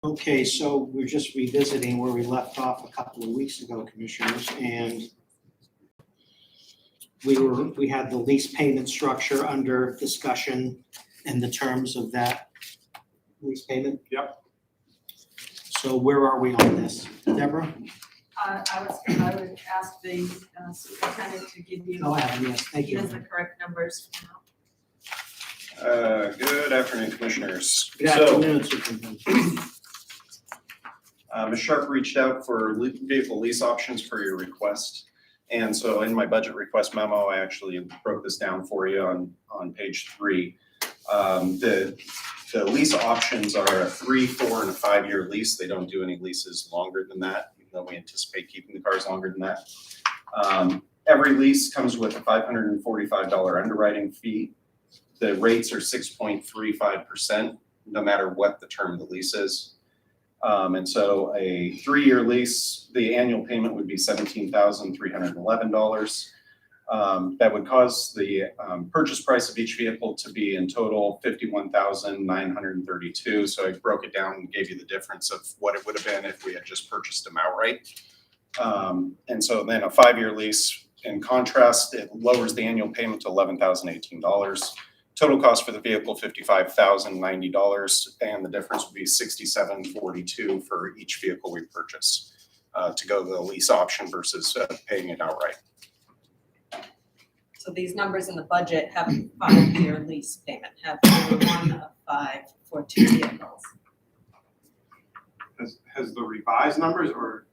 Okay, so we're just revisiting where we left off a couple of weeks ago, commissioners, and we had the lease payment structure under discussion and the terms of that lease payment. Yep. So where are we on this? Deborah? I would ask the superintendent to give you Oh, Adam, yes, thank you. the correct numbers. Good afternoon, commissioners. Good afternoon, Superintendent. Ms. Sharp reached out for vehicle lease options for your request. And so in my budget request memo, I actually broke this down for you on page 3. The lease options are a 3, 4, and a 5-year lease. They don't do any leases longer than that, even though we anticipate keeping the cars longer than that. Every lease comes with a $545 underwriting fee. The rates are 6.35%, no matter what the term of the lease is. And so a 3-year lease, the annual payment would be $17,311. That would cause the purchase price of each vehicle to be in total $51,932. So I broke it down and gave you the difference of what it would have been if we had just purchased them outright. And so then a 5-year lease, in contrast, it lowers the annual payment to $11,018. Total cost for the vehicle, $55,090, and the difference would be $67.42 for each vehicle we purchase to go the lease option versus paying it outright. So these numbers in the budget have a 5-year lease payment, have one of 5 for 2 vehicles. Has the revised numbers or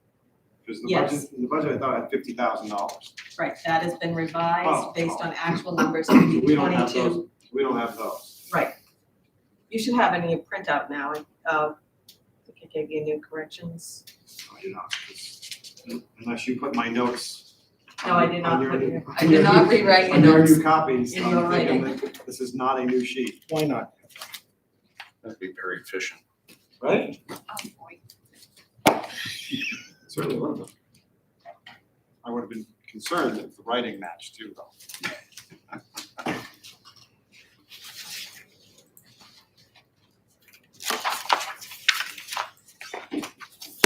because the Yes. budget, in the budget I thought I had $50,000. Right, that has been revised Oh. based on actual numbers for We don't have 22. those. We don't have those. Right. You should have it in your printout now. I think I gave you new corrections. No, you're not, 'cause unless you put my notes. No, I did not on your- put your, I on did your not new- rewrite your on your notes. new copies. in I'm your thinking that this is not a new sheet. Why not? That'd be very efficient. Right? Oh, boy. Certainly would have been. I would have been concerned if the writing matched too, though.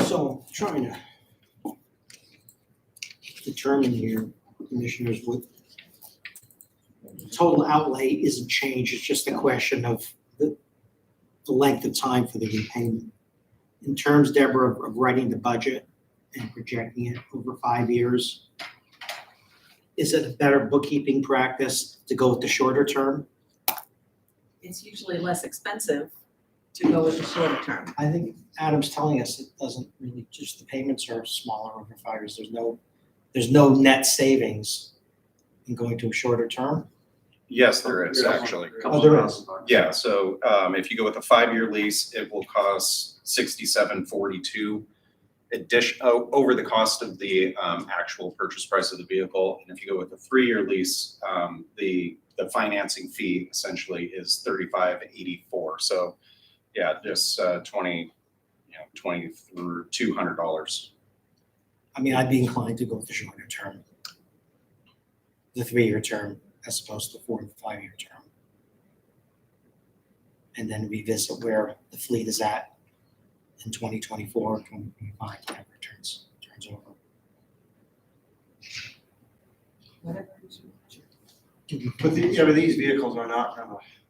So trying to determine here, commissioners, what the total outlay isn't changed, it's just a question of the length of time for the repayment. In terms, Deborah, of writing the budget and projecting it over 5 years, is it a better bookkeeping practice to go with the shorter term? It's usually less expensive to go with the shorter term. I think Adam's telling us it doesn't really, just the payments are smaller over 5 years. There's no net savings in going to a shorter term. Yes, there is actually. Oh, there is. Yeah, so if you go with a 5-year lease, it will cost $67.42 over the cost of the actual purchase price of the vehicle. And if you go with a 3-year lease, the financing fee essentially is $35.84. So yeah, just $2,200. I mean, I'd be inclined to go with the shorter term, the 3-year term, as opposed to 4 and 5-year term. And then revisit where the fleet is at in 2024, 2025, whatever it turns over. Whatever. But these vehicles are not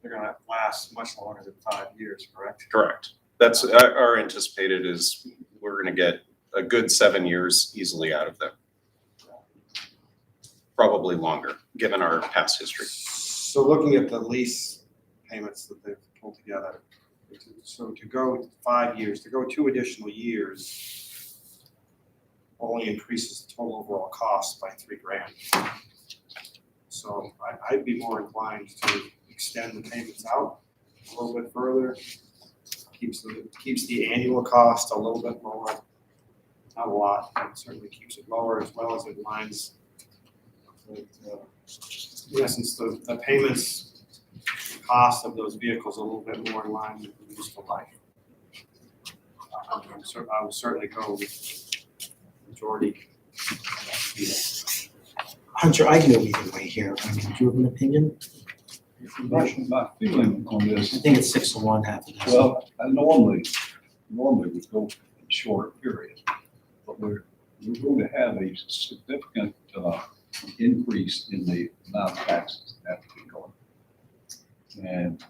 they're gonna last much longer than 5 years, correct? Correct. That's our anticipated is we're gonna get a good 7 years easily out of them. Probably longer, given our past history. So looking at the lease payments that they've pulled together, so to go 5 years, to go 2 additional years only increases the total overall cost by $3,000. So I'd be more inclined to extend the payments out a little bit further. Keeps the annual cost a little bit lower. Not a lot, but certainly keeps it lower as well as it lines. In essence, the payments, cost of those vehicles a little bit more in line with the useful life. I will certainly go with majority. Hunter, I can go either way here. I mean, do you have an opinion? My feeling on I this, think it's 6 to 1, half of this. well, normally, normally would go in short periods. But we're going to have a significant increase in the amount of taxes that have to be going. And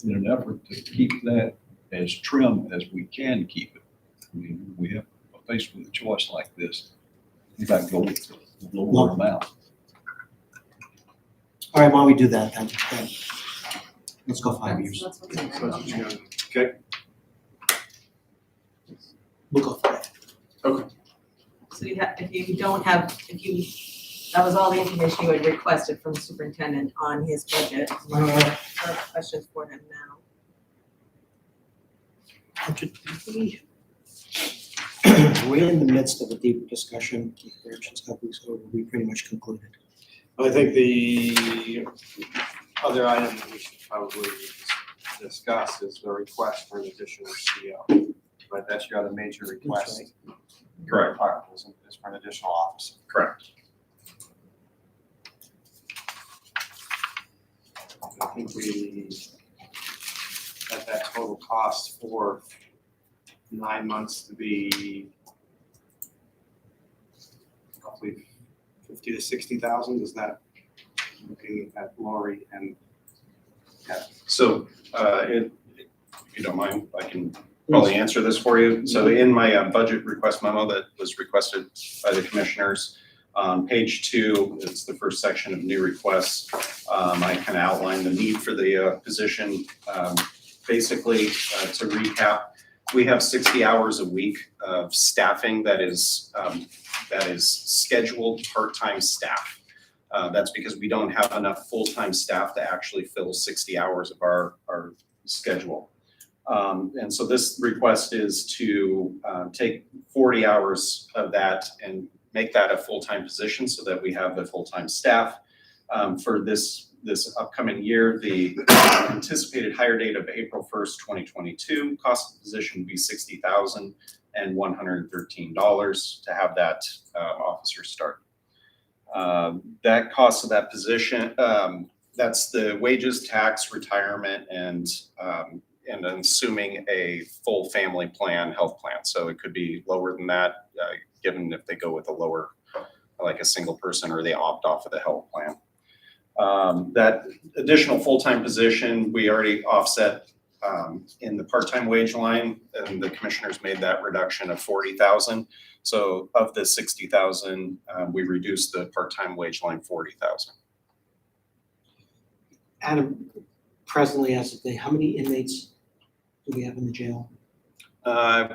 in an effort to keep that as trim as we can keep it, I mean, we have faced with a choice like this, we got to go with the lower amount. All right, why don't we do that then? Okay. Let's go 5 years. That's what's in So there. that's what you're gonna- Okay, We'll go 5. So you have, that was all the information you had requested from the superintendent on his budget. Questions for him now. We're in the midst of a deeper discussion. The corrections a couple weeks ago, we pretty much concluded. I think the other item that we should probably discuss is the request for an additional CO. But that's your other major request. Correct. Is for an additional officer. Correct. I think we got that total cost for 9 months to be roughly 50 to 60,000. Is that looking at Lori and So, if you don't mind, I can probably answer this for you. So in my budget request memo that was requested by the commissioners, on page 2, it's the first section of new requests. I kind of outlined the need for the position. Basically, to recap, we have 60 hours a week of staffing that is scheduled part-time staff. That's because we don't have enough full-time staff to actually fill 60 hours of our schedule. And so this request is to take 40 hours of that and make that a full-time position so that we have the full-time staff. For this upcoming year, the anticipated hire date of April 1st, 2022, cost of the position would be $60,113 to have that officer start. That cost of that position, that's the wages, tax, retirement, and assuming a full family plan, health plan. So it could be lower than that, given if they go with a lower, like a single person, or they opt off of the health plan. That additional full-time position, we already offset in the part-time wage line, and the commissioners made that reduction of 40,000. So of the 60,000, we reduced the part-time wage line 40,000. Adam, presently as of today, how many inmates do we have in the jail?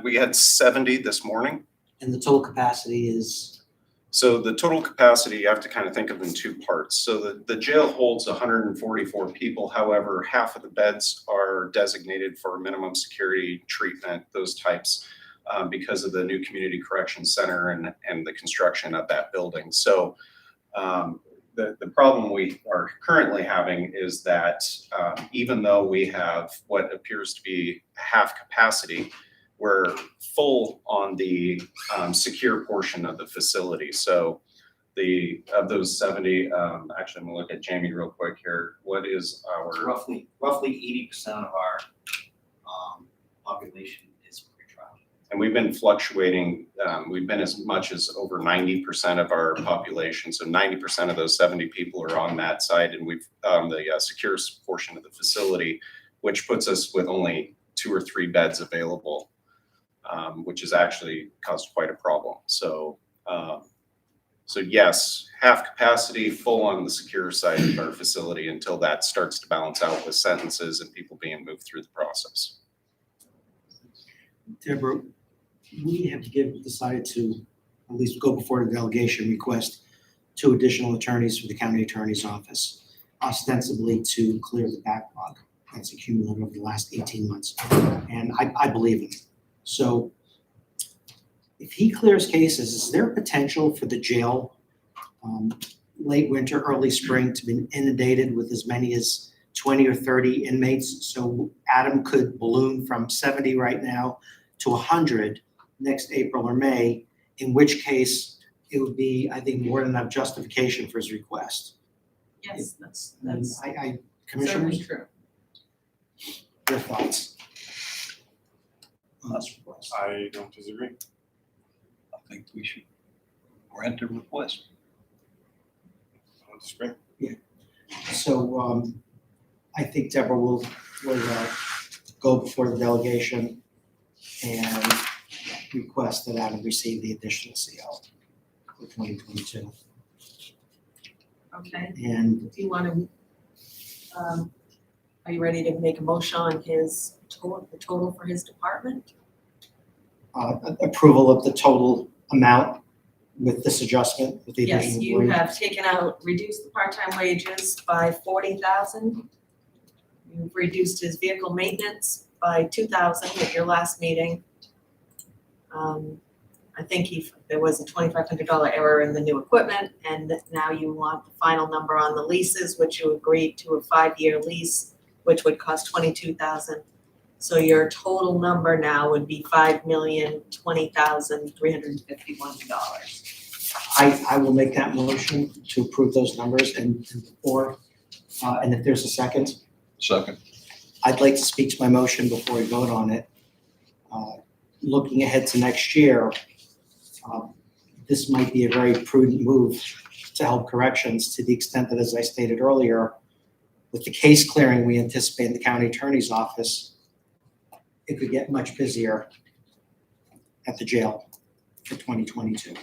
We had 70 this morning. And the total capacity is? So the total capacity, you have to kind of think of in 2 parts. So the jail holds 144 people. However, half of the beds are designated for minimum security treatment, those types, because of the new community corrections center and the construction of that building. So the problem we are currently having is that even though we have what appears to be half capacity, we're full on the secure portion of the facility. So of those 70, actually I'm gonna look at Jamie real quick here. What is our? Roughly 80% of our population is pretrial. And we've been fluctuating, we've been as much as over 90% of our population. So 90% of those 70 people are on that side, and we've the secure portion of the facility, which puts us with only 2 or 3 beds available, which has actually caused quite a problem. So, so yes, half capacity, full on the secure side of our facility until that starts to balance out with sentences and people being moved through the process. Deborah, we have decided to at least go before the delegation, request 2 additional attorneys for the county attorney's office, ostensibly to clear the backlog that's accumulated over the last 18 months. And I believe him. So if he clears cases, is there potential for the jail late winter, early spring to be inundated with as many as 20 or 30 inmates? So Adam could balloon from 70 right now to 100 next April or May, in which case it would be, I think, more than enough justification for his request. Yes, that's Commissioners, certainly true. your thoughts? on this request. I don't disagree. I think we should grant the request. I don't disagree. So I think Deborah will go before the delegation and request that Adam receive the additional CO for 2022. Okay, And do you want to, are you ready to make a motion on his the total for his department? approval of the total amount with this adjustment, with the Yes, additional you wage. have taken out, reduced the part-time wages by 40,000. You've reduced his vehicle maintenance by 2,000 at your last meeting. I think there was a $2,500 error in the new equipment, and now you want the final number on the leases, which you agreed to a 5-year lease, which would cost 22,000. So your total number now would be $5,020,351. I will make that motion to approve those numbers and if there's a second, Second. I'd like to speak to my motion before we vote on it. Looking ahead to next year, this might be a very prudent move to help corrections to the extent that, as I stated earlier, with the case clearing we anticipate in the county attorney's office, it could get much busier at the jail for 2022.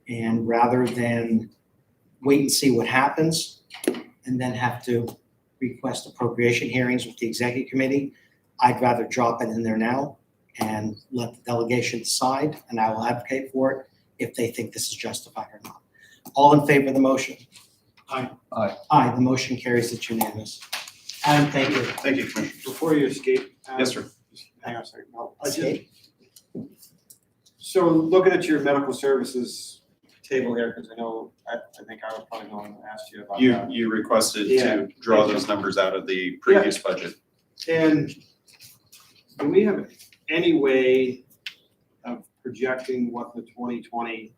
And rather than wait and see what happens and then have to request appropriation hearings with the executive committee, I'd rather drop it in there now and let the delegation decide, and I will advocate for it if they think this is justified or not. All in favor of the motion? Aye. Aye. Aye, the motion carries. It's unanimous. Adam, thank you. Thank you, Commissioner. Before you escape. Yes, sir. just hang on a second. No, Escape. So looking at your medical services table here, because I know, I think I was probably going to ask you about that. You requested Yeah. to draw those numbers out of the previous budget. And do we have any way of projecting what the 2020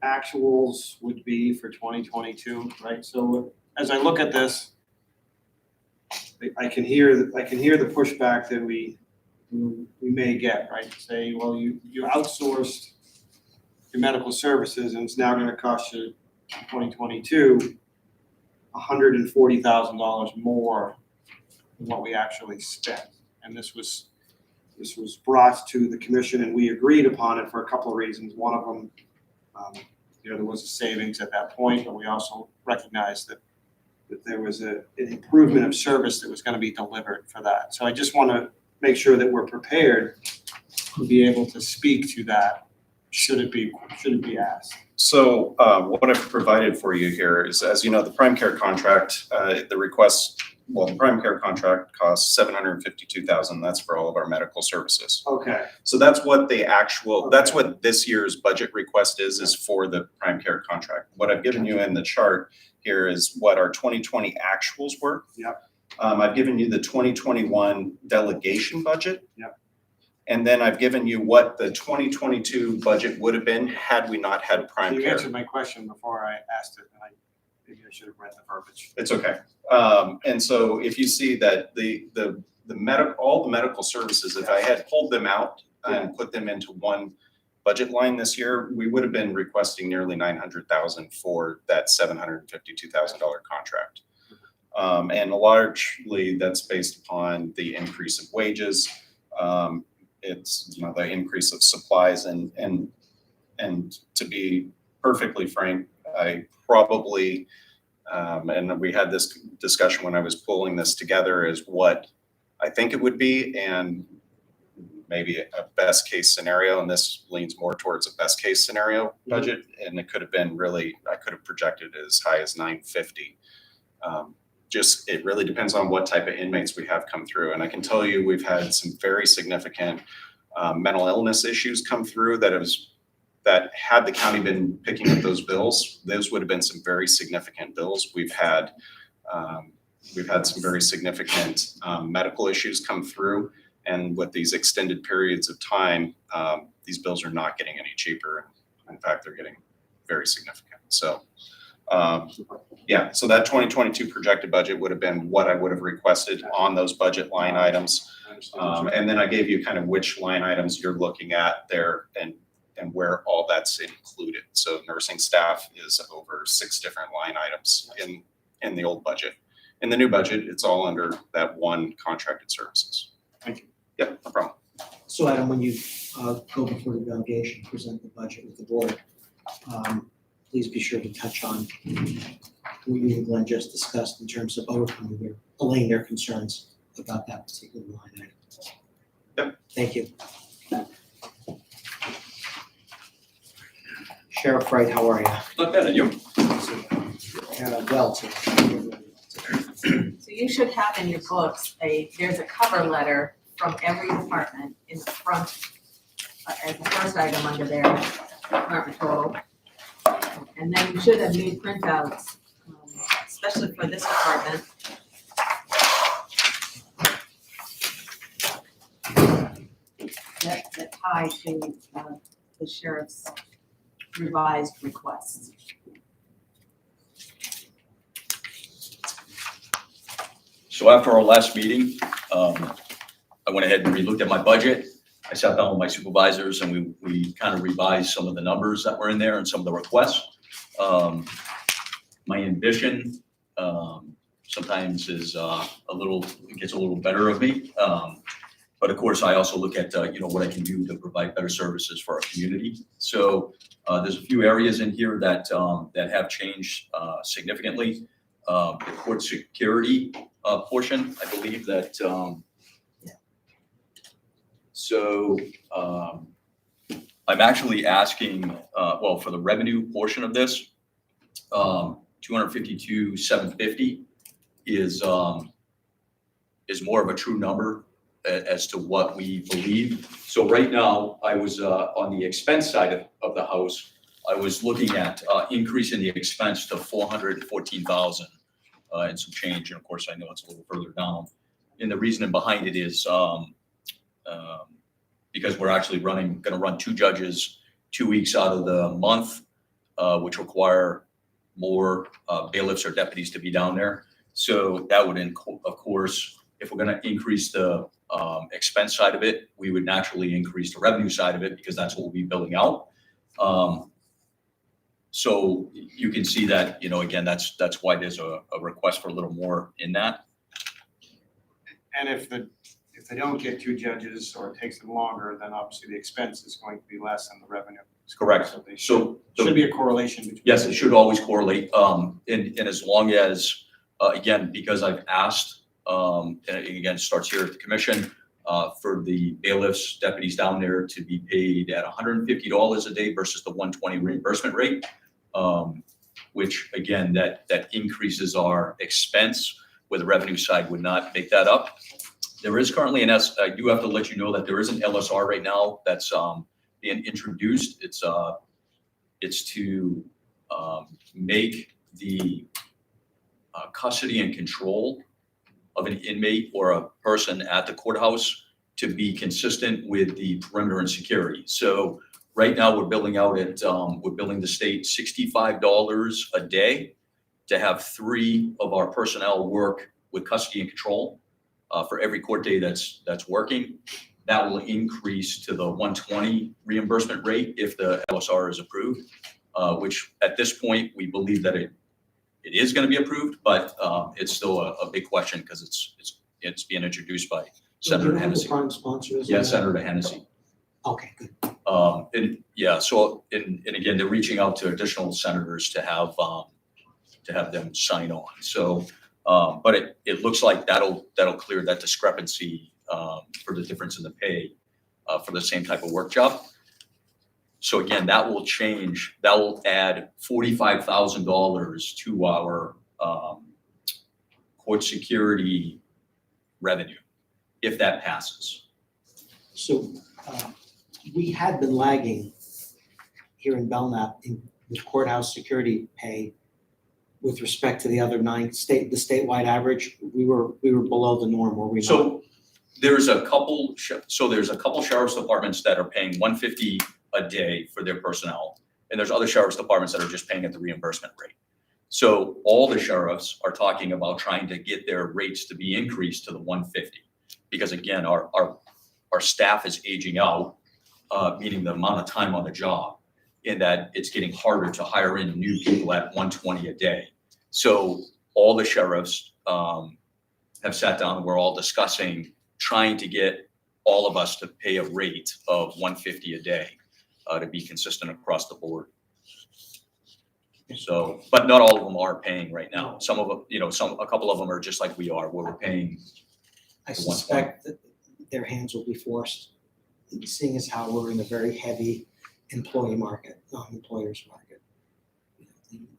actuals would be for 2022, right? So as I look at this, I can hear the pushback that we may get, right? Say, well, you outsourced your medical services and it's now gonna cost you 2022 $140,000 more than what we actually spent. And this was brought to the commission and we agreed upon it for a couple of reasons. One of them, there was a savings at that point, but we also recognized that there was an improvement of service that was going to be delivered for that. So I just want to make sure that we're prepared to be able to speak to that should it be asked. So what I've provided for you here is, as you know, the prime care contract, the prime care contract costs $752,000. That's for all of our medical services. Okay. So that's what that's Okay. what this year's budget request is for the prime care contract. What I've given you in the chart here is what our 2020 actuals were. Yep. I've given you the 2021 delegation budget. Yep. And then I've given you what the 2022 budget would have been had we not had prime You care. answered my question before I asked it, and maybe I should have read the verbiage. It's okay. And so if you see that all the medical services, if I had pulled them out and put them into one budget line this year, we would have been requesting nearly $900,000 for that $752,000 contract. And largely that's based upon the increase of wages. It's, the increase of supplies and to be perfectly frank, I probably, and we had this discussion when I was pulling this together, is what I think it would be and maybe a best case scenario. And this leans more towards a best case scenario budget. And it could have been I could have projected as high as 950. It really depends on what type of inmates we have come through. And I can tell you, we've had some very significant mental illness issues come through that had the county been picking up those bills, those would have been some very significant bills. We've had some very significant medical issues come through. And with these extended periods of time, these bills are not getting any cheaper. In fact, they're getting very significant. So Yeah, so that 2022 projected budget would have been what I would have requested on those budget line items. I understand. And then I gave you kind of which line items you're looking at there and where all that's included. So nursing staff is over 6 different line items in the old budget. In the new budget, it's all under that one contracted services. Thank you. Yep, no problem. So Adam, when you go before the delegation, present the budget with the board, please be sure to touch on what you and Glenn just discussed in terms of allaying their concerns about that particular line item. Yep. Thank you. Sheriff Wright, how are you? Not bad, and you? Well, too. So you should have in your books there's a cover letter from every department in the front as the first item under their department total. And then you should have new printouts, especially for this department. That tie to the sheriff's revised requests. So after our last meeting, I went ahead and relooked at my budget. I sat down with my supervisors and we kind of revised some of the numbers that were in there and some of the requests. My ambition sometimes is gets a little better of me. But of course, I also look at what I can do to provide better services for our community. So there's a few areas in here that have changed significantly. The court security portion, I believe that. So I'm actually asking, for the revenue portion of this, 252,750 is more of a true number as to what we believe. So right now, I was on the expense side of the house, I was looking at increasing the expense to 414,000 and some change. And of course, I know it's a little further down. And the reasoning behind it is because we're actually going to run 2 judges 2 weeks out of the month, which require more bailiffs or deputies to be down there. So that would, of course, if we're going to increase the expense side of it, we would naturally increase the revenue side of it because that's what we'll be billing out. So you can see that, again, that's why there's a request for a little more in that. And if they don't get 2 judges or it takes them longer, then obviously the expense is going to be less than the revenue. Correct. So they So should be a correlation between. yes, it should always correlate. And as long as, again, because I've asked, and again, it starts here at the commission, for the bailiffs, deputies down there to be paid at $150 a day versus the $120 reimbursement rate, which again, that increases our expense, where the revenue side would not make that up. There is currently I do have to let you know that there is an LSR right now that's being introduced. It's to make the custody and control of an inmate or a person at the courthouse to be consistent with the perimeter and security. So right now we're billing the state $65 a day to have 3 of our personnel work with custody and control for every court day that's working. That will increase to the $120 reimbursement rate if the LSR is approved, which at this point, we believe that it is going to be approved, but it's still a big question because it's being introduced by Senator Hennessy. Prime sponsor is? Yeah, Senator Hennessy. Okay, good. And again, they're reaching out to additional senators to have them sign on. So, but it looks like that'll clear that discrepancy for the difference in the pay for the same type of work job. So again, that will change. That will add $45,000 to our court security revenue if that passes. So we had been lagging here in Belknap with courthouse security pay with respect to the other 9 the statewide average. We were below the norm, were we not? So there's a couple sheriff's departments that are paying $150 a day for their personnel, and there's other sheriff's departments that are just paying at the reimbursement rate. So all the sheriffs are talking about trying to get their rates to be increased to the 150. Because again, our staff is aging out, meaning the amount of time on the job, in that it's getting harder to hire in new people at 120 a day. So all the sheriffs have sat down, we're all discussing trying to get all of us to pay a rate of 150 a day to be consistent across the board. So, but not all of them are paying right now. Some of them, a couple of them are just like we are, where we're paying. I suspect that their hands will be forced, seeing as how we're in a very heavy employee market, non-employers market.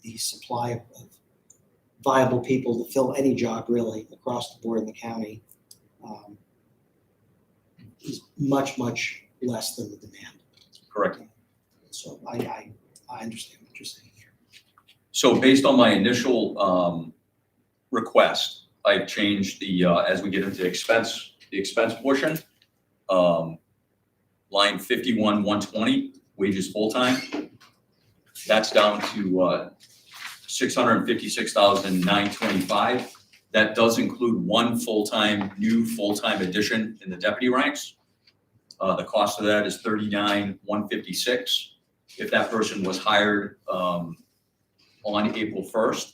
The supply of viable people to fill any job really across the board in the county is much, much less than the demand. Correct. So I understand what you're saying here. So based on my initial request, I've changed the, as we get into the expense portion, line 51-120, wages full-time. That's down to $656,925. That does include one new full-time addition in the deputy ranks. The cost of that is $39,156. If that person was hired on April 1st,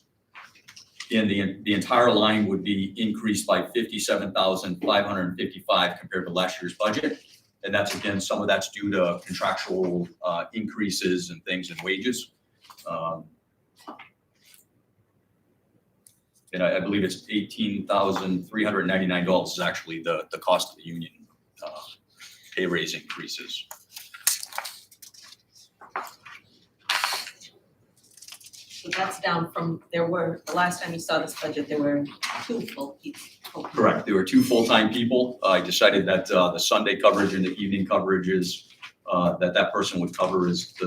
and the entire line would be increased by $57,555 compared to last year's budget. And that's, again, some of that's due to contractual increases and things in wages. And I believe it's $18,399 is actually the cost of the union pay raise increases. So that's down from, the last time you saw this budget, there were 2 full people. Correct. There were 2 full-time people. I decided that the Sunday coverage and the evening coverage is that person would cover was a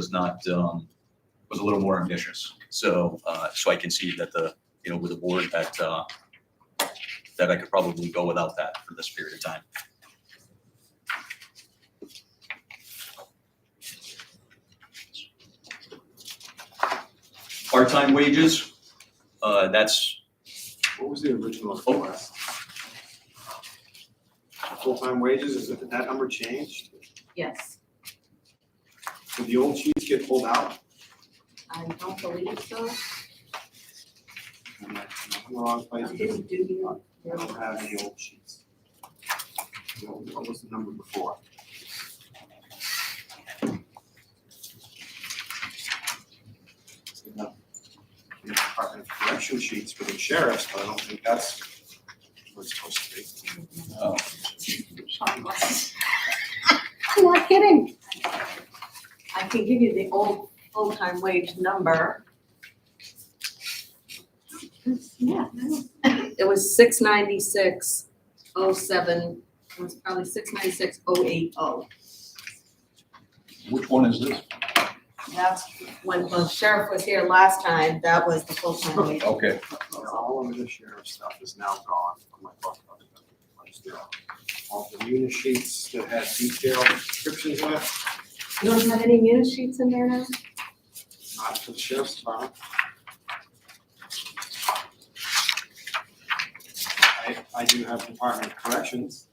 little more ambitious. So I can see that with the board that I could probably go without that for this period of time. Part-time wages, that's, What was the original request? Full-time wages, is that number changed? Yes, Did the old sheets get pulled out? I don't believe so. I'm in the wrong place. I didn't do the, I don't have any old sheets. What was the number before? The Department of Correction sheets for the sheriffs, but I don't think that's what it's supposed to be. I'm not kidding. I can give you the old full-time wage number. Yeah. It was 696,07, it was probably 696,080. Which one is this? That's when the sheriff was here last time, that was the full-time wage. Okay. All of the sheriff stuff is now gone from my book. All the unit sheets that had detailed descriptions in it, You don't have any news sheets in there now? not for the sheriff's department. I do have Department of Corrections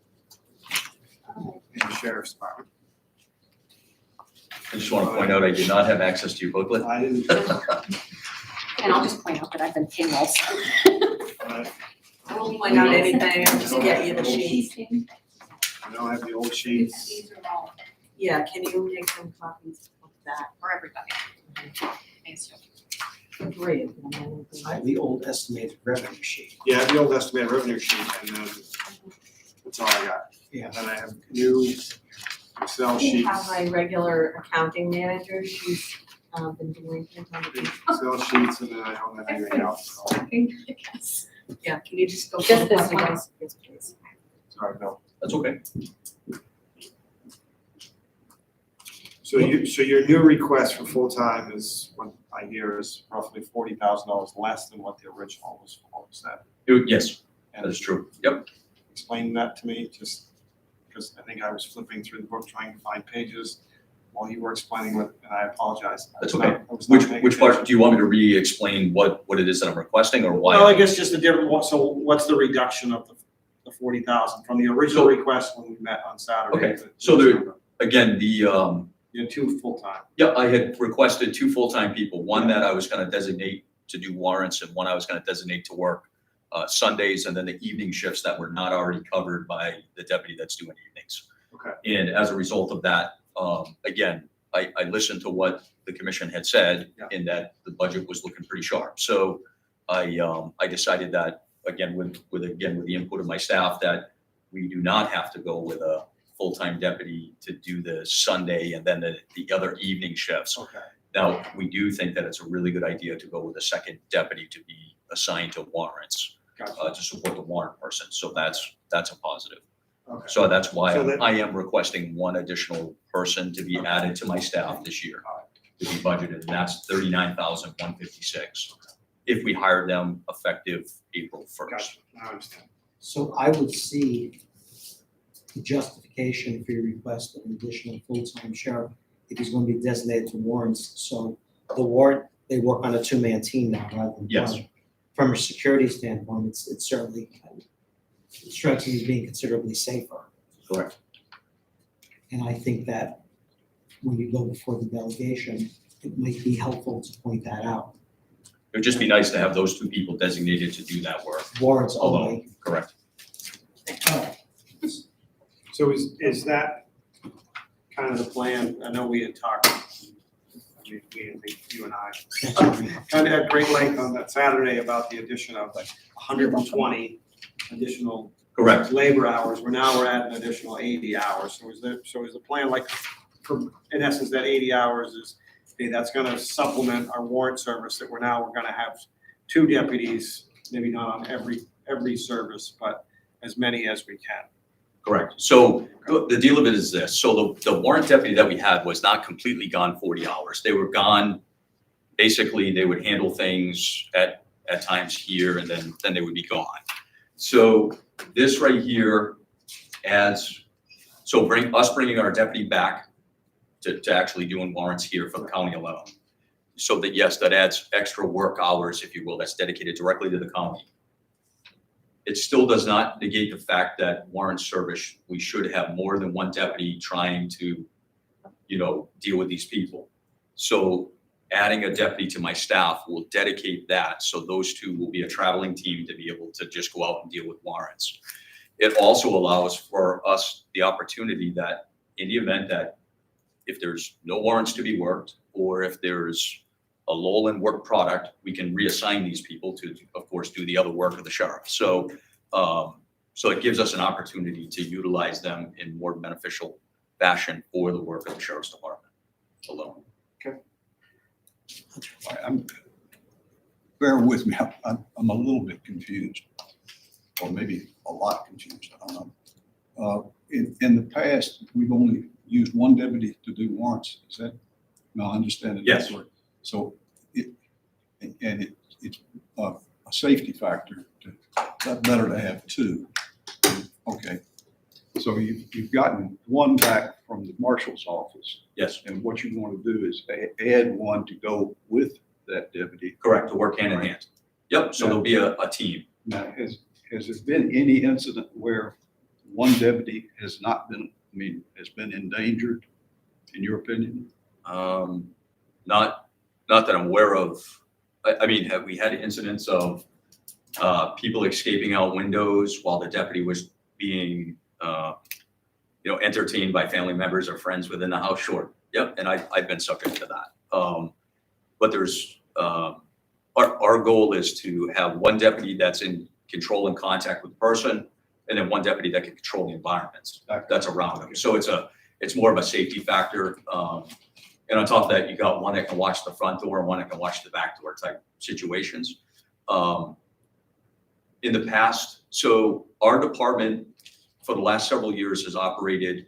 in the sheriff's department. I just want to point out, I did not have access to your booklet. I didn't, And I'll just point out that I've been paying also. I I won't point out anything, I'll just get you the sheet. don't have the old sheets. These are all Yeah, can you make some copies of that? for everybody. Thanks, Joe. Three of them. I have the old estimated revenue sheet. Yeah, I have the old estimated revenue sheet, and then that's all I got. Yeah. Then I have new Excel I sheets, have my regular accounting manager, she's been doing things on the. Excel sheets, and then I don't have anything else. So, Yes. Yeah, can you just go? Just through this the one? ones? Yes, please. sorry, Bill. That's okay. So your new request for full-time is, what I hear, is roughly $40,000 less than what the original was for, is that? Yes, that is true. Yep. Explain that to me, just because I think I was flipping through the book trying to find pages while you were explaining what, and I apologize. That's I was okay. not- I was not paying Which part, attention. do you want me to re-explain what it is that I'm requesting or why? Well, I guess just a different, so what's the reduction of the 40,000 from the original request when we met on Saturday? Okay, to so this there- number? Again, You had 2 full-time. yeah, I had requested 2 full-time people, one that I was gonna designate to do warrants and one I was gonna designate to work Sundays and then the evening shifts that were not already covered by the deputy that's doing evenings. Okay. And as a result of that, again, I listened to what the commission had said Yeah. in that the budget was looking pretty sharp. So I decided that, again, with the input of my staff, that we do not have to go with a full-time deputy to do the Sunday and then the other evening shifts. Okay. Now, we do think that it's a really good idea to go with a second deputy to be assigned to warrants, Gotcha. to support the warrant person. So that's a positive. Okay. So that's why So that- I am requesting one additional person to be added to my staff this year to be budgeted, and that's 39,156 if we hire them effective April 1st. Gotcha. Now I understand. So I would see the justification for your request of an additional full-time sheriff if he's gonna be designated to warrants. So the warrant, they work on a 2-man team now rather than Yes. one. From a security standpoint, it's certainly strikes me as being considerably safer. Correct. And I think that when you go before the delegation, it might be helpful to point that out. It would just be nice to have those 2 people designated to do that work Warrants alone. only. Correct. So is that kind of the plan? I know we had talked, I mean, I think you and I, kind of had great length on that Saturday about the addition of like 120 additional Correct. labor hours. We're at an additional 80 hours. So is the plan like, in essence, that 80 hours is, hey, that's gonna supplement our warrant service that we're gonna have 2 deputies, maybe not on every service, but as many as we can. Correct. So the deal of it is this. So the warrant deputy that we had was not completely gone 40 hours. They were gone, basically, they would handle things at times here and then they would be gone. So this right here bringing our deputy back to actually doing warrants here for the county alone. So that, yes, that adds extra work hours, if you will, that's dedicated directly to the county. It still does not negate the fact that warrant service, we should have more than 1 deputy trying to, deal with these people. So adding a deputy to my staff will dedicate that. So those 2 will be a traveling team to be able to just go out and deal with warrants. It also allows for us the opportunity that in the event that if there's no warrants to be worked, or if there's a lull in work product, we can reassign these people to, of course, do the other work of the sheriff. So it gives us an opportunity to utilize them in more beneficial fashion for the work of the sheriff's department alone. Bear with me, I'm a little bit confused, or maybe a lot confused, I don't know. In the past, we've only used 1 deputy to do warrants, is that, no, I understand it. Yes. So it's a safety factor, better to have 2. Okay, so you've gotten 1 back from the marshal's office, Yes, and what you want to do is add 1 to go with that deputy. correct, to work hand in hand. Yep, so there'll be a team. Now, has there been any incident where 1 deputy has not been, has been endangered, in your opinion? Not that I'm aware of. Have we had incidents of people escaping out windows while the deputy was being, entertained by family members or friends within the house? Sure. Yep, and I've been subject to that. But there's, our goal is to have 1 deputy that's in control and contact with the person, and then 1 deputy that can control the environments that's around them. So it's more of a safety factor. And on top of that, you got 1 that can watch the front door and 1 that can watch the back door type situations. In the past, so our department for the last several years has operated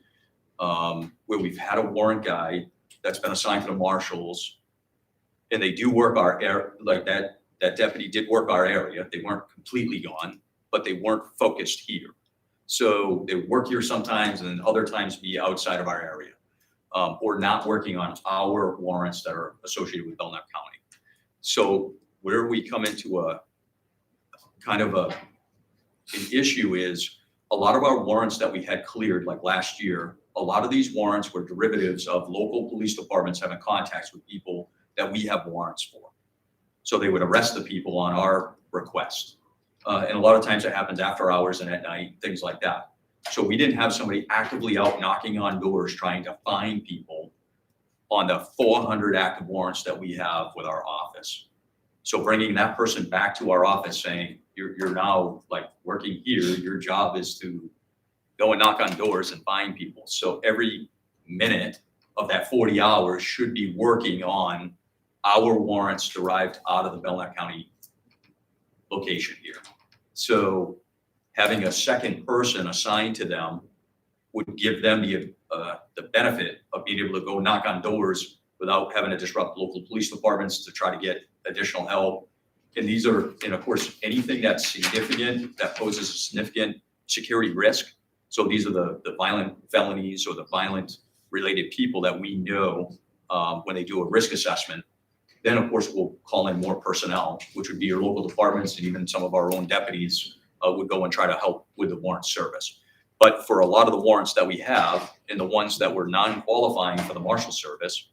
where we've had a warrant guy that's been assigned to the marshals, and they do work our area, like that deputy did work our area. They weren't completely gone, but they weren't focused here. So they work here sometimes and other times be outside of our area. or not working on our warrants that are associated with Belknap County. So where we come into a kind of an issue is a lot of our warrants that we had cleared, like last year, a lot of these warrants were derivatives of local police departments having contacts with people that we have warrants for. So they would arrest the people on our request. And a lot of times it happens after hours and at night, things like that. So we didn't have somebody actively out knocking on doors trying to find people on the 400 active warrants that we have with our office. So bringing that person back to our office saying, you're now like working here, your job is to go and knock on doors and find people. So every minute of that 40 hours should be working on our warrants derived out of the Belknap County location here. So having a second person assigned to them would give them the benefit of being able to go knock on doors without having to disrupt local police departments to try to get additional help. And these are, and of course, anything that's significant, that poses a significant security risk. So these are the violent felonies or the violent related people that we know when they do a risk assessment. Then, of course, we'll call in more personnel, which would be your local departments, and even some of our own deputies would go and try to help with the warrant service. But for a lot of the warrants that we have, and the ones that were non-qualifying for the Marshal Service,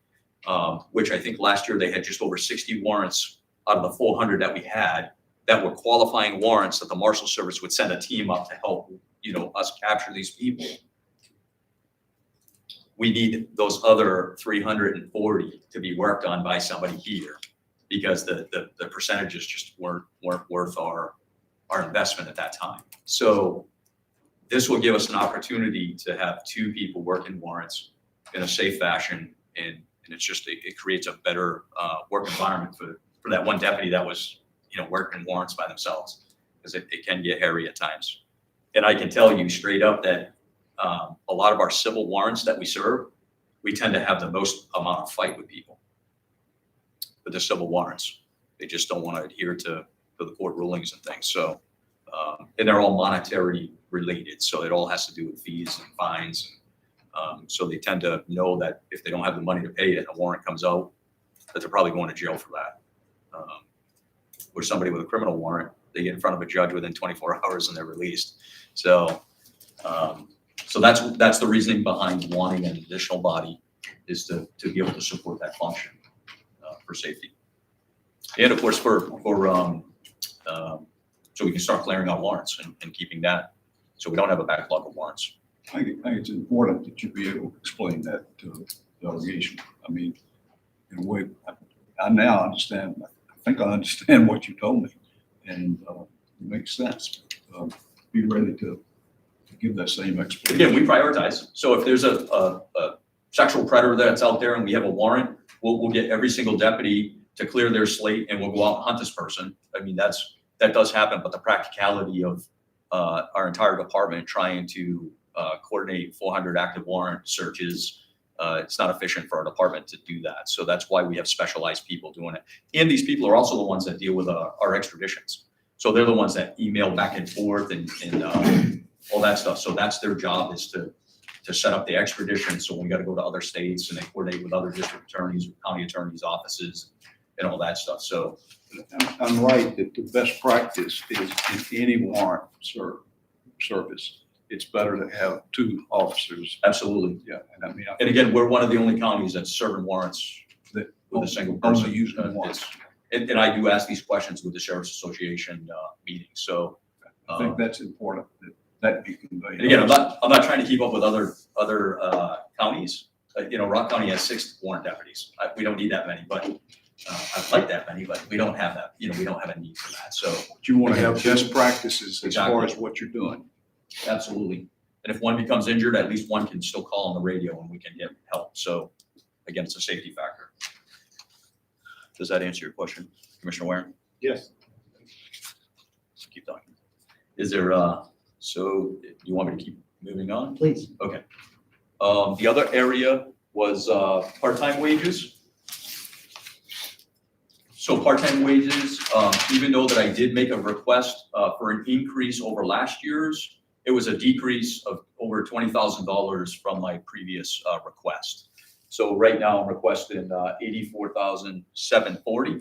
which I think last year they had just over 60 warrants out of the 400 that we had that were qualifying warrants that the Marshal Service would send a team up to help, us capture these people. We need those other 340 to be worked on by somebody here because the percentages just weren't worth our investment at that time. So this will give us an opportunity to have 2 people working warrants in a safe fashion, and it's just, it creates a better work environment for that one deputy that was, working warrants by themselves, because it can get hairy at times. And I can tell you straight up that a lot of our civil warrants that we serve, we tend to have the most amount of fight with people with the civil warrants. They just don't want to adhere to the court rulings and things. So, and they're all monetary related. So it all has to do with fees and fines. So they tend to know that if they don't have the money to pay it and a warrant comes out, that they're probably going to jail for that. Or somebody with a criminal warrant, they get in front of a judge within 24 hours and they're released. So, so that's the reasoning behind wanting an additional body, is to be able to support that function for safety. And of course, so we can start clearing out warrants and keeping that, so we don't have a backlog of warrants. I think it's important that you be able to explain that to the delegation. I mean, in a way, I now understand, I think I understand what you told me, and it makes sense. Be ready to give that same explanation. Again, we prioritize. So if there's a sexual predator that's out there and we have a warrant, we'll get every single deputy to clear their slate and we'll go out and hunt this person. I mean, that does happen, but the practicality of our entire department trying to coordinate 400 active warrant searches, it's not efficient for our department to do that. So that's why we have specialized people doing it. And these people are also the ones that deal with our extraditions. So they're the ones that email back and forth and all that stuff. So that's their job, is to set up the extradition. So when we got to go to other states and they coordinate with other district attorneys, county attorneys' offices, and all that stuff. So I'm right that the best practice is in any warrant service, it's better to have 2 officers. absolutely. Yeah, and I mean, And again, we're one of the only counties that's serving warrants that with a single person. only using one. And I do ask these questions with the Sheriff's Association meetings. So I think that's important that be conveyed. and again, I'm not trying to keep up with other counties. Rock County has 6 warrant deputies. We don't need that many, but I'd like that many, but we don't have that. We don't have a need for that. So But you want to have best practices as Exactly. far as what you're doing. absolutely. And if one becomes injured, at least one can still call on the radio and we can get help. So again, it's a safety factor. Does that answer your question, Commissioner Warren? Yes. Keep talking. Is there, so you want me to keep moving on? Please. Okay. The other area was part-time wages. So part-time wages, even though that I did make a request for an increase over last year's, it was a decrease of over $20,000 from my previous request. So right now I'm requesting 84,740.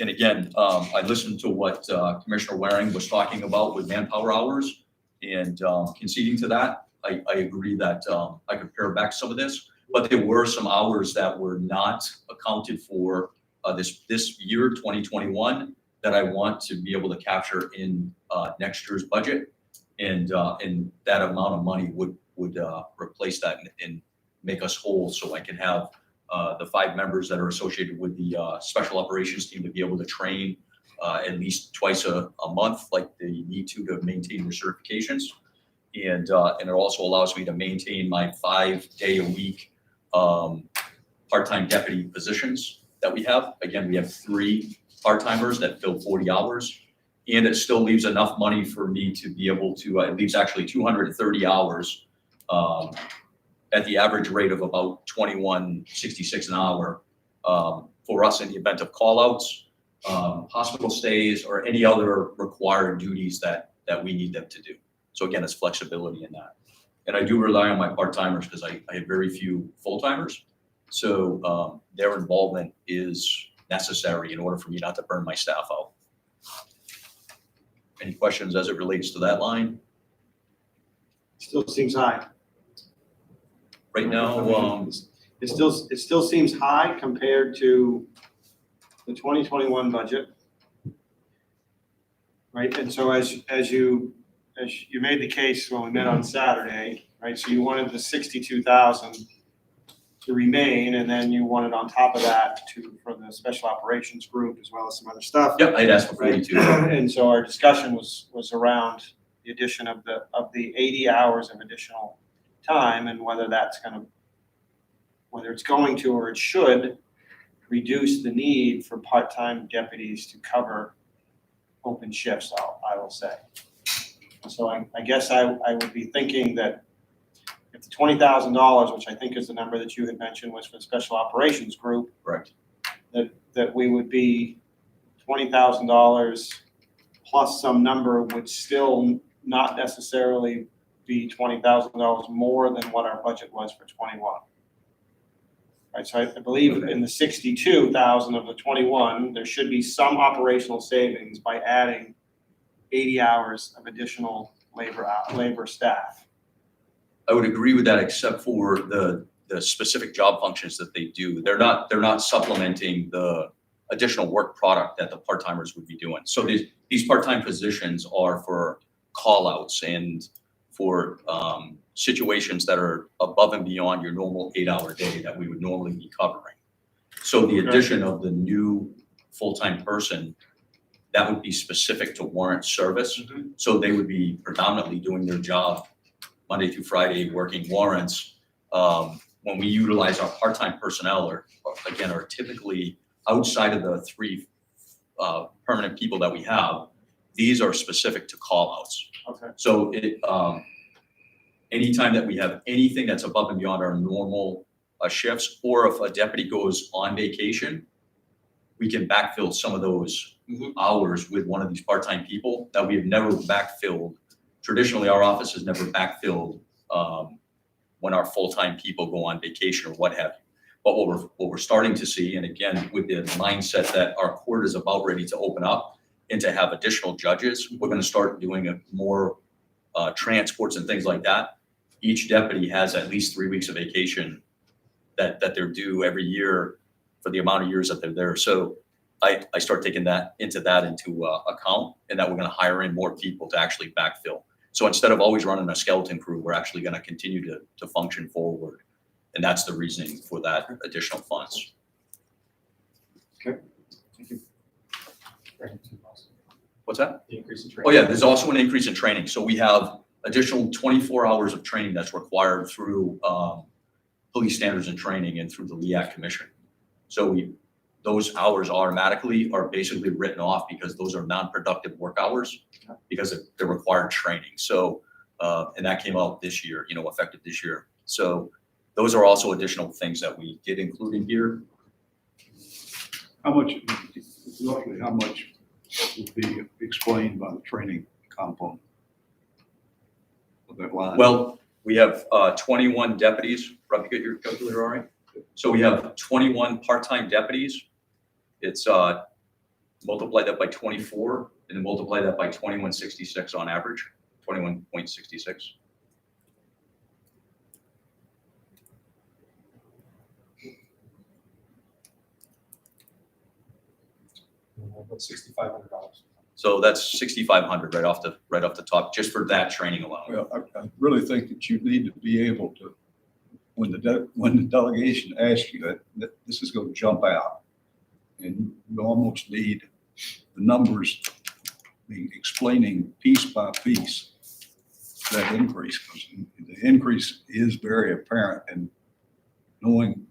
And again, I listened to what Commissioner Waring was talking about with manpower hours and conceding to that. I agree that I could pare back some of this, but there were some hours that were not accounted for this year, 2021, that I want to be able to capture in next year's budget. And that amount of money would replace that and make us whole, so I can have the 5 members that are associated with the special operations team to be able to train at least twice a month, like they need to maintain their certifications. And it also allows me to maintain my 5-day-a-week part-time deputy positions that we have. Again, we have 3 part-timers that fill 40 hours. And it still leaves enough money for me to be able to, it leaves actually 230 hours at the average rate of about $21.66 an hour for us in the event of call-outs, hospital stays, or any other required duties that we need them to do. So again, it's flexibility in that. And I do rely on my part-timers because I have very few full-timers. So their involvement is necessary in order for me not to burn my staff out. Any questions as it relates to that line? Still seems high. Right now, It still seems high compared to the 2021 budget. Right, and so as you made the case when we met on Saturday, right, so you wanted the 62,000 to remain, and then you wanted on top of that for the special operations group as well as some other stuff. yep, I'd asked for 42. And so our discussion was around the addition of the 80 hours of additional time, and whether it's going to or it should reduce the need for part-time deputies to cover open shifts, I will say. So I guess I would be thinking that if the $20,000, which I think is the number that you had mentioned was for the special operations group, Correct. that we would be $20,000 plus some number would still not necessarily be $20,000 more than what our budget was for 21. Right, so I believe in the 62,000 of the 21, there should be some operational savings by adding 80 hours of additional labor staff. I would agree with that, except for the specific job functions that they do. They're not supplementing the additional work product that the part-timers would be doing. So these part-time positions are for call-outs and for situations that are above and beyond your normal 8-hour day that we would normally be covering. So the addition of the new full-time person, that would be specific to warrant service. Mm-hmm. So they would be predominantly doing their job Monday through Friday, working warrants. When we utilize our part-time personnel, are typically outside of the 3 permanent people that we have. These are specific to call-outs. Okay. So anytime that we have anything that's above and beyond our normal shifts, or if a deputy goes on vacation, we can backfill some of those hours with one of these part-time people that we have never backfilled. Traditionally, our office has never backfilled when our full-time people go on vacation or what have you. But what we're starting to see, and again, with the mindset that our court is about ready to open up and to have additional judges, we're going to start doing more transports and things like that. Each deputy has at least 3 weeks of vacation that they're due every year for the amount of years that they're there. So I start taking that into account, and that we're going to hire in more people to actually backfill. So instead of always running a skeleton crew, we're actually going to continue to function forward. And that's the reasoning for that additional funds. Okay. Thank you. What's that? The increase in Oh training. yeah, there's also an increase in training. So we have additional 24 hours of training that's required through police standards and training and through the LEAC commission. So those hours automatically are basically written off because those are non-productive work hours because they're required training. So, and that came out this year, effective this year. So those are also additional things that we did include in here. Roughly how much would be explained by the training component of that line? Well, we have 21 deputies. Rob, you got your calculator all right? So we have 21 part-time deputies. It's multiply that by 24 and then multiply that by 2166 on average, 21.66. About $6,500. So that's 6,500 right off the top, just for that training alone. Well, I really think that you need to be able to, when the delegation asks you that this is going to jump out, and you almost need the numbers explaining piece by piece that increase, because the increase is very apparent, and knowing,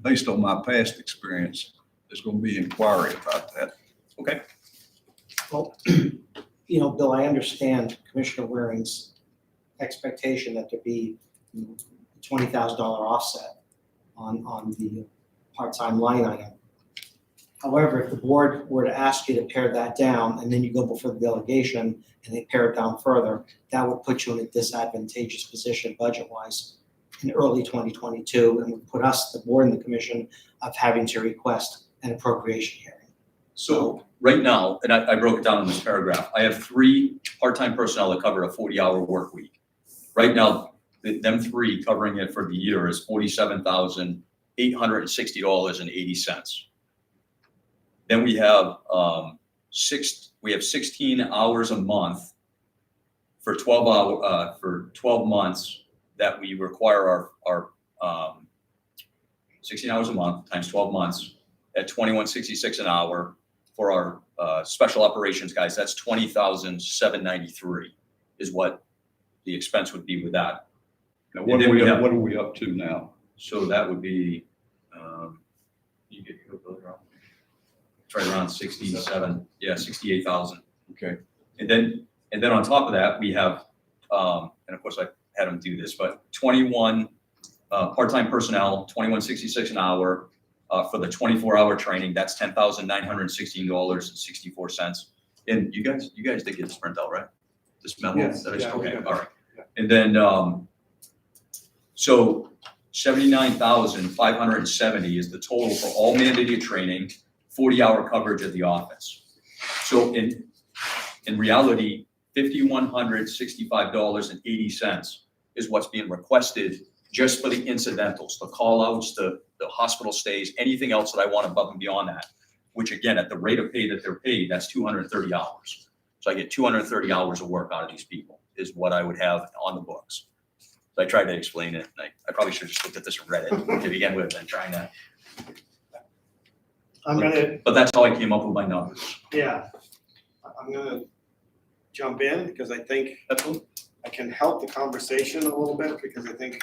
based on my past experience, there's going to be inquiry about that. Okay. Well, Bill, I understand Commissioner Waring's expectation that there be a $20,000 offset on the part-time line item. However, if the board were to ask you to pare that down and then you go before the delegation and they pare it down further, that would put you in a disadvantageous position budget-wise in early 2022 and would put us, the board and the commission, of having to request an appropriation hearing. So right now, and I broke it down in this paragraph, I have 3 part-time personnel that cover a 40-hour work week. Right now, them 3 covering it for the year is $47,860.80. Then we have 16 hours a month for 12 months that we require our 16 hours a month times 12 months at $21.66 an hour. For our special operations guys, that's $20,793 is what the expense would be with that. Now, And then what are we up to now? So that would be, you get your bill around, it's right around 67, yeah, 68,000. Okay. And then on top of that, we have, and of course I had them do this, but 21 part-time personnel, $21.66 an hour. For the 24-hour training, that's $10,916.64. And you guys did get this print out, right? This memo? Yes, Okay, yeah, we got all right. Yeah. And then, so 79,570 is the total for all mandated training, 40-hour coverage at the office. So in reality, $5,165.80 is what's being requested just for the incidentals, the call-outs, the hospital stays, anything else that I want above and beyond that, which again, at the rate of pay that they're paid, that's 230 hours. So I get 230 hours of work out of these people is what I would have on the books. So I tried to explain it. And I probably should have just looked at this and read it to begin with than trying to, but that's how I came up with my numbers. Yeah. I'm gonna jump in because I think I can help the conversation a little bit, because I think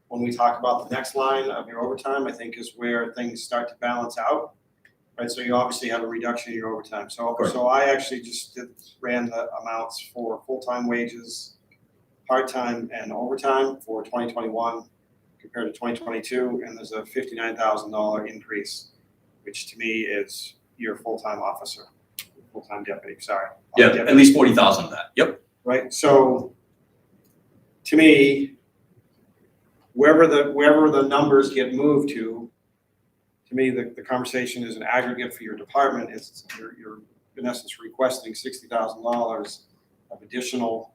when we talk about the next line of your overtime, I think is where things start to balance out, right? So you obviously have a reduction in your overtime. So I actually just ran the amounts for full-time wages, part-time and overtime for 2021 compared to 2022, and there's a $59,000 increase, which to me is your full-time officer, full-time deputy, sorry. Yeah, Deputy. at least 40,000 of that. Yep. Right, so to me, wherever the numbers get moved to me, the conversation is an aggregate for your department. It's you're in essence requesting $60,000 of additional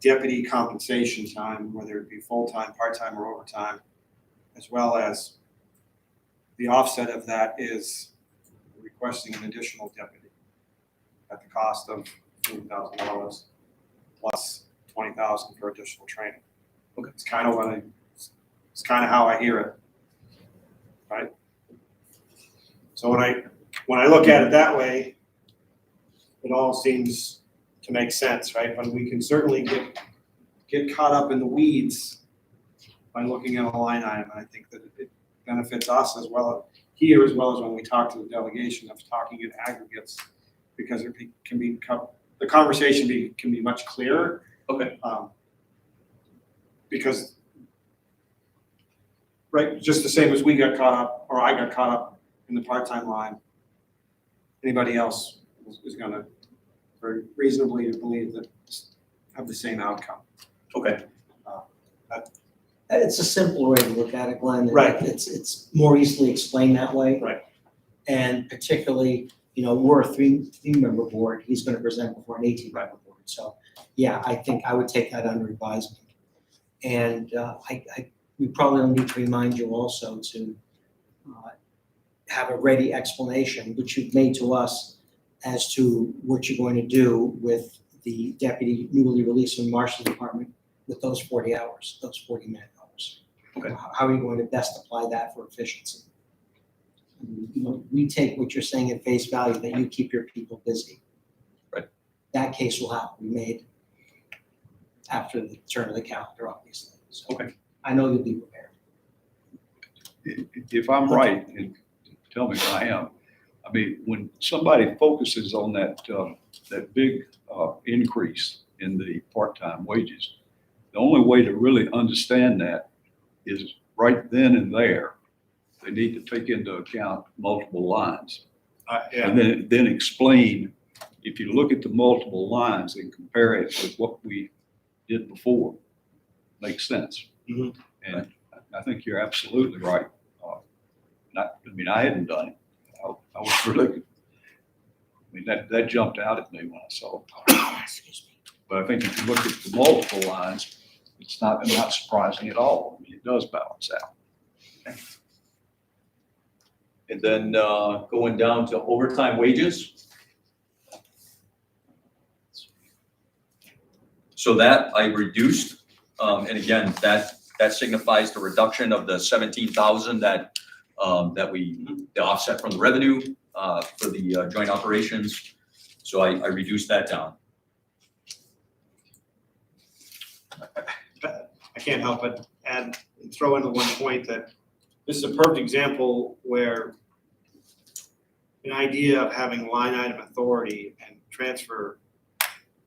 deputy compensation time, whether it be full-time, part-time, or overtime, as well as the offset of that is requesting an additional deputy at the cost of $40,000 plus $20,000 for additional training. Okay. It's kind of how I hear it, right? So when I look at it that way, it all seems to make sense, right? But we can certainly get caught up in the weeds by looking at a line item, and I think that it benefits us as well here, as well as when we talk to the delegation of talking in aggregates, because it can become, the conversation can be much clearer. Okay. Because, right, just the same as we got caught up, or I got caught up in the part-time line, anybody else is gonna very reasonably believe that have the same outcome. Okay. It's a simpler way to look at it, Glenn. Right. It's more easily explained that way. Right. And particularly, we're a three-member board. He's gonna present before an 18-member board. So, yeah, I think I would take that under advisement. And we probably need to remind you also to have a ready explanation, which you've made to us, as to what you're going to do with the deputy newly released from the Marshal's Department with those 40 hours, those 40 man hours. Okay. How are you going to best apply that for efficiency? We take what you're saying at face value, that you keep your people busy. Right. That case will have to be made after the turn of the calendar, obviously. So Okay. I know you'll be prepared. If I'm right, and tell me if I am, I mean, when somebody focuses on that big increase in the part-time wages, the only way to really understand that is right then and there. They need to take into account multiple lines. And then explain, if you look at the multiple lines and compare it with what we did before, makes sense. Mhm. And I think you're absolutely right. I hadn't done it. I was really, that jumped out at me when I saw it. Excuse me. But I think if you look at the multiple lines, it's not surprising at all. I mean, it does balance out. And then going down to overtime wages. So that I reduced, and again, that signifies the reduction of the 17,000 that the offset from the revenue for the joint operations. So I reduced that down. I can't help but add, throw in the one point that this is a perfect example where an idea of having line item authority and transfer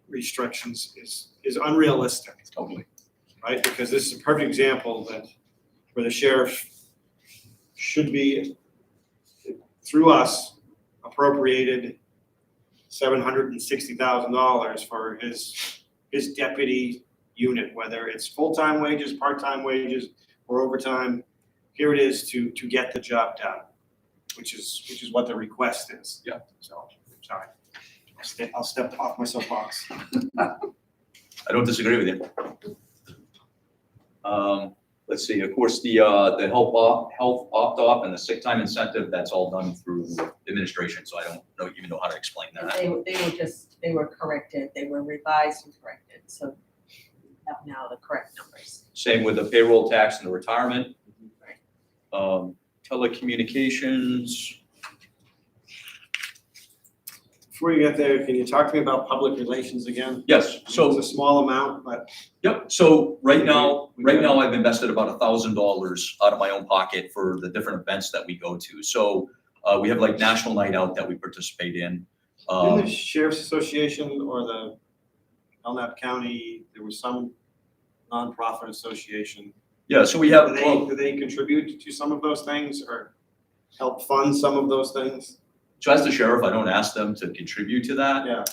restrictions is unrealistic, Totally. right? Because this is a perfect example that where the sheriff should be, through us, appropriated $760,000 for his deputy unit, whether it's full-time wages, part-time wages, or overtime. Here it is to get the job done, which is what the request is. Yeah. So, sorry. I'll step off my soapbox. I don't disagree with you. Let's see, of course, the health opt-off and the sick time incentive, that's all done through administration, so I don't even know how to explain that. They were corrected, they were revised and corrected, so we have now the correct numbers. Same with the payroll tax and the retirement. Right. Telecommunications, Before you get there, can you talk to me about public relations again? yes, so, It's a small amount, but yep, so right now I've invested about $1,000 out of my own pocket for the different events that we go to. So we have like National Night Out that we participate in. in the Sheriff's Association or the Belknap County, there was some nonprofit association. Yeah, so we have, Do they contribute to some of those things or help fund some of those things? so as the sheriff, I don't ask them to contribute to that. Yeah.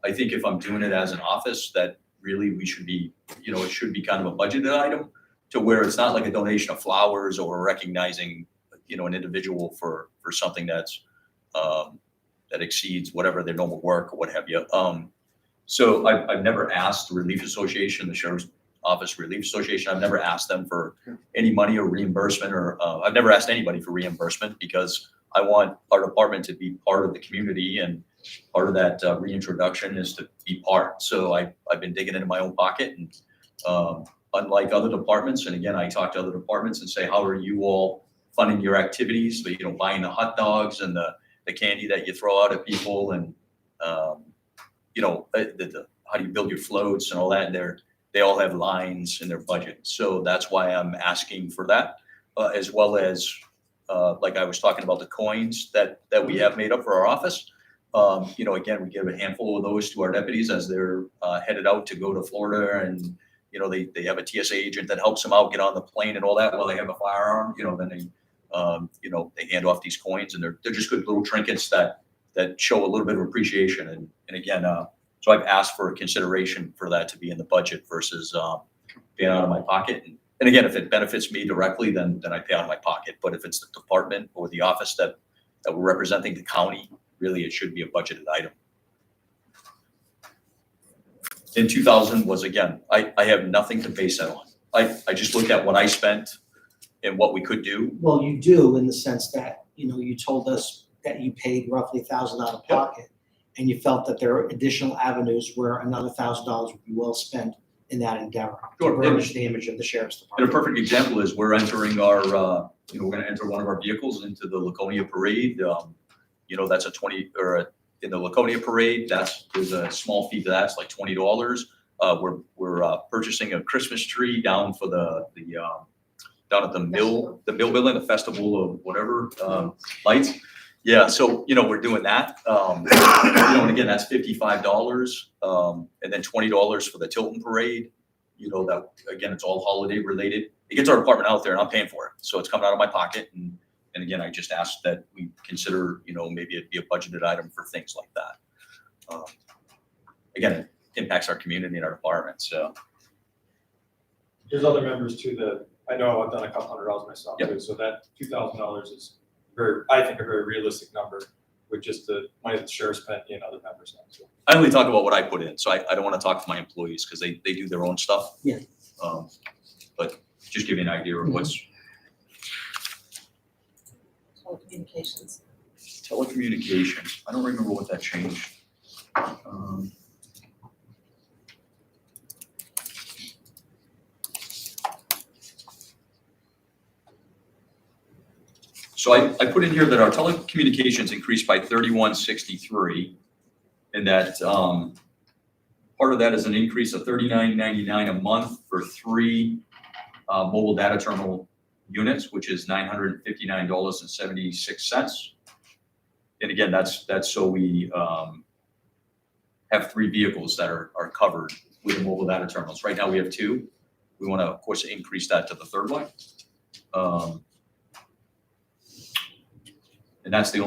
I think if I'm doing it as an office, that really we should be, it should be kind of a budgeted item to where it's not like a donation of flowers or recognizing, an individual for something that's, that exceeds whatever their normal work or what have you. So I've never asked the Relief Association, the Sheriff's Office Relief Association, I've never asked them for any money or reimbursement, or I've never asked anybody for reimbursement, because I want our department to be part of the community, and part of that reintroduction is to be part. So I've been digging into my own pocket, and unlike other departments, and again, I talk to other departments and say, how are you all funding your activities? But, buying the hot dogs and the candy that you throw out at people, and how do you build your floats and all that, and they all have lines in their budget. So that's why I'm asking for that, as well as like I was talking about the coins that we have made up for our office. Again, we give a handful of those to our deputies as they're headed out to go to Florida, and they have a TSA agent that helps them out get on the plane and all that while they have a firearm. Then they hand off these coins, and they're just good little trinkets that show a little bit of appreciation. And again, so I've asked for consideration for that to be in the budget versus being out of my pocket. And again, if it benefits me directly, then I pay out of my pocket. But if it's the department or the office that we're representing the county, really it should be a budgeted item. In 2000 was, again, I have nothing to base that on. I just looked at what I spent and what we could do. Well, you do in the sense that, you told us that you paid roughly $1,000 out of pocket, and you felt that there are additional avenues where another $1,000 would be well spent in that endeavor. Sure. To burnish the image of the sheriff's And a department. perfect example is we're entering our, we're gonna enter one of our vehicles into the Laconia Parade. That's in the Laconia Parade, there's a small fee to that, it's like $20. We're purchasing a Christmas tree down for down at the mill building, the festival of whatever, lights. Yeah, so, we're doing that. And again, that's $55. And then $20 for the Tilton Parade. That, again, it's all holiday related. It gets our department out there and I'm paying for it. So it's coming out of my pocket. And again, I just asked that we consider, maybe it'd be a budgeted item for things like that. Again, it impacts our community and our department, so. There's other members too that, I know I've done a couple $100 myself Yep. too, so that $2,000 is I think a very realistic number with just the money that the sheriff spent and other members. So. I only talk about what I put in, so I don't want to talk to my employees because they do their own stuff. Yeah. But just give you an idea of what's Telecommunications. telecommunications. I don't remember what that changed. So I put in here that our telecommunications increased by 3163, and that part of that is an increase of $39.99 a month for 3 mobile data terminal units, which is $959.76. And again, that's so we have 3 vehicles that are covered with the mobile data terminals. Right now we have 2. We want to, of course, increase that to the 3rd one. And that's the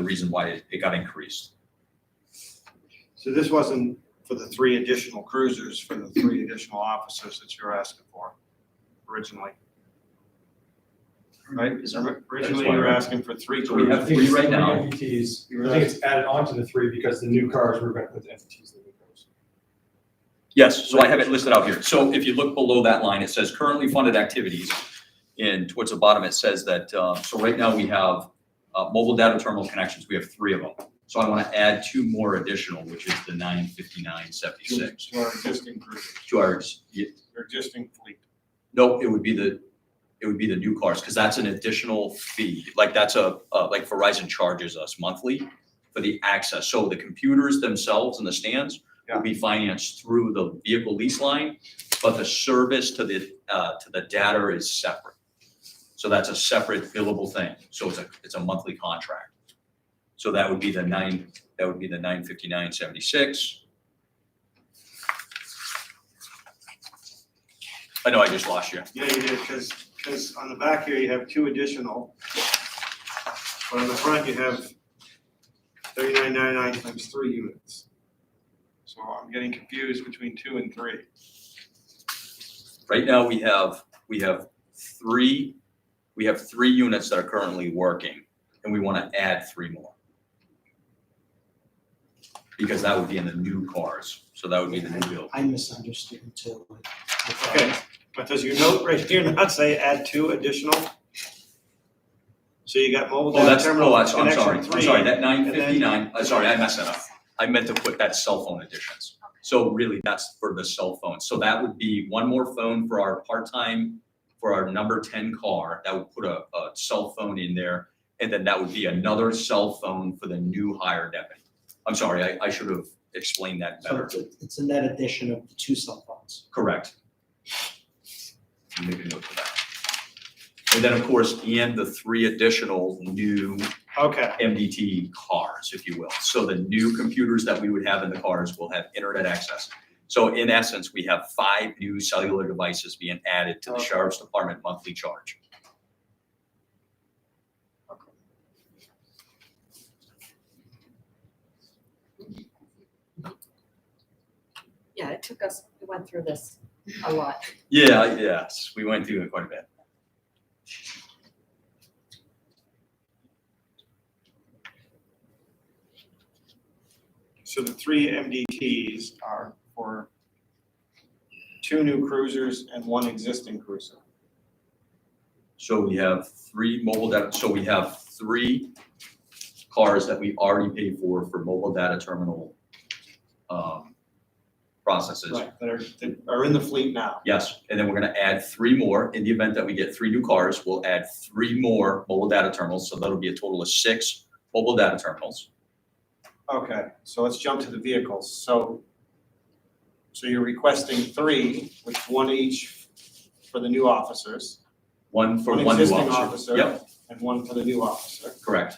reason why it got increased. So this wasn't for the 3 additional cruisers, for the 3 additional officers that you're asking for originally. Right? Originally you were asking for 3 So we cruisers. have 3 right now. MPTs. I think it's added on to the 3 because the new cars, we're going to put the MPTs in the new cars. Yes, so I have it listed out here. So if you look below that line, it says currently funded activities. And towards the bottom, it says that, so right now we have mobile data terminal connections. We have 3 of them. So I want to add 2 more additional, which is the $959.76 To our existing cruisers, to ours. your existing fleet. No, it would be the new cars, because that's an additional fee. Like that's like Verizon charges us monthly for the access. So the computers themselves and the stands will be financed through the vehicle lease line, but the service to the data is separate. So that's a separate billable thing. So it's a monthly contract. So that would be the $959.76. I know I just lost you. Yeah, you did, because on the back here you have 2 additional, but on the front you have $39.99 times 3 units. So I'm getting confused between 2 and 3. Right now we have 3 units that are currently working, and we want to add 3 more. Because that would be in the new cars, so that would be the new build. I misunderstood too. Okay, but does your note right here not say add 2 additional? So you got mobile data terminal I'm connection sorry, 3. that 959, sorry, I messed that up. I meant to put that cell phone additions. So really, that's for the cell phone. So that would be 1 more phone for our part-time, for our number 10 car. That would put a cell phone in there. And then that would be another cell phone for the new hire deputy. I'm sorry, I should have explained that So better. it's a net addition of 2 cell phones. Correct. Make a note of that. And then, of course, and the 3 additional new Okay, MDT cars, if you will. So the new computers that we would have in the cars will have internet access. So in essence, we have 5 new cellular devices being added to the sheriff's department monthly charge. Yeah, it took us, we went through this A lot. Yeah, yes, we went through it quite a bit. So the 3 MDTs are for 2 new cruisers and 1 existing cruiser. So we have 3 mobile data, so we have 3 cars that we already paid for mobile data terminal processes. Right, that are in the fleet now. Yes, and then we're gonna add 3 more. In the event that we get 3 new cars, we'll add 3 more mobile data terminals, so that'll be a total of 6 mobile data terminals. Okay, so let's jump to the vehicles. So you're requesting 3, with 1 each for the new officers, One for One one new existing officer. officer. Yep, and 1 for the new officer. correct.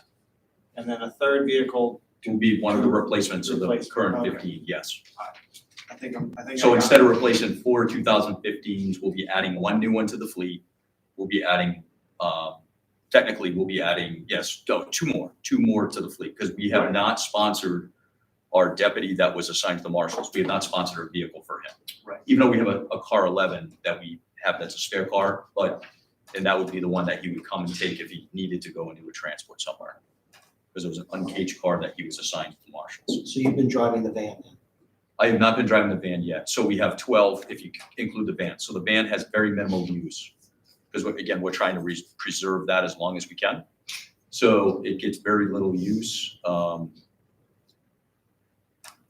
And then a 3rd vehicle, Will be one of the replacements of the Replacement, current okay. 15, yes. I think. So instead of replacing 4 2015s, we'll be adding 1 new one to the fleet. We'll be adding, technically, we'll be adding, yes, 2 more to the fleet, because we have Right. not sponsored our deputy that was assigned to the marshals. We have not sponsored a vehicle for him. Right. Even though we have a car 11 that we have that's a spare car, and that would be the one that he would come and take if he needed to go and do a transport somewhere. Because it was an uncaged car that he was assigned to the marshals. So you've been driving the van then? I have not been driving the van yet, so we have 12 if you include the van. So the van has very minimal use. Because again, we're trying to preserve that as long as we can. So it gets very little use. And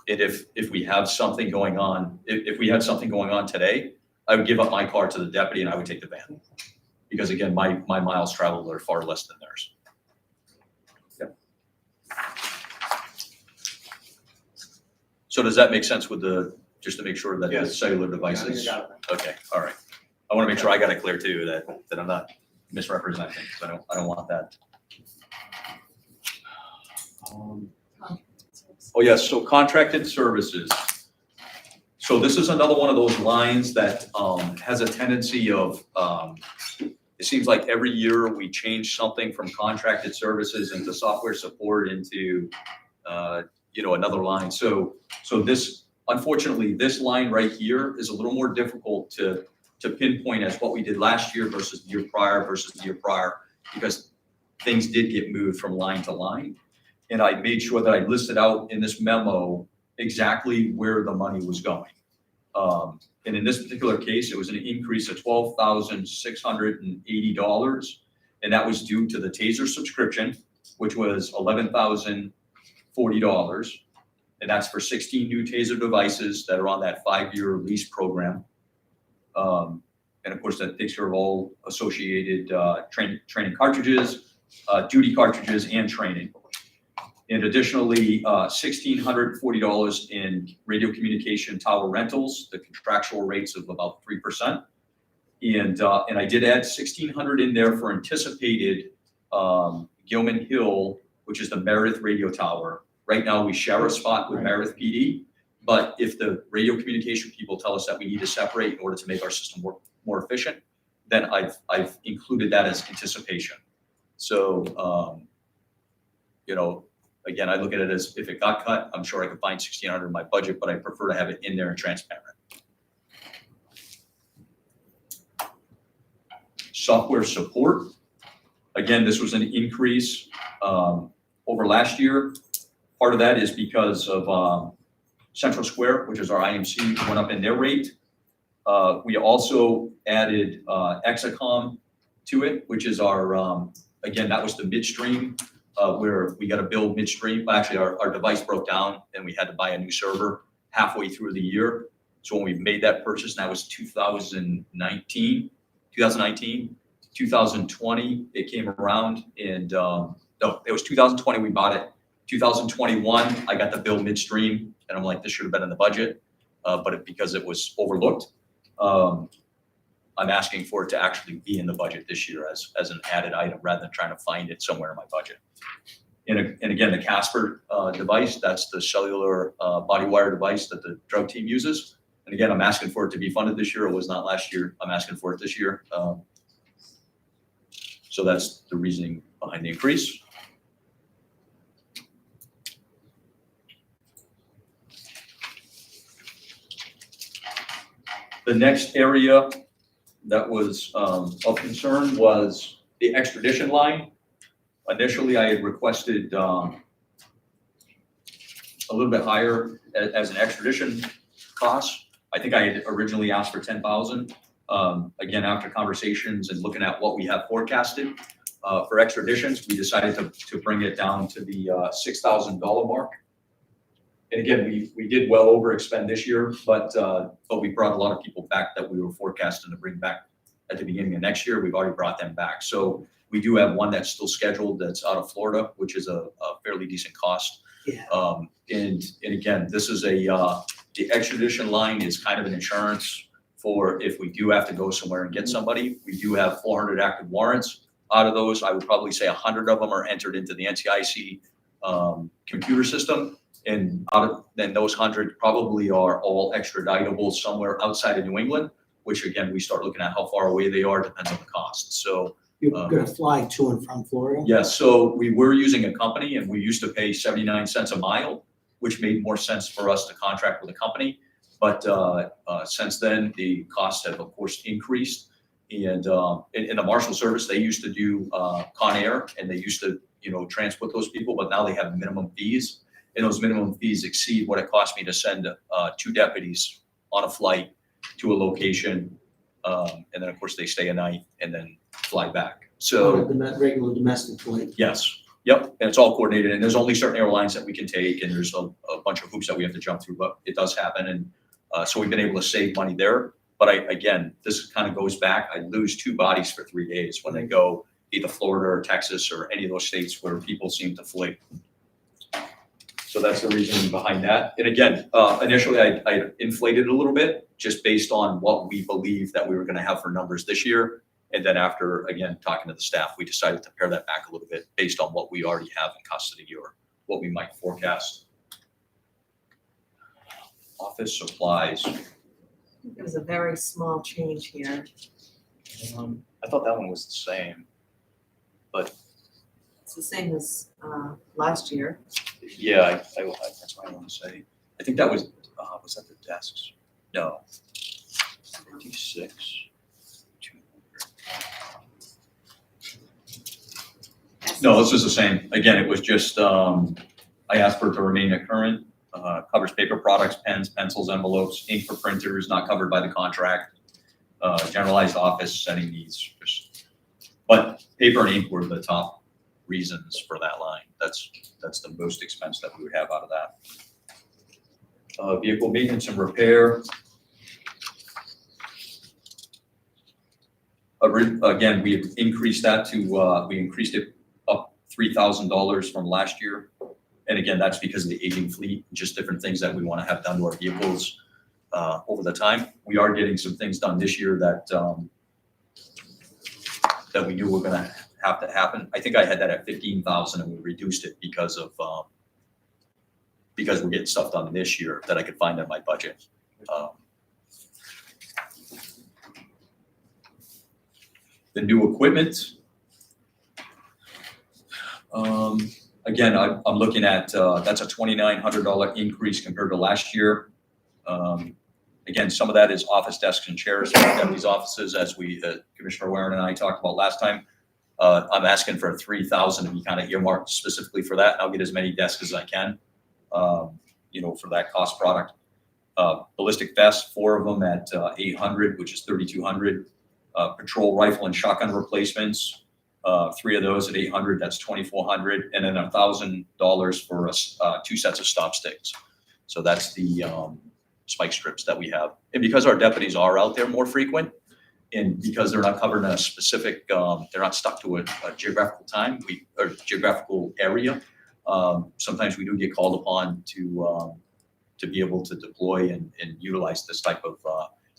if we have something going on, if we had something going on today, I would give up my car to the deputy and I would take the van. Because again, my miles traveled are far less than theirs. So does that make sense with just to make sure that the Yes. cellular I devices? think I got it. Okay, all right. I want to make sure I got it clear too, that I'm not misrepresenting, because I don't want that. Oh, yes, so contracted services. So this is another one of those lines that has a tendency of, it seems like every year we change something from contracted services into software support into, another line. So this, unfortunately, this line right here is a little more difficult to pinpoint as what we did last year versus the year prior versus the year prior, because things did get moved from line to line. And I made sure that I listed out in this memo exactly where the money was going. And in this particular case, it was an increase of $12,680. And that was due to the TASER subscription, which was $11,040. And that's for 16 new TASER devices that are on that 5-year lease program. And of course, that takes care of all associated training cartridges, duty cartridges, and training. And additionally, $1,640 in radio communication tower rentals, the contractual rates of about 3%. And I did add $1,600 in there for anticipated Gilman Hill, which is the Meredith radio tower. Right now, we share a spot with Meredith PD, but if the radio communication people tell us that we need to separate in order to make our system work more efficient, then I've included that as anticipation. So, again, I look at it as if it got cut, I'm sure I could find $1,600 in my budget, but I prefer to have it in there and transparent. Software support. Again, this was an increase over last year. Part of that is because of Central Square, which is our IMC, went up in their rate. We also added Exacom to it, which is our, again, that was the midstream, where we got a bill midstream. Actually, our device broke down and we had to buy a new server halfway through the year. So when we made that purchase, and that was 2019, 2020, it came around and, no, it was 2020 we bought it. 2021, I got the bill midstream and I'm like, this should have been in the budget, but because it was overlooked, I'm asking for it to actually be in the budget this year as an added item rather than trying to find it somewhere in my budget. And again, the Casper device, that's the cellular body wire device that the drug team uses. And again, I'm asking for it to be funded this year. It was not last year. I'm asking for it this year. So that's the reasoning behind the increase. The next area that was of concern was the extradition line. Initially, I had requested a little bit higher as an extradition cost. I think I had originally asked for 10,000. Again, after conversations and looking at what we have forecasted for extraditions, we decided to bring it down to the $6,000 mark. And again, we did well over expend this year, but we brought a lot of people back that we were forecasting to bring back at the beginning of next year. We've already brought them back. So we do have one that's still scheduled that's out of Florida, which is a fairly decent cost. Yeah. And again, this is the extradition line is kind of an insurance for if we do have to go somewhere and get somebody. We do have 400 active warrants. Out of those, I would probably say 100 of them are entered into the NTIC computer system. And then those 100 probably are all extraditable somewhere outside of New England, which again, we start looking at how far away they are, depends on the cost. So You're gonna fly to and from Florida? yes, so we were using a company and we used to pay 79 cents a mile, which made more sense for us to contract with a company. But since then, the costs have of course increased. And in the Marshal Service, they used to do Con Air and they used to, transport those people, but now they have minimum fees. And those minimum fees exceed what it cost me to send 2 deputies on a flight to a location. And then of course they stay a night and then fly back. So Regular domestic flight. yes, yep, and it's all coordinated, and there's only certain airlines that we can take, and there's a bunch of hoops that we have to jump through, but it does happen, and so we've been able to save money there. But again, this kind of goes back, I lose 2 bodies for 3 days when they go either Florida or Texas or any of those states where people seem to flee. So that's the reason behind that. And again, initially I inflated it a little bit just based on what we believe that we were gonna have for numbers this year. And then after, again, talking to the staff, we decided to pare that back a little bit based on what we already have in custody or what we might forecast. Office supplies. It was a very small change here. I thought that one was the same. It's the same as last year. Yeah, that's what I want to say. I think that was that the desks? No. 56. 200. No, this is the same. Again, it was just, I asked for it to remain at current. Covers paper products, pens, pencils, envelopes, ink for printers, not covered by the contract. Generalized office setting needs. But paper and ink were the top reasons for that line. That's the most expense that we would have out of that. Vehicle maintenance and repair. Again, we increased that to, we increased it up $3,000 from last year. And again, that's because of the aging fleet, just different things that we want to have done to our vehicles over the time. We are getting some things done this year that that we knew were going to have to happen. I think I had that at 15,000 and we reduced it because we're getting stuff done this year that I could find in my budget. The new equipment. Again, I'm looking at, that's a $2,900 increase compared to last year. Again, some of that is office desks and chairs for deputies' offices, as Commissioner Warren and I talked about last time. I'm asking for 3,000 to be kind of earmarked specifically for that. I'll get as many desks as I can, for that cost product. Ballistic vests, 4 of them at 800, which is 3,200. Patrol rifle and shotgun replacements, 3 of those at 800, that's 2,400, and then $1,000 for 2 sets of stop sticks. So that's the spike strips that we have. And because our deputies are out there more frequent, and because they're not covered in a specific, they're not stuck to a geographical time, or geographical area, sometimes we do get called upon to be able to deploy and utilize this type of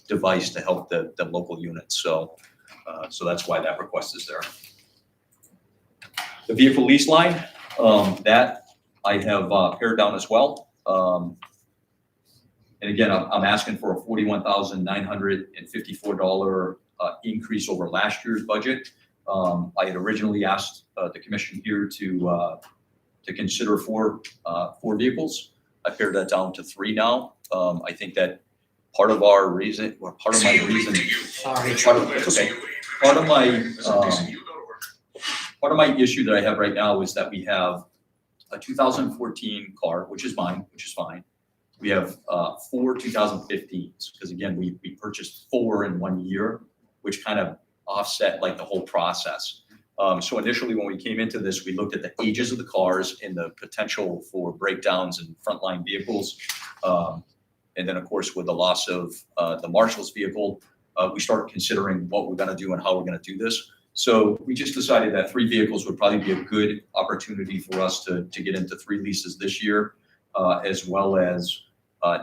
device to help the local units. So that's why that request is there. The vehicle lease line, that I have pared down as well. And again, I'm asking for a $41,954 increase over last year's budget. I had originally asked the commission here to consider 4 vehicles. I pared that down to 3 now. I think that part of our reason, or part of my reason, Sorry. it's okay. Part of my issue that I have right now is that we have a 2014 car, which is mine, which is fine. We have 4 2015s, because again, we purchased 4 in 1 year, which kind of offset like the whole process. So initially, when we came into this, we looked at the ages of the cars and the potential for breakdowns in frontline vehicles. And then, of course, with the loss of the marshal's vehicle, we started considering what we're going to do and how we're going to do this. So we just decided that 3 vehicles would probably be a good opportunity for us to get into 3 leases this year, as well as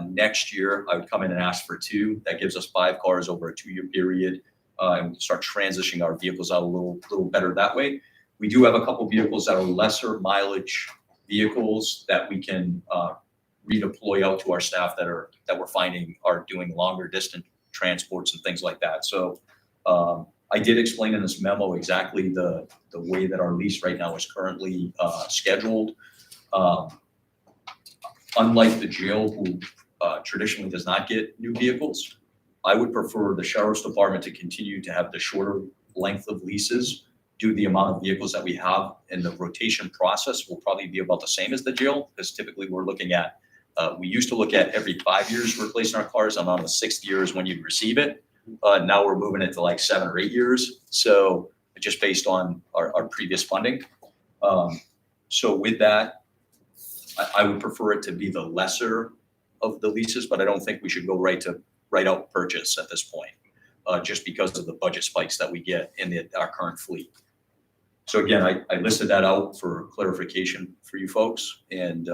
next year, I would come in and ask for 2. That gives us 5 cars over a 2-year period, and we start transitioning our vehicles out a little better that way. We do have a couple vehicles that are lesser mileage vehicles that we can redeploy out to our staff that we're finding are doing longer distance transports and things like that. So I did explain in this memo exactly the way that our lease right now is currently scheduled. Unlike the jail, who traditionally does not get new vehicles, I would prefer the sheriff's department to continue to have the shorter length of leases due to the amount of vehicles that we have, and the rotation process will probably be about the same as the jail, because typically we're looking at, we used to look at every 5 years replacing our cars, and on the 6th year is when you'd receive it. Now we're moving it to like 7 or 8 years. So just based on our previous funding. So with that, I would prefer it to be the lesser of the leases, but I don't think we should go right out purchase at this point, just because of the budget spikes that we get in our current fleet. So again, I listed that out for clarification for you folks, and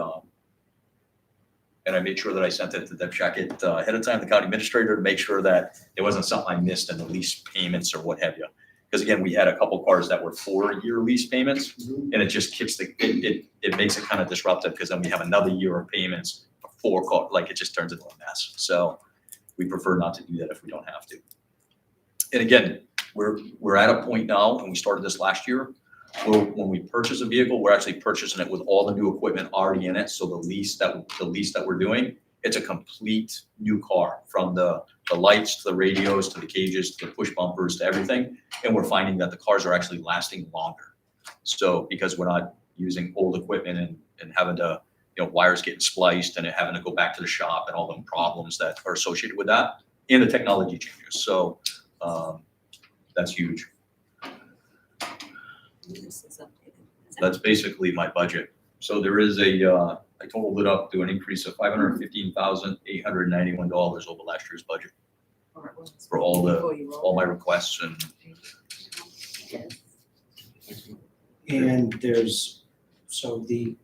I made sure that I sent it to Deb Shackett ahead of time, the county administrator, to make sure that it wasn't something I missed in the lease payments or what have you. Because again, we had a couple cars that were 4-year lease payments, and it just kicks it makes it kind of disruptive, because then we have another year of payments for 4 cars, like it just turns into a mess. So we prefer not to do that if we don't have to. And again, we're at a point now, and we started this last year, where when we purchase a vehicle, we're actually purchasing it with all the new equipment already in it. So the lease that we're doing, it's a complete new car, from the lights to the radios to the cages to the push bumpers to everything. And we're finding that the cars are actually lasting longer. So because we're not using old equipment and having to, wires getting spliced and having to go back to the shop and all the problems that are associated with that, and the technology changes. So that's huge. This is updated. That's basically my budget. So there is I totaled it up to an increase of $515,891 over last year's budget Or it was for all before you rolled all my it. requests. And And so the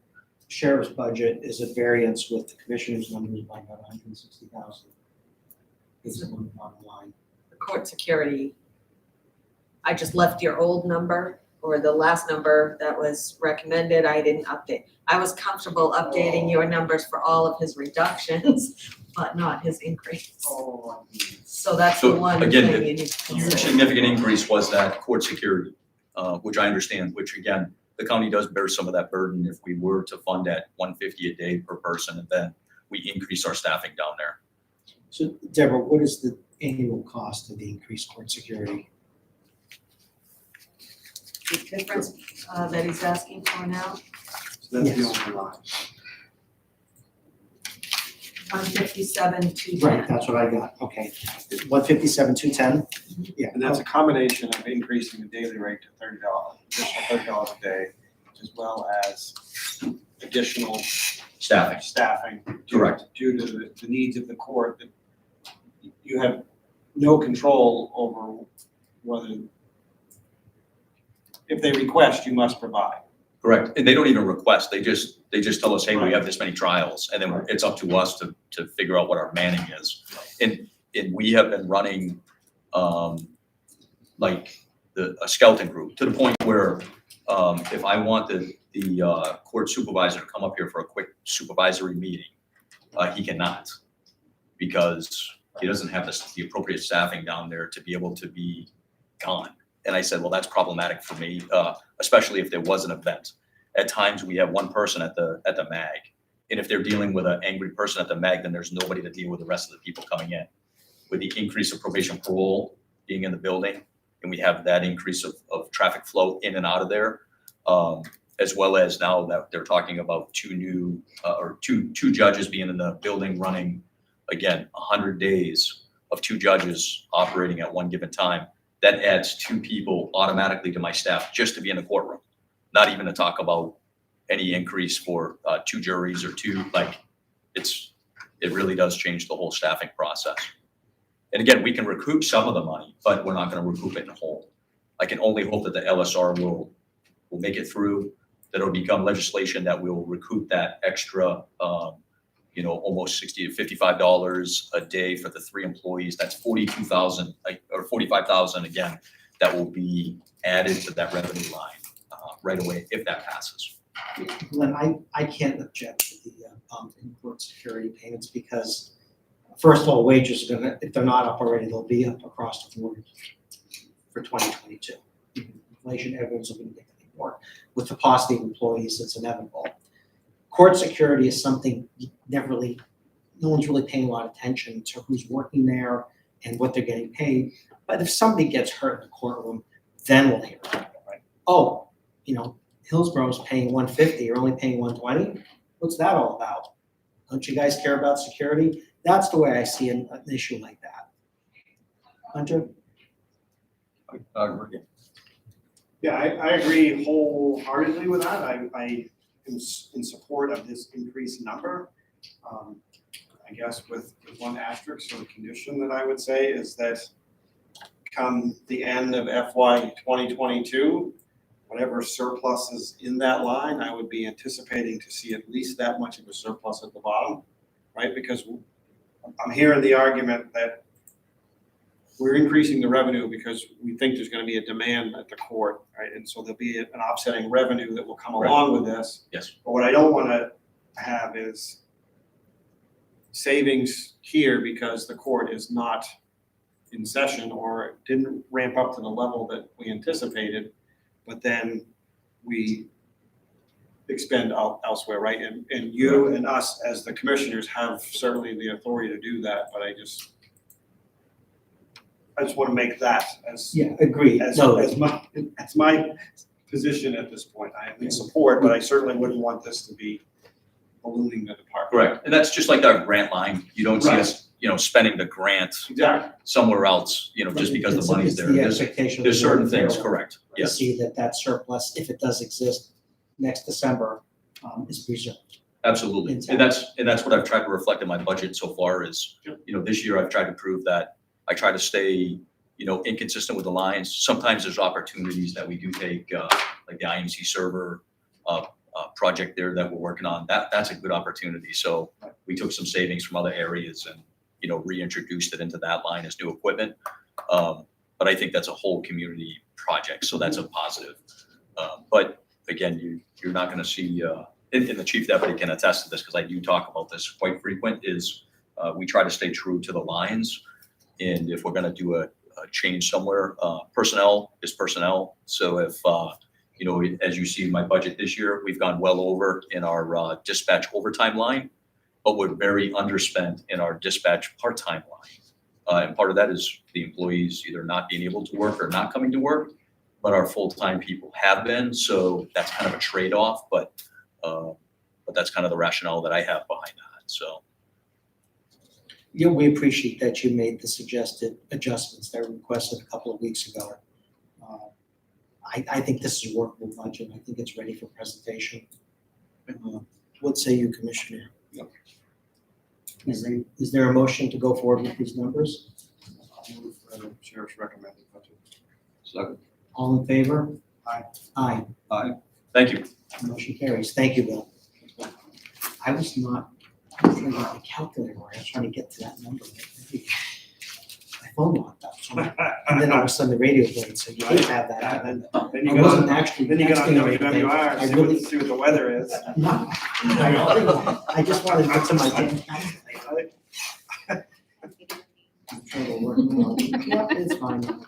sheriff's budget is at variance with the commissioner's numbers by about 160,000. Is it on the bottom line? The court security, I just left your old number, or the last number that was recommended, I didn't update. I was comfortable updating your numbers for all of his reductions, but not his increase. So that's the So, one again, thing the you need to huge consider. significant increase was that court security, which I understand, which again, the county does bear some of that burden if we were to fund at $150 a day per person, and then we increase our staffing down there. So Deborah, what is the annual cost of the increased court security? The difference that he's asking for now, So that's the Yes. only line. 157,210. Right, that's what I got, okay. 157, 210? Yeah. And that's a combination of increasing the daily rate to $30, additional $30 a day, as well as additional Staffing. staffing. Correct. Due to the needs of the court, that you have no control over whether, if they request, you must provide. Correct. And they don't even request. They just tell us, hey, we have this many trials, and then it's up to us to figure out what our manning is. And we have been running like a skeleton group, to the point where if I want the court supervisor to come up here for a quick supervisory meeting, he cannot, because he doesn't have the appropriate staffing down there to be able to be gone. And I said, well, that's problematic for me, especially if there was an event. At times, we have one person at the MAG, And if they're dealing with an angry person at the mag, then there's nobody to deal with the rest of the people coming in. With the increase of probation parole being in the building, and we have that increase of traffic flow in and out of there, as well as now that they're talking about two judges being in the building running, again, 100 days of 2 judges operating at one given time. That adds 2 people automatically to my staff just to be in the courtroom, not even to talk about any increase for 2 juries or 2, like it really does change the whole staffing process. And again, we can recoup some of the money, but we're not going to recoup it in whole. I can only hope that the LSR will make it through, that it'll become legislation that will recoup that extra, almost $60 to $55 a day for the 3 employees. That's 42,000 or 45,000 again, that will be added to that revenue line right away if that passes. Glenn, I can't object to the bump in court security payments because, first of all, wages are gonna, if they're not up already, they'll be up across the board for 2022. Inflation, everyone's looking to get more. With the paucity of employees, it's inevitable. Court security is something no one's really paying a lot of attention to who's working there and what they're getting paid. But if somebody gets hurt in the courtroom, then we'll hear about it, right? Oh, Hillsborough's paying $150, you're only paying $120? What's that all about? Don't you guys care about security? That's the way I see an issue like that. Hunter? I agree. Yeah, I agree wholeheartedly with that. I am in support of this increased number. I guess with one asterisk or condition that I would say is that come the end of FY 2022, whatever surplus is in that line, I would be anticipating to see at least that much of a surplus at the bottom, right? Because I'm hearing the argument that we're increasing the revenue because we think there's going to be a demand at the court, right? And so there'll be an offsetting revenue that will come along with this. Yes. But what I don't want to have is savings here because the court is not in session or didn't ramp up to the level that we anticipated, but then we expend elsewhere, right? And you and us as the commissioners have certainly the authority to do that, but I just want to make that as Agreed. as No, my position at this point. I am in support, but I certainly wouldn't want this to be ballooning the department. Correct. And that's just like our grant line. You don't see us, spending the grant Exactly. somewhere else, just because the money's there. It's the There's expectation. there's of the certain things, board correct. to Yes, see that surplus, if it does exist next December, is preserved. absolutely. And that's what I've tried to reflect in my budget so far is, this year I've tried to prove that I try to stay, inconsistent with the lines. Sometimes there's opportunities that we do take, like the IMC server project there that we're working on. That's a good opportunity. So we took some savings from other areas and, reintroduced it into that line as new equipment. But I think that's a whole community project, so that's a positive. But again, you're not going to see, and the chief deputy can attest to this because I do talk about this quite frequent, is we try to stay true to the lines. And if we're going to do a change somewhere, personnel is personnel. So if, as you see in my budget this year, we've gone well over in our dispatch overtime line, but we're very underspent in our dispatch part-time line. And part of that is the employees either not being able to work or not coming to work, but our full-time people have been. So that's kind of a trade-off, but that's kind of the rationale that I have behind that. So. Yeah, we appreciate that you made the suggested adjustments that were requested a couple of weeks ago. I think this is a workable budget. I think it's ready for presentation. What say you, Commissioner? Yep. Is there a motion to go forward with these numbers? I'll move for the sheriff's recommended budget. Second. All in favor? Aye. Aye. Aye. Thank you. Motion carries. Thank you, Bill. I was trying to get my calculator where I was trying to get to that number. My phone locked up. And then all of a sudden the radio played, so you did have that. Then I you wasn't go, actually then you go on texting or anything. WWR, I see really, see what the weather is. no, I just wanted to get to my damn calculator. I'm sure it'll work now. Yep, it's fine now.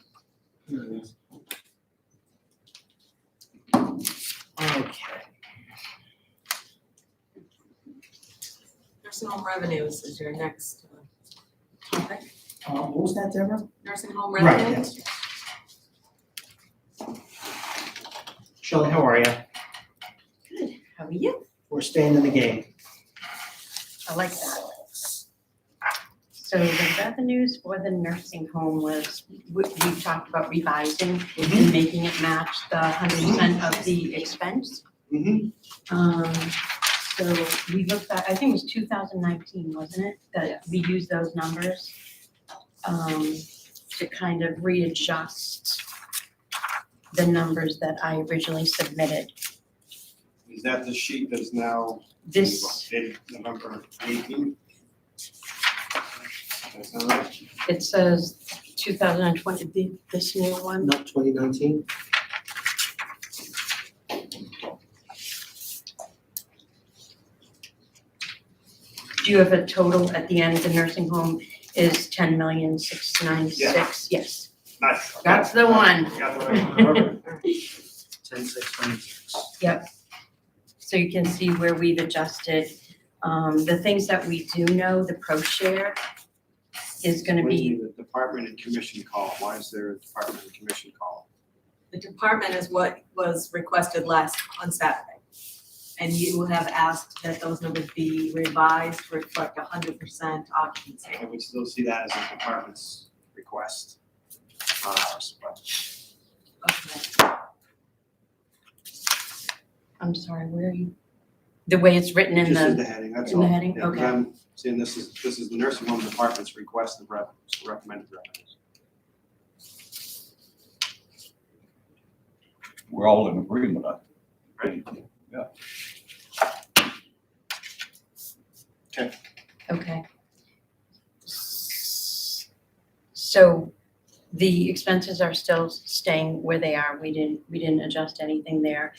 Here it is. Okay. nursing home revenues is your next topic. What was that, Deborah? Nursing home Right, revenues. yes. Shelley, how are you? Good, how are you? We're staying in the game. I like that. So the revenues for the nursing home was, we talked about revising and making it match the 100% of the expense. So we looked at, I think it was 2019, wasn't it? That we used those numbers to kind of readjust the numbers that I originally submitted. Is that the sheet that's now This, dated November 18th? That's not right? it says 2020, this new one. Not 2019? Do you have a total at the end? The nursing home is 10,696,000. Yes, Nice. Okay. that's the one. Got the right one. 10,696. So you can see where we've adjusted. The things that we do know, the pro share is gonna Where's be, the department and commission column? Why is there a department and commission column? The department is what was requested on Saturday. And you have asked that those numbers be revised to reflect 100% occupancy. I would still see that as a department's request, not ours, but Okay. I'm sorry, where are you? The way it's written in just as the, the heading, that's in the all. heading? Yeah, 'cause Okay. I'm seeing this is the nursing home department's request of revenues, recommended revenues. We're all in agreement, I Right? okay. So the expenses are still staying where they are. We didn't adjust anything there.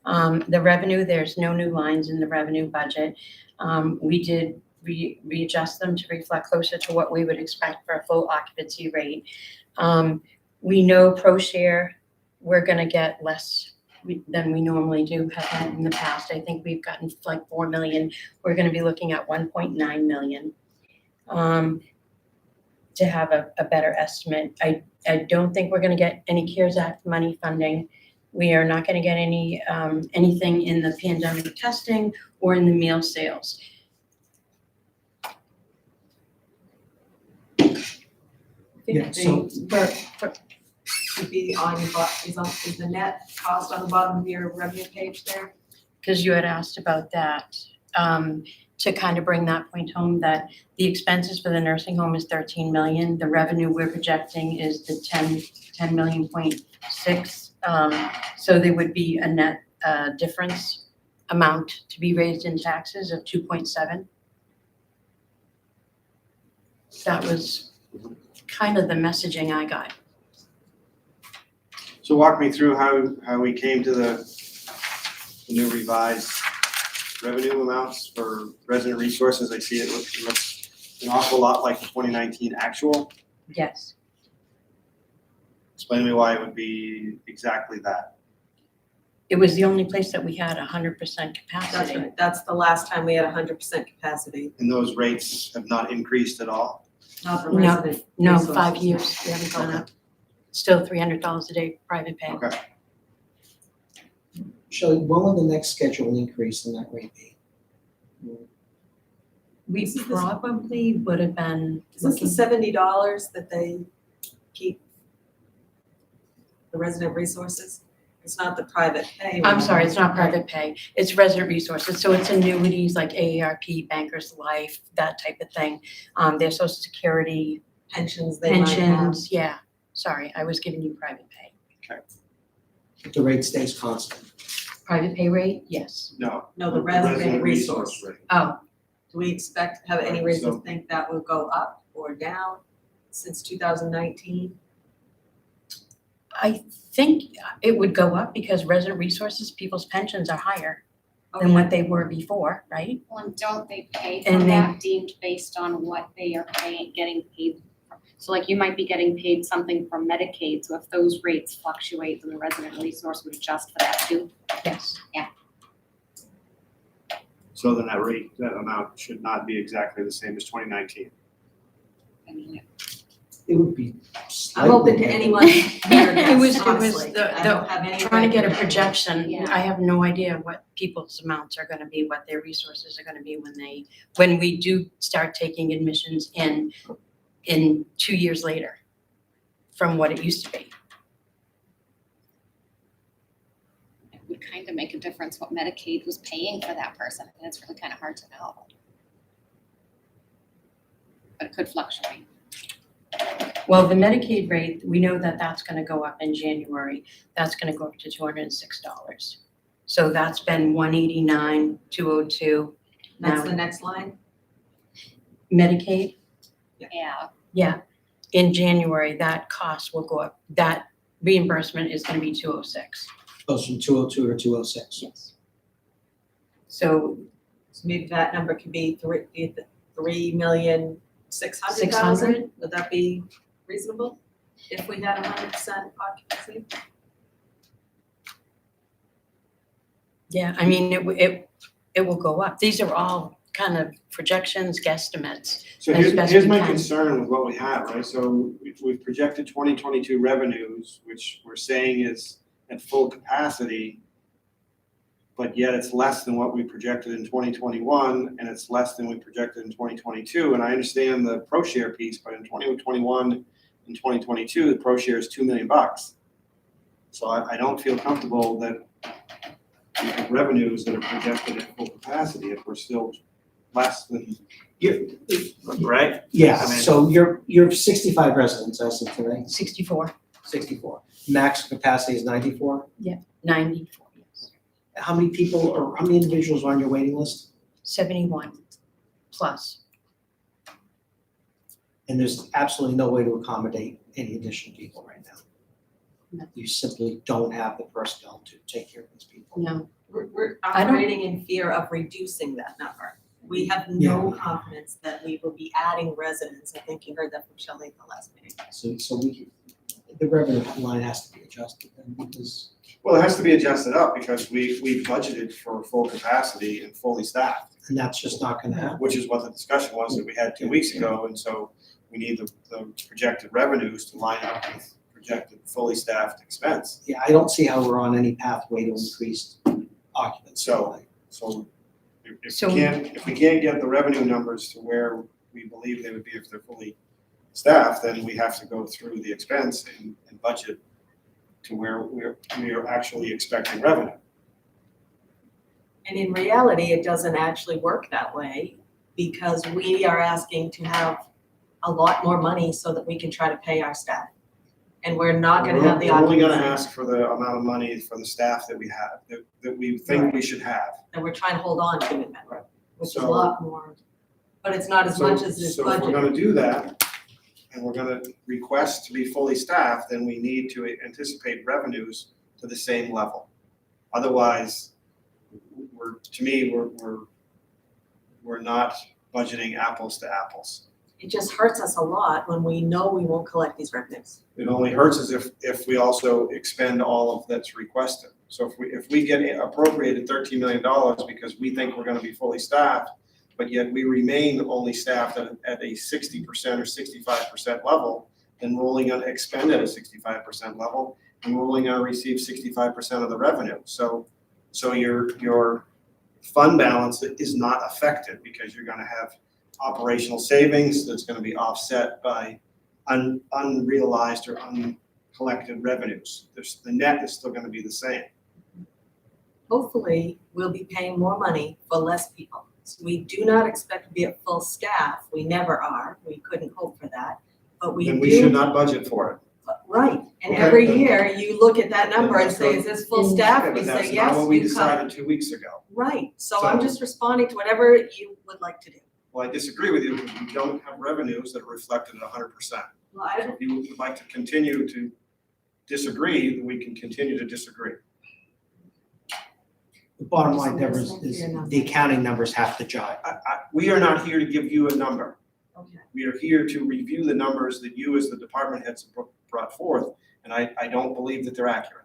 The revenue, there's no new lines in the revenue budget. We did readjust them to reflect closer to what we would expect for a full occupancy rate. We know pro share, we're gonna get less than we normally do, have had in the past. I think we've gotten like 4 million. We're gonna be looking at 1.9 million. To have a better estimate. I don't think we're gonna get any CARES Act money funding. We are not gonna get any, anything in the pandemic testing or in the meal sales. Yeah, so- Would be on your, is the net cost on the bottom of your revenue page there? Because you had asked about that, to kind of bring that point home, that the expenses for the nursing home is 13 million. The revenue we're projecting is the 10 million point six. So there would be a net difference amount to be raised in taxes of 2.7. That was kind of the messaging I got. So walk me through how we came to the new revised revenue amounts for resident resources. I see it looks an awful lot like the 2019 actual. Yes. Explain to me why it would be exactly that. It was the only place that we had 100% That's capacity. right, that's the last time we had 100% capacity, And those rates have not increased at all? not the No, resident No, resources. 5 years, we haven't gone up. Still $300 a day private pay. Okay. Shelley, when will the next scheduled increase in that rate be? We This is the- probably would have been Is this the looking, $70 that they keep? The resident resources? It's not the private pay. I'm sorry, it's not private pay, it's resident resources, so it's annuities like AARP, Bankers Life, that type of thing. Their social security, Pensions they might have. pensions, yeah, sorry, I was giving you private pay. If the rate stays constant? Private pay rate, yes. No. No, the resident resource. rate. Oh, Do we have any reason to So- think that will go up or down since 2019? I think it would go up because resident resources, people's pensions are higher than what they were before, right? Oh. Well, and don't they pay And from they- that deemed based on what they are paying, getting paid? So like you might be getting paid something from Medicaid, so if those rates fluctuate, then the resident resource would adjust for that too. Yes. So then that amount should not be exactly the same as 2019. I mean, It would be I'm open to slightly- anyone's better It was, guess, it was honestly. I don't have any trying to get a idea. projection. Yeah. I have no idea what people's amounts are gonna be, what their resources are gonna be when we do start taking admissions in 2 years later from what it used to be. it would kind of make a difference what Medicaid was paying for that person, and it's really kind of hard to know. But it could fluctuate. Well, the Medicaid rate, we know that that's gonna go up in January. That's gonna go up to $206. So that's been 189, 202. That's Now, the next line? Medicaid, Yeah, yeah, in January, that cost will go up. That reimbursement is gonna be 206. Goes from 202 to 206. Yes. So So maybe that number could be 3,600,000. 600? Would that be reasonable? If we had 100% occupancy? yeah, I mean, it will go up. These are all kind of projections, guesstimates. So As best here's we my can. concern with what we have, right? So we've projected 2022 revenues, which we're saying is at full capacity, but yet it's less than what we projected in 2021, and it's less than we projected in 2022. And I understand the pro share piece, but in 2021 and 2022, the pro share is $2 million. So I don't feel comfortable that we have revenues that are projected at full capacity if we're still less than, right? Yeah, I mean- so you're 65 residents as of today, 64, 64. Max capacity is 94. 94, yes. How many people or how many individuals are on your waiting list? 71 plus. And there's absolutely no way to accommodate any additional people right now. No. You simply don't have the personnel to take care of these people. No, We're I don't- operating in fear of reducing that number. We have no confidence that we will be adding residents. I think you heard that from Shelley at the last meeting. So the revenue line has to be adjusted then because Well, it has to be adjusted up because we budgeted for full capacity and fully staffed, and that's just not gonna happen. which is what the discussion was that we had 2 weeks ago. And so we need the projected revenues to line up with projected fully staffed expense. Yeah, I don't see how we're on any pathway to increase occupancy. So if So- we can't get the revenue numbers to where we believe they would be if they're fully staffed, then we have to go through the expense and budget to where we are actually expecting revenue. And in reality, it doesn't actually work that way because we are asking to have a lot more money so that we can try to pay our staff. And we're not gonna have the We're only gonna occupancy ask for the amount of money for the staff that we have, that we think we should have. that we're trying to hold on to in that, which is a So- lot more. But it's not as So- much as this So if we're budget. gonna do that, and we're gonna request to be fully staffed, then we need to anticipate revenues to the same level. Otherwise, we're not budgeting apples to apples. It just hurts us a lot when we know we won't collect these revenues. It only hurts us if we also expend all of that's requested. So if we get appropriated $13 million because we think we're gonna be fully staffed, but yet we remain only staffed at a 60% or 65% level, then we're only gonna expend at a 65% level, and we're only gonna receive 65% of the revenue. So your fund balance is not affected because you're gonna have operational savings that's gonna be offset by unrealized or uncollected revenues. The net is still gonna be the same. Hopefully, we'll be paying more money for less people. So we do not expect to be at full staff. We never are. We couldn't hope for that. But we do. Then we should not budget for it. Right, and Okay, every then- year you look at that number and that's say, what- is this full staff? We But that's say, not yes, what we you come. decided 2 weeks ago. Right, so I'm So- just responding to whatever you would like to do. Well, I disagree with you because we don't have revenues that are reflected at 100%. Well, I If you would like to continue to disagree, then we can continue to disagree. The bottom line, So Deborah, that's not is fair enough. the accounting numbers have to jive. We are not here to give you a number. okay. We are here to review the numbers that you as the department heads brought forth, and I don't believe that they're accurate.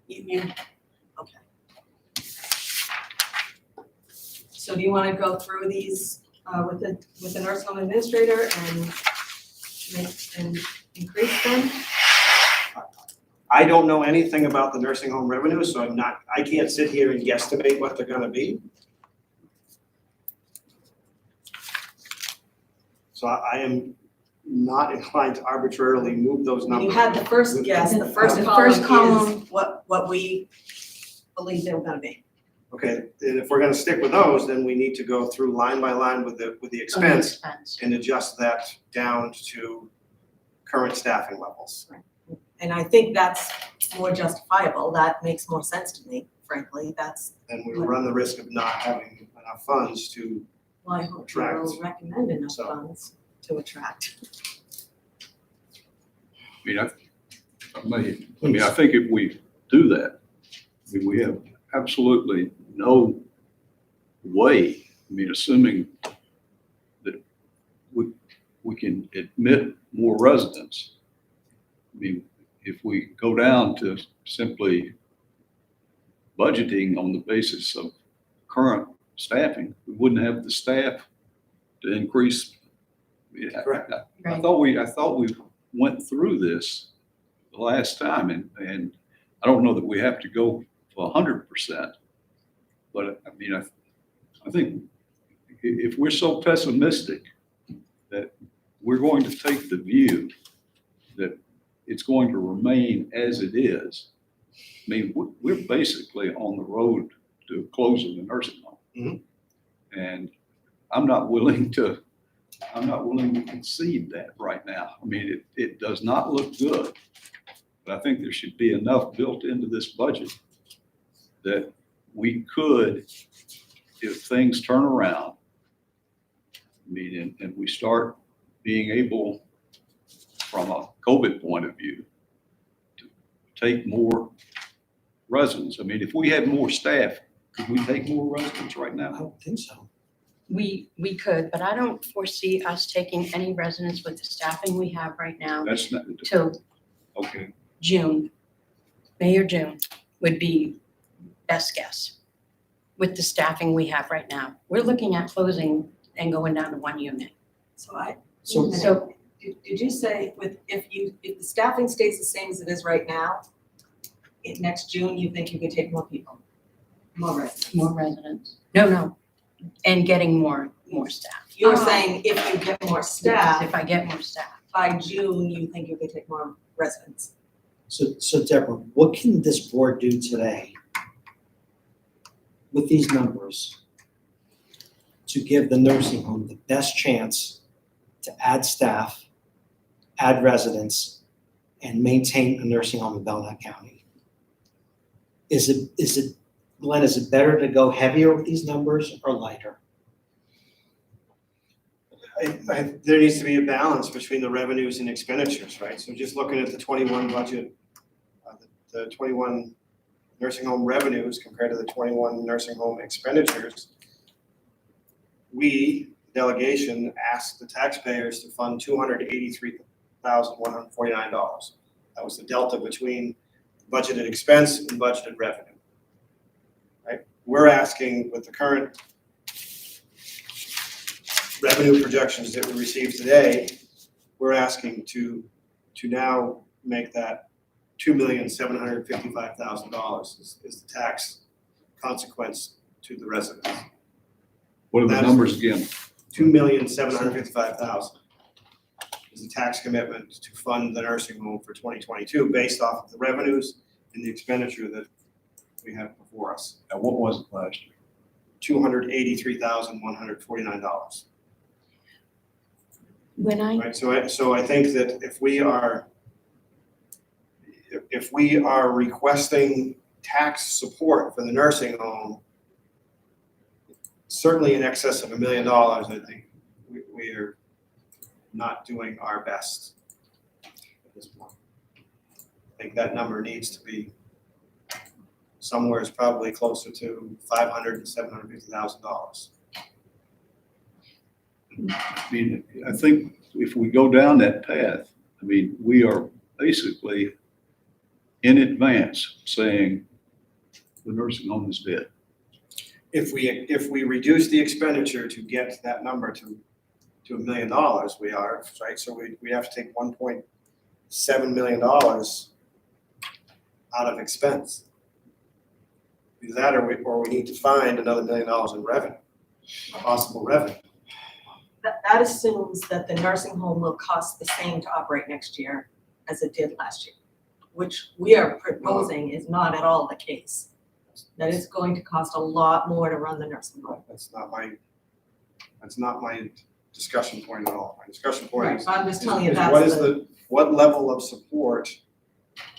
You, okay. So do you wanna go through these, with the nurse home administrator and increase them? I don't know anything about the nursing home revenue, so I can't sit here and guesstimate what they're gonna be. So I am not inclined to arbitrarily move those numbers. You had the first guess, the first The first column is column. what we believe they were gonna be. Okay, and if we're gonna stick with those, then we need to go through line by line with the expense and adjust that down to current staffing levels. And I think that's more justifiable, that makes more sense to me, frankly, that's, And we run the risk of not having enough funds to, well, I hope Attract. you'll recommend enough So- funds to attract. I mean, I think if we do that, I mean, we have absolutely no way, I mean, assuming that we can admit more residents. I mean, if we go down to simply budgeting on the basis of current staffing, we wouldn't have the staff to increase. Correct. I thought we went through this the last time, and I don't know that we have to go for 100%. But I mean, I think if we're so pessimistic that we're going to take the view that it's going to remain as it is, I mean, we're basically on the road to closing the nursing home. Mhm. And I'm not willing to concede that right now. I mean, it does not look good. But I think there should be enough built into this budget that we could, if things turn around, I mean, and we start being able, from a COVID point of view, to take more residents. I mean, if we had more staff, could we take more residents right I now? don't think so. We could, but I don't foresee us taking any residents with the staffing we have right now That's not, till okay. June. May or June would be best guess with the staffing we have right now. We're looking at closing and going down to one unit. So, So Did you say if the staffing stays the same as it is right now, next June, you think you could take more people? More residents? more residents. No. And getting more staff. You were saying if you get more staff, If I get more staff. by June, you think you could take more residents? so Deborah, what can this board do today with these numbers to give the nursing home the best chance to add staff, add residents, and maintain a nursing home in Belknap County? Is it, Glenn, is it better to go heavier with these numbers or lighter? There needs to be a balance between the revenues and expenditures, right? So just looking at the 21 budget, the 21 nursing home revenues compared to the 21 nursing home expenditures, we, delegation, asked the taxpayers to fund $283,149. That was the delta between budgeted expense and budgeted revenue, right? We're asking, with the current revenue projections that we received today, we're asking to now make that $2,755,000 is the tax consequence to the residents. What are the That is- numbers again? $2,755,000 is the tax commitment to fund the nursing home for 2022 based off of the revenues and the expenditure that we have before us. And what was it last year? $283,149. When I, Right, so I think that if we are requesting tax support for the nursing home, certainly in excess of $1 million, I think we are not doing our best at this point. I think that number needs to be somewhere is probably closer to $500,000 to $750,000. I mean, I think if we go down that path, I mean, we are basically in advance saying the nursing home is dead. if we reduce the expenditure to get that number to $1 million, we are, right? So we have to take $1.7 million out of expense. Either that or we need to find another $1 million in revenue, possible revenue. That assumes that the nursing home will cost the same to operate next year as it did last year, which we are proposing is not at all the case. That it's going to cost a lot more to run the nursing home. That's not my discussion point at all. My discussion point Right, is, so I'm just telling you is that's what level of support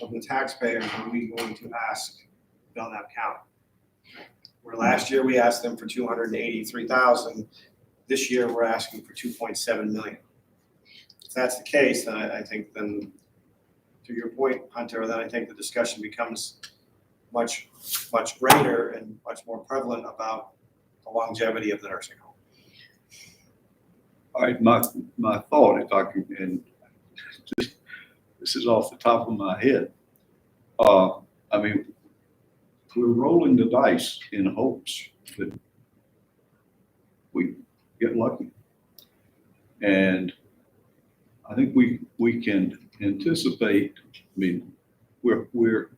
of the taxpayers are we going to ask Belknap County? Where last year we asked them for $283,000, this year we're asking for $2.7 million. If that's the case, then I think then, to your point, Hunter, then I think the discussion becomes much greater and much more prevalent about the longevity of the nursing home. All right, my thought, if I can, and this is off the top of my head. I mean, we're rolling the dice in hopes that we get lucky. And I think we can anticipate, I mean, we're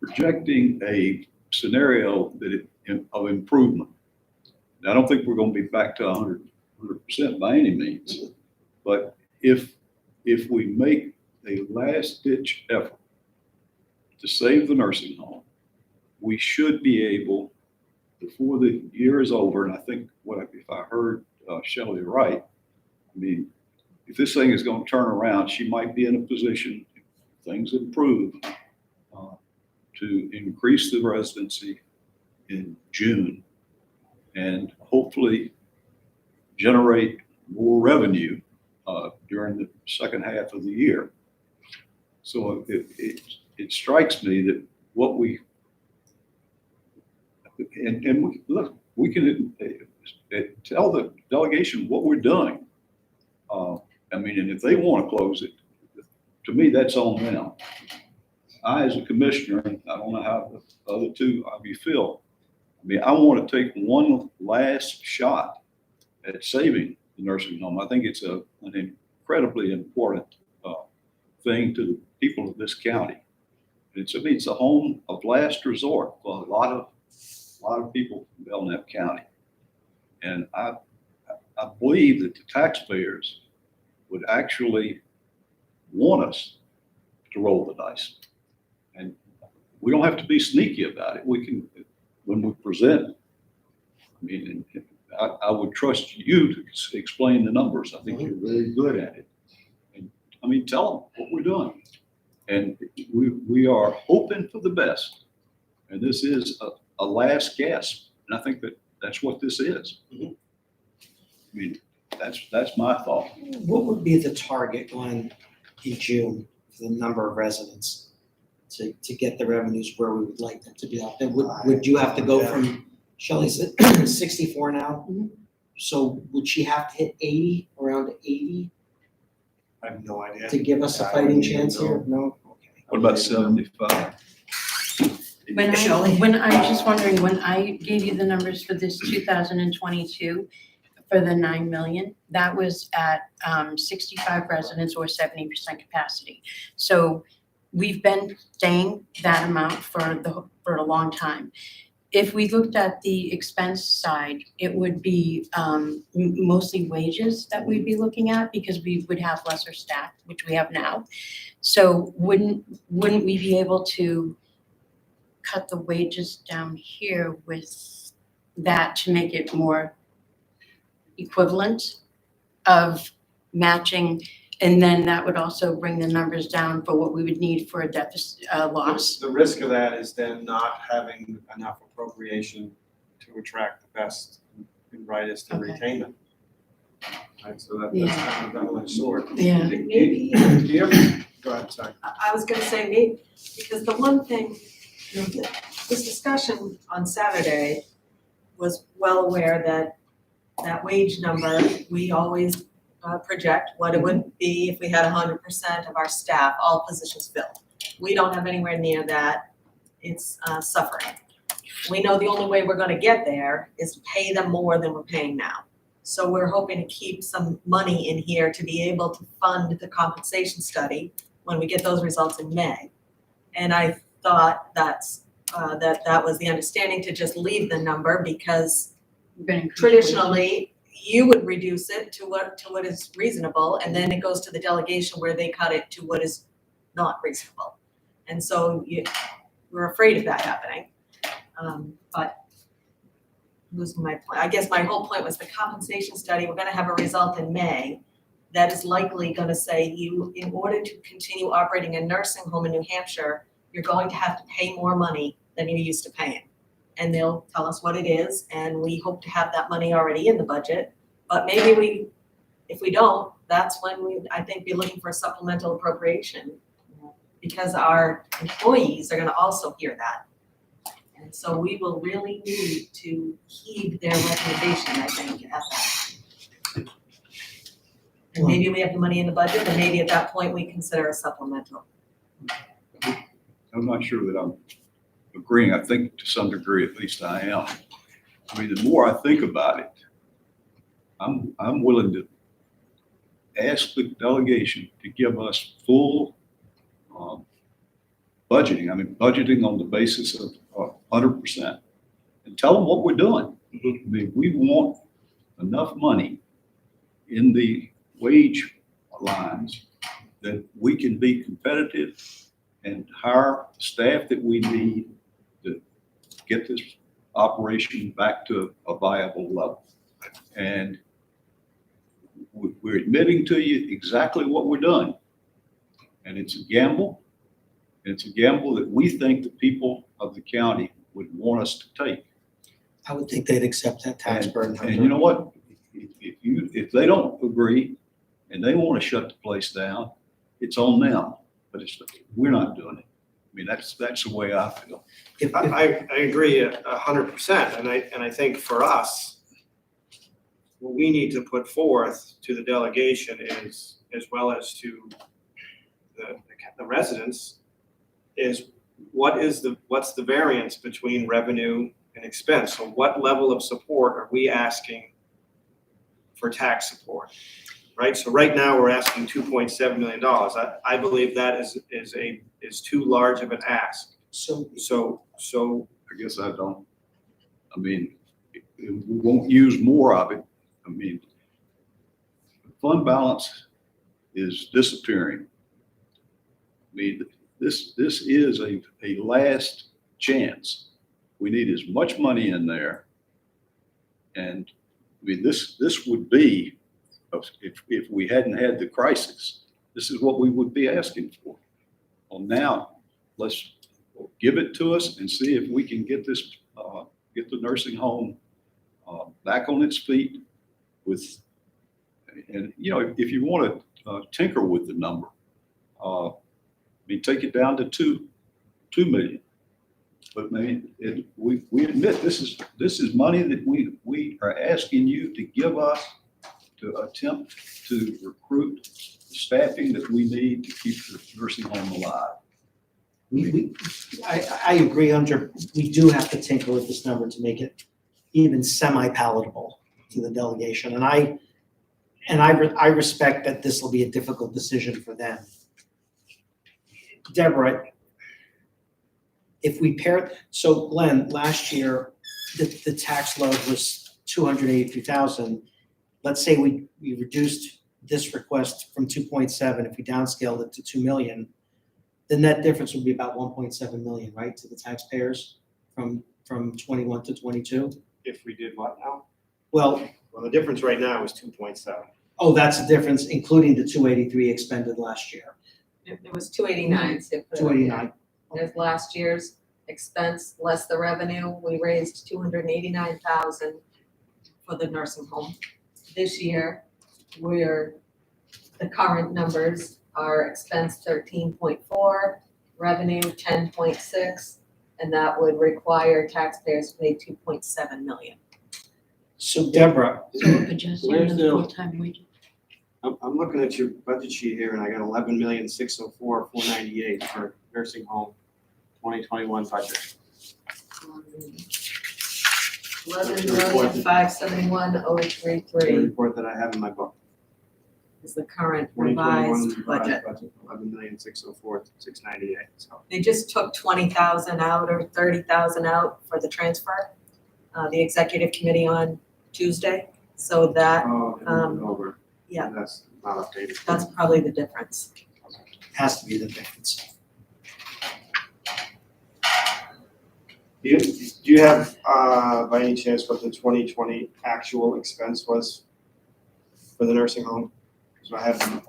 projecting a scenario of improvement. I don't think we're going to be back to 100% by any means, but if we make a last ditch effort to save the nursing home, we should be able, before the year is over, and I think if I heard Shelley right, I mean, if this thing is going to turn around, she might be in a position, if things improve, to increase the residency in June and hopefully generate more revenue during the second half of the year. So it strikes me that what we, and we can tell the delegation what we're doing. I mean, and if they want to close it, to me, that's on them. I, as a commissioner, and I don't know how the other two of you feel. I mean, I want to take one last shot at saving the nursing home. I think it's an incredibly important thing to the people of this county. It's a home of last resort for a lot of people in Belknap County. And I believe that the taxpayers would actually want us to roll the dice. And we don't have to be sneaky about it. We can, when we present, I mean, I would trust you to explain the numbers. I think you're very good at it. And I mean, tell them what we're doing. And we are hoping for the best. And this is a last gasp. And I think that's what this is. I mean, that's my thought. What would be the target in June for the number of residents to get the revenues where we would like them to be out there? Would you have to go from, Shelley's at 64 now? So would she have to hit 80, around 80 I have no idea. to give us a fighting chance here? No? Okay. What about 75? Shelley? When I was just wondering, when I gave you the numbers for this 2022, for the 9 million, that was at 65 residents or 70% capacity. So we've been saying that amount for a long time. If we looked at the expense side, it would be mostly wages that we'd be looking at because we would have lesser staff, which we have now. So wouldn't we be able to cut the wages down here with that to make it more equivalent of matching? And then that would also bring the numbers down for what we would need for a deficit loss. The risk of that is then not having enough appropriation to attract the best and brightest and Okay. retain them. Right, so that's Yeah. kind of a double-edged sword. Yeah. Maybe, Do you ever, go ahead, sorry. I was gonna say maybe, because the one thing, this discussion on Saturday was well aware that wage number, we always project what it would be if we had 100% of our staff, all positions filled. We don't have anywhere near that. It's suffering. We know the only way we're gonna get there is to pay them more than we're paying now. So we're hoping to keep some money in here to be able to fund the compensation study when we get those results in May. And I thought that was the understanding, to just leave the number, because We're gonna increase wages. traditionally, you would reduce it to what is reasonable, and then it goes to the delegation where they cut it to what is not reasonable. And so we're afraid of that happening. But losing my point, I guess my whole point was the compensation study, we're gonna have a result in May that is likely gonna say in order to continue operating a nursing home in New Hampshire, you're going to have to pay more money than you're used to paying. And they'll tell us what it is, and we hope to have that money already in the budget. But maybe if we don't, that's when I think, be looking for a supplemental appropriation, because our employees are gonna also hear that. And so we will really need to heed their recommendation, I think, at that. And maybe we have the money in the budget, and maybe at that point we consider a supplemental. I'm not sure that I'm agreeing. I think to some degree, at least I am. I mean, the more I think about it, I'm willing to ask the delegation to give us full budgeting. I mean, budgeting on the basis of 100%, and tell them what we're doing. I mean, we want enough money in the wage lines that we can be competitive and hire the staff that we need to get this operation back to a viable level. And we're admitting to you exactly what we're doing. And it's a gamble. And it's a gamble that we think the people of the county would want us to take. I would think they'd accept that tax burden. And you know what? If they don't agree and they want to shut the place down, it's on them. But we're not doing it. I mean, that's the way I feel. I agree 100%, and I think for us, what we need to put forth to the delegation is, as well as to the residents, is what's the variance between revenue and expense? So what level of support are we asking for tax support? Right, so right now we're asking $2.7 million. I believe that is too large of an ask. So I guess I don't. I mean, we won't use more of it. I mean, the fund balance is disappearing. I mean, this is a last chance. We need as much money in there. And I mean, this would be, if we hadn't had the crisis, this is what we would be asking for. Well, now let's give it to us and see if we can get this, get the nursing home back on its feet with, and you know, if you want to tinker with the number, I mean, take it down to 2 million. But I mean, we admit this is money that we are asking you to give us to attempt to recruit the staffing that we need to keep the nursing home alive. I agree, Hunter. We do have to tinker with this number to make it even semi-palatable to the delegation. And I respect that this will be a difficult decision for them. Deborah, if we pair, so Glenn, last year, the tax load was 283,000. Let's say we reduced this request from 2.7, if we downscaled it to 2 million, the net difference would be about 1.7 million, right, to the taxpayers from 21 to 22? If we did what now? Well, The difference right now is 2.7. oh, that's the difference, including the 283 expended last year. It was 289, so put it up there. 289. There's last year's expense less the revenue. We raised 289,000 for the nursing home. This year, the current numbers are expense 13.4, revenue 10.6, and that would require taxpayers to pay 2.7 million. So Deborah, So we're adjusting Where's the the- full-time wage. I'm looking at your budget sheet here, and I got 11,604,498 for nursing home 2021 budget. $11,571,033 The report that I have in my book. is the current 2021 revised budget. 11,604,698, so. They just took 20,000 out or 30,000 out for the transfer, the executive committee on Tuesday. So that, Oh, over. yeah. That's not updated. that's probably the difference. Has to be the difference. Do you have, by any chance, what the 2020 actual expense was for the nursing home? Because I have the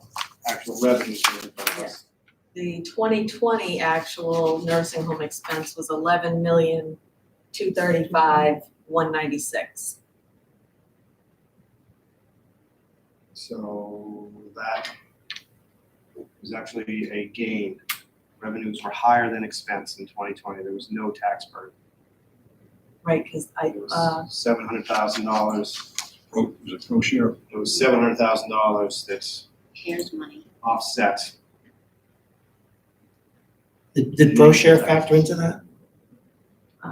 actual revenues here in front of us. The 2020 actual nursing home expense was 11,235,196. So that was actually a gain. Revenues were higher than expense in 2020. There was no tax burden. Right, because It was $700,000. Was it pro share? It was $700,000 that's Here's money. offset. Did ProShare factor into that?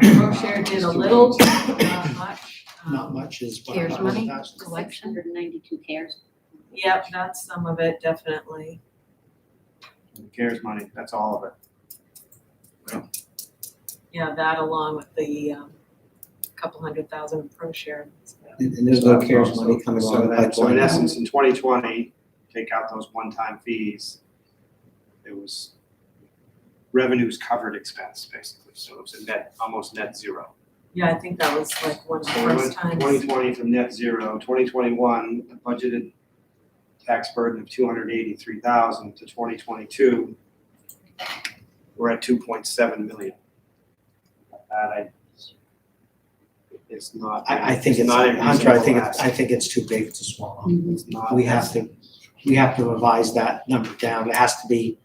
ProShare did a little, not much. Not much, is what, CARES about money? 100,000? Collection. 692 cares. Yep, that's some of it, definitely. CARES money, that's all of it. Yeah, that along with the couple 100,000 of ProShare. And there's no CARES money coming So along the that- So in pipeline. essence, in 2020, take out those one-time fees, it was revenues covered expense, basically. So it was a net, almost net zero. Yeah, I think that was like one of the So we first went times. 2020 from net zero, 2021, a budgeted tax burden of 283,000 to 2022, we're at 2.7 million. It's not. I think it's, not a Hunter, I think reasonable it's, I think it's too big to swallow. It's not. We have to revise that number down. It has to be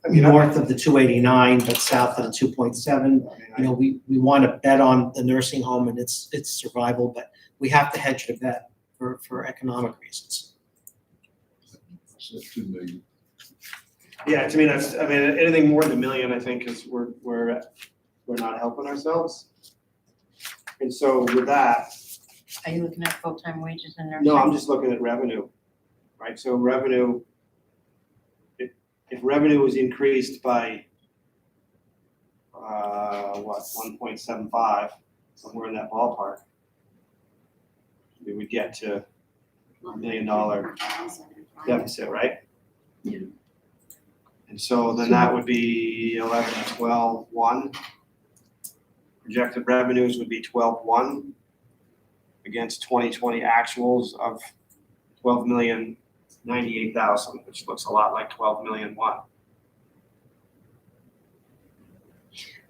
I mean, north of the 289, but south of the 2.7. You know, we want to bet on the nursing home and its survival, but we have to hedge the bet for economic reasons. So 2 million. Yeah, to me, anything more than a million, I think, is we're not helping ourselves. And so with that, Are you looking at full-time wages in nursing? no, I'm just looking at revenue, right? So revenue, if revenue was increased by, 1.75, somewhere in that ballpark, we would get to $1 million deficit, right? Yeah. And so then that would be 11, 12, 1. Projected revenues would be 12.1 against 2020 actuals of 12,098,000, which looks a lot like 12,000,001.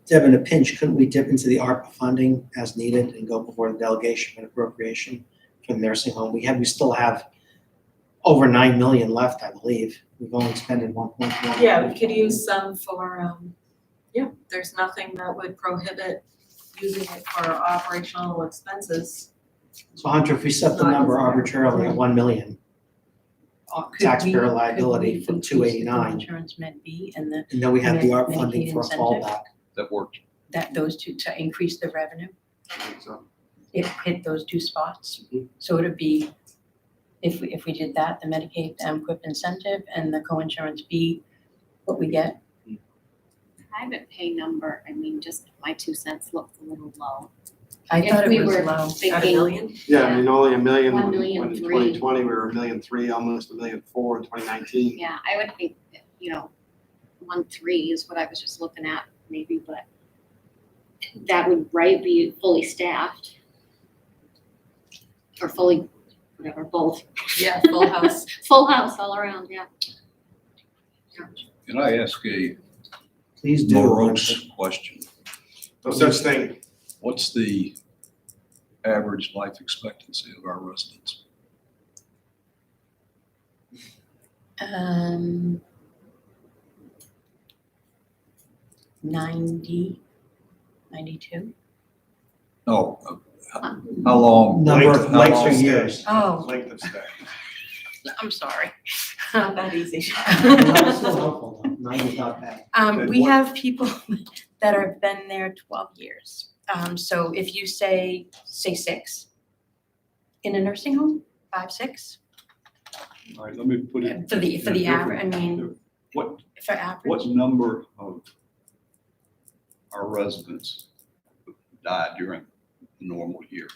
Deb, in a pinch, couldn't we dip into the ARPA funding as needed and go before the delegation and appropriation for the nursing home? We still have over 9 million left, I believe. We've only spent 1.1. Yeah, we could use some for, there's nothing that would prohibit using it for operational expenses. So Hunter, if we set the number arbitrarily at 1 million, taxpayer liability for 289. Insurance Med B and the, and then we have the ARP Medicaid funding for a incentive. fallback. That worked. those two to increase the revenue, So it hit those two spots. Mhm. So it'd be, if we did that, the Medicaid MQIP incentive and the co-insurance B, what we get. Private pay number, I mean, just my 2 cents looked a little low. I If thought we it was were low. At a Thinking, million? yeah, I mean, only a million, when 1,000,003. in 2020, we were 1,000,003, almost 1,000,004 in 2019. yeah, I would think, 1.3 is what I was just looking at maybe, but that would, right, be fully staffed. Or fully, whatever, both, Yeah, full house. full house all around, yeah. Can I ask a Please do. morose question? No such thing. What's the average life expectancy of our residents? 90, 92. No, how long? Number of how lengths long or stay? years. Oh, Length of stay. I'm sorry. Not that easy. That's still helpful, though. 90 is not bad. And We what- have people that have been there 12 years. So if you say 6 in a nursing home, 5, 6, All right, let me put it. for the in a average, I different- mean, What, for average. what number of our residents die during a normal year?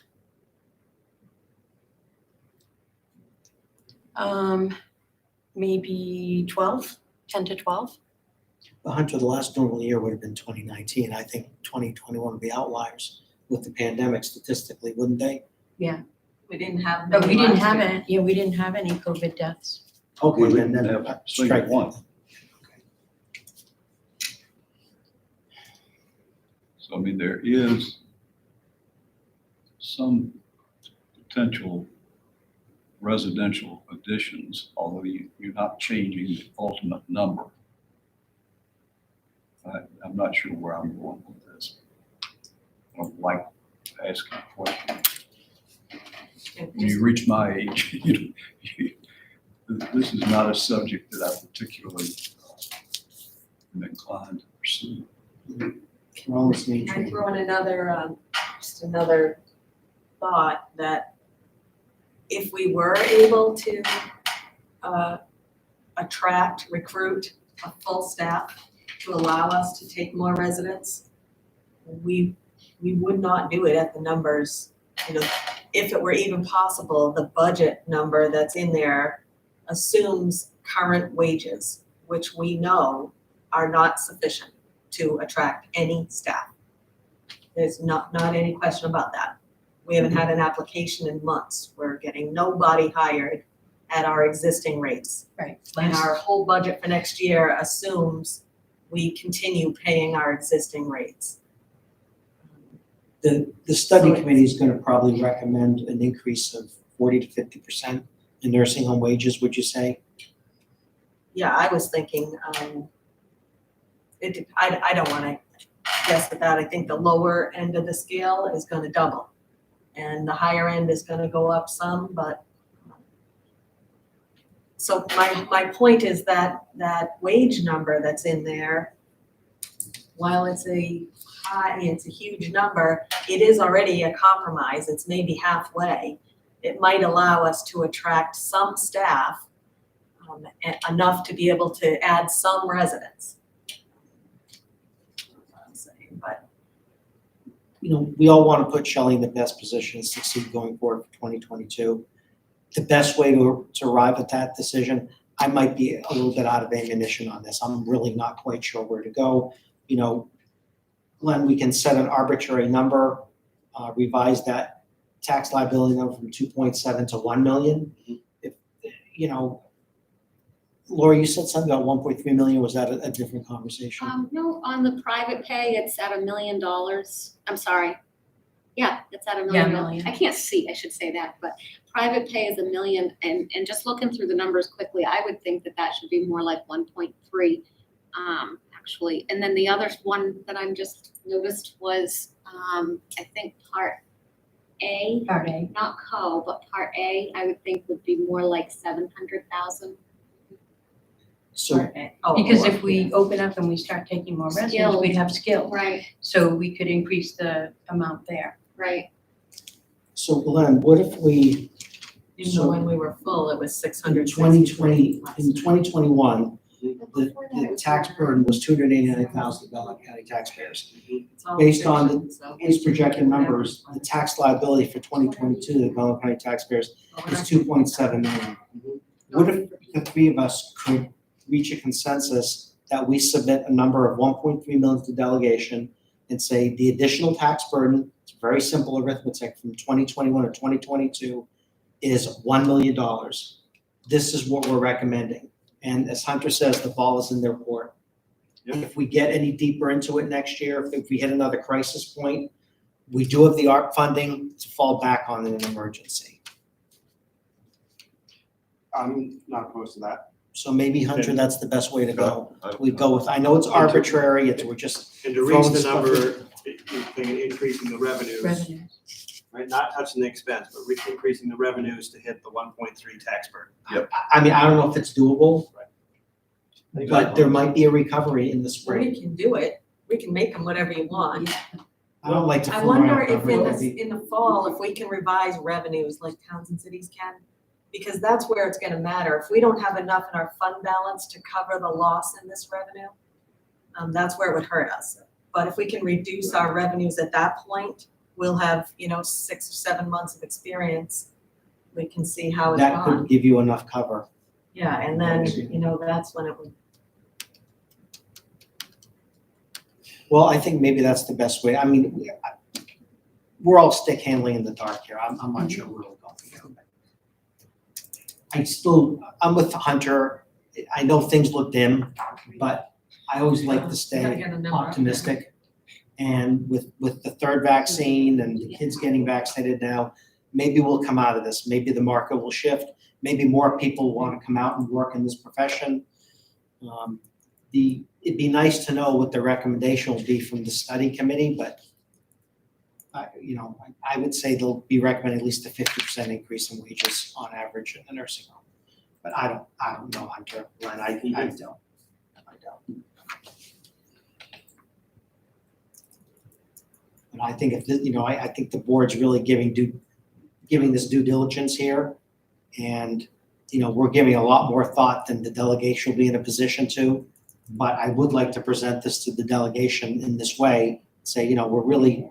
Maybe 12, 10 to 12. Hunter, the last normal year would have been 2019. I think 2021 would be outliers with the pandemic statistically, wouldn't they? We didn't have. But we many didn't last have year. any, we didn't have any COVID deaths. Okay, We then, didn't then have a single strike one. one. So I mean, there is some potential residential additions, although you're not changing the ultimate number. I'm not sure where I'm going with this. I don't like asking questions. When you reach my age, this is not a subject that I particularly am inclined to pursue. We're on the same I train. throw in another, just another thought that if we were able to attract, recruit a full staff to allow us to take more residents, we would not do it at the numbers, you know, if it were even possible, the budget number that's in there assumes current wages, which we know are not sufficient to attract any staff. There's not any question about that. We haven't had an application in months. We're getting nobody hired at our existing rates. Right. And our whole budget for next year assumes we continue paying our existing rates. The study So committee is gonna probably recommend an increase of 40 to 50% in nursing home wages, would you say? Yeah, I was thinking, I don't wanna guess at that. I think the lower end of the scale is gonna double. And the higher end is gonna go up some, but. So my point is that wage number that's in there, while it's a huge number, it is already a compromise. It's maybe halfway. It might allow us to attract some staff, enough to be able to add some residents. I'm saying, but You know, we all wanna put Shelley in the best position to succeed going forward for 2022. The best way to arrive at that decision, I might be a little bit out of ammunition on this. I'm really not quite sure where to go. You know, Glenn, we can set an arbitrary number, revise that tax liability number from 2.7 to 1 million. If, you know, Laura, you said something about 1.3 million. Was that a different conversation? No, on the private pay, it's at $1 million. I'm sorry. Yeah, it's at $1 Yeah, million. $1 million. I can't see, I should say that, but private pay is $1 million, and just looking through the numbers quickly, I would think that should be more like 1.3, actually. And then the other one that I'm just noticed was, I think Part A, Part A. not co, but Part A, I would think would be more like 700,000. So Because if we open up and we start taking more residents, we'd have skills. Right, So we could increase the amount there. right. So Glenn, what if we, even though when we were full, it was in 663 2020, last in year. 2021, But the before that, it was tax burden was $289,000 Belknap County taxpayers. It's all Based on fiction, so- These projected numbers, the tax liability for 2022, the Belknap County taxpayers is 2.7 million. What if the three of us could reach a consensus that we submit a number of 1.3 million to delegation and say the additional tax burden, it's very simple arithmetic from 2021 to 2022, is $1 million. This is what we're recommending. And as Hunter says, the ball is in their court. If we get any deeper into it next year, if we hit another crisis point, we do have the ARP funding to fall back on in an emergency. I'm not opposed to that. So maybe Hunter, that's the best way to go. I- We go with, I know it's arbitrary, we're just, And to Throwing reach the stuff number, you're thinking increasing the revenues, Revenue. right, not touching the expense, but increasing the revenues to hit the 1.3 tax burden. I mean, I don't know if it's doable, but there might be a recovery in the Well, spring. we can do it. We can make them whatever you want. I don't like to I fool wonder around. if but really- in the fall, if we can revise revenues like towns and cities can, because that's where it's gonna matter. If we don't have enough in our fund balance to cover the loss in this revenue, that's where it would hurt us. But if we can reduce our revenues at that point, we'll have, 6 or 7 months of experience. We can see how it's That gone. could give you enough cover. Yeah, and then, that's when it would. Well, I think maybe that's the best way. I mean, we're all stick handling in the dark here. I'm not sure where we're going here. I'm with Hunter. I know things look dim, but I always like to Gotta stay get a number up there. optimistic. And with the third vaccine and the kids getting vaccinated now, maybe we'll come out of this. Maybe the market will shift. Maybe more people want to come out and work in this profession. It'd be nice to know what the recommendation will be from the study committee, but I would say they'll be recommending at least a 50% increase in wages on average in the nursing home. But I don't know, Hunter, Glenn, I don't. And I think I think the board's really giving this due diligence here. And, we're giving a lot more thought than the delegation will be in a position to. But I would like to present this to the delegation in this way, say, we're really,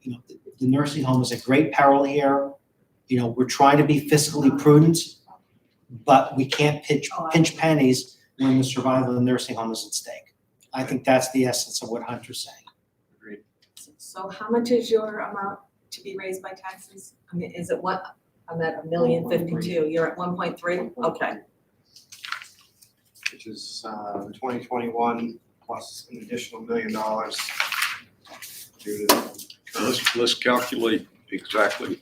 the nursing home is a great peril here. We're trying to be fiscally prudent, but we can't pinch pennies when the survival of the nursing home is at stake. I think that's the essence of what Hunter's saying. Agreed. So how much is your amount to be raised by taxes? I mean, is it what, I'm at 1,052,000, you're at 1.3? Okay. Which is 2021 plus an additional $1 million due to. Let's calculate exactly,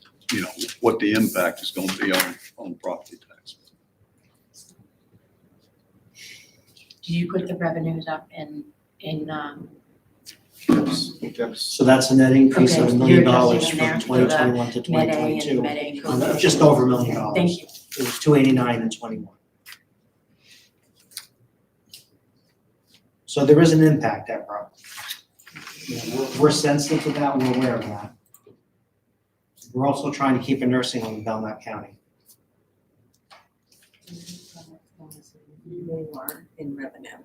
what the impact is going to be on property tax. Did you put the revenues up in, So that's a net increase of Okay, $1 million you're adjusting from in there for the 2021 to Med A and 2022. Med A? Just over $1 million. Thank you. It was 289 in 21. So there is an impact there, bro. We're sensitive to that, we're aware of that. We're also trying to keep a nursing home in Belknap County. More in revenue.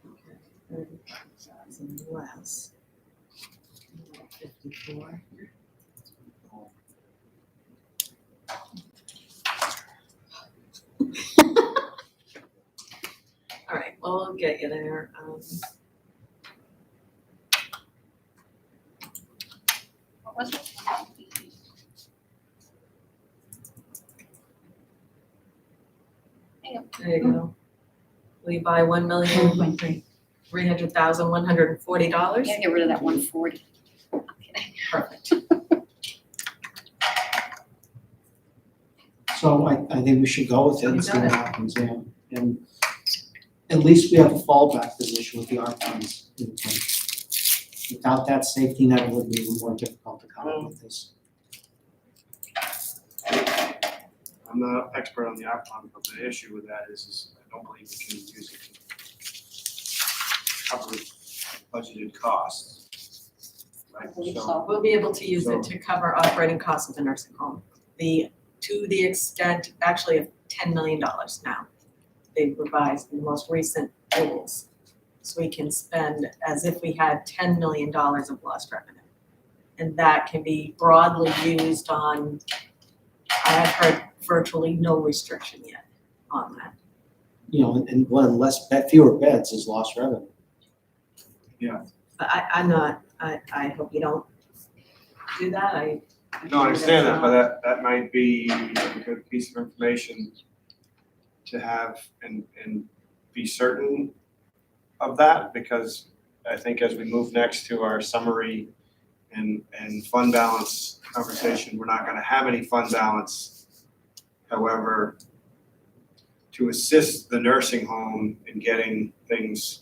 Okay, 35,000 less. 54. All right, well, we'll get you there. What was it? There you go. Will you buy $1,300,140? Gotta get rid of that 140. Okay. Perfect. So I think we should go with it and You see got what it. happens, yeah. And at least we have a fallback position with the ARP funds in place. Without that safety net, it would be even more difficult to come up with this. I'm not an expert on the outcome, but the issue with that is I don't believe we can use it to cover budgeted costs. Right, so, We'll be able to use it to cover operating costs of the nursing home. To the extent, actually of $10 million now. They've revised the most recent rules. So we can spend as if we had $10 million of lost revenue. And that can be broadly used on, I have heard virtually no restriction yet on that. And one fewer beds is lost revenue. But I hope you don't do that. No, I understand that, but that might be a good piece of information to have and be certain of that, because I think as we move next to our summary and fund balance conversation, we're not gonna have any fund balance. However, to assist the nursing home in getting things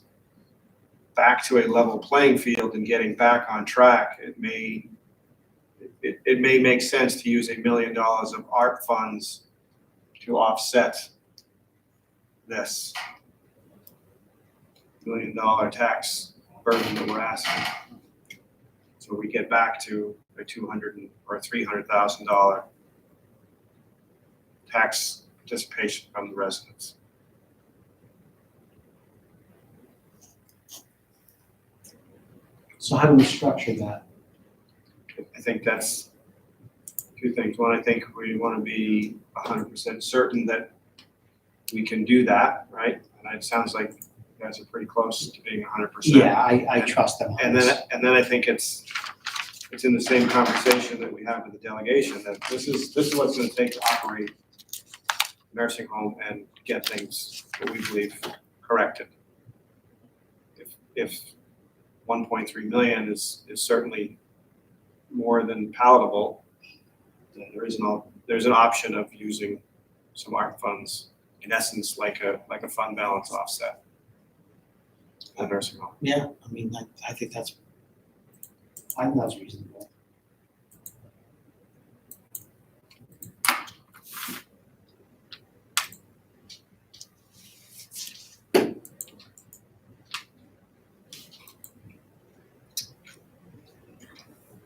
back to a level playing field and getting back on track, it may make sense to use $1 million of ARP funds to offset this $1 million tax burden that we're asking. So we get back to a or $300,000 tax participation from the residents. So how do we structure that? I think that's two things. One, I think we want to be 100% certain that we can do that, right? And it sounds like you guys are pretty close to being 100%. Yeah, I trust them on And this. then I think it's in the same conversation that we have with the delegation, that this is what it's gonna take to operate a nursing home and get things that we believe corrected. If 1.3 million is certainly more than palatable, then there's an option of using some ARP funds, in essence, like a fund balance offset in the nursing home. Yeah, I mean, I think that's reasonable.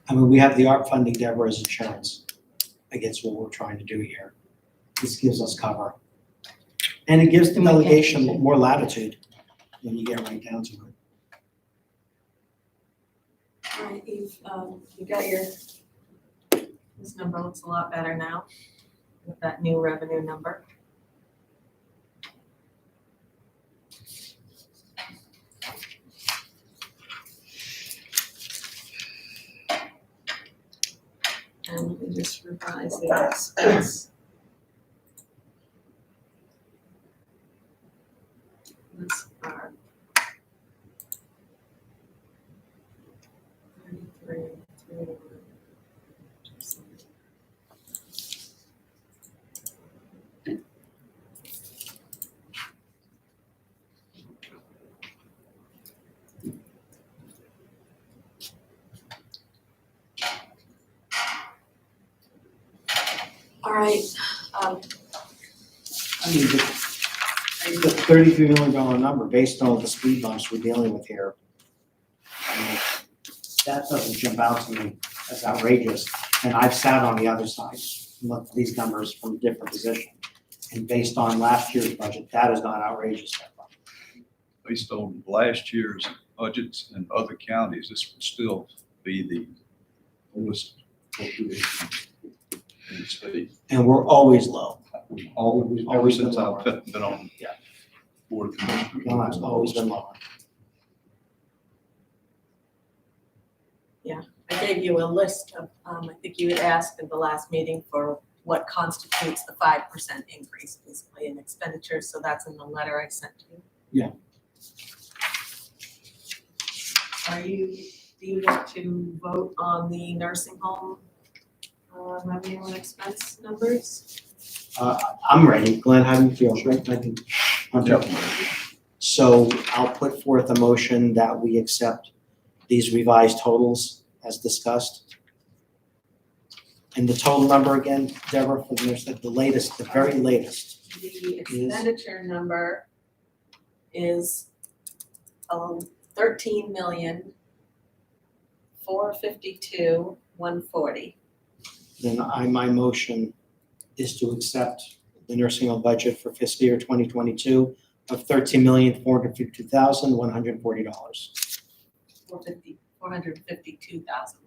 I mean, we have the ARP funding, Deborah, as insurance against what we're trying to do here. This gives us cover. And it gives the delegation more latitude when you get right down to it. All right, Eve, you got this number looks a lot better now with that new revenue number. And we just revise the expense. This are 33, 31. All right, I mean, the $33 million number, based on the speed bumps we're dealing with here, I mean, that doesn't jump out to me as outrageous. And I've sat on the other side, and looked at these numbers from a different position. And based on last year's budget, that is not outrageous. Based on last year's budgets in other counties, this would still be the lowest appropriation in the state. And we're always low. Always, ever Always since been I've been on Yeah. Board of Commissioners. No, it's always been lower. I gave you a list of, I think you had asked at the last meeting for what constitutes the 5% increase basically in expenditures, so that's in the letter I sent to you. Yeah. Do you want to vote on the nursing home revenue and expense numbers? I'm ready. Glenn, how do you feel? I can. So I'll put forth a motion that we accept these revised totals as discussed. And the total number again, Deborah, for the latest, the very latest. The expenditure number is 13,452,140. Then my motion is to accept the nursing home budget for fiscal year 2022 of $13,452,140. 452,000.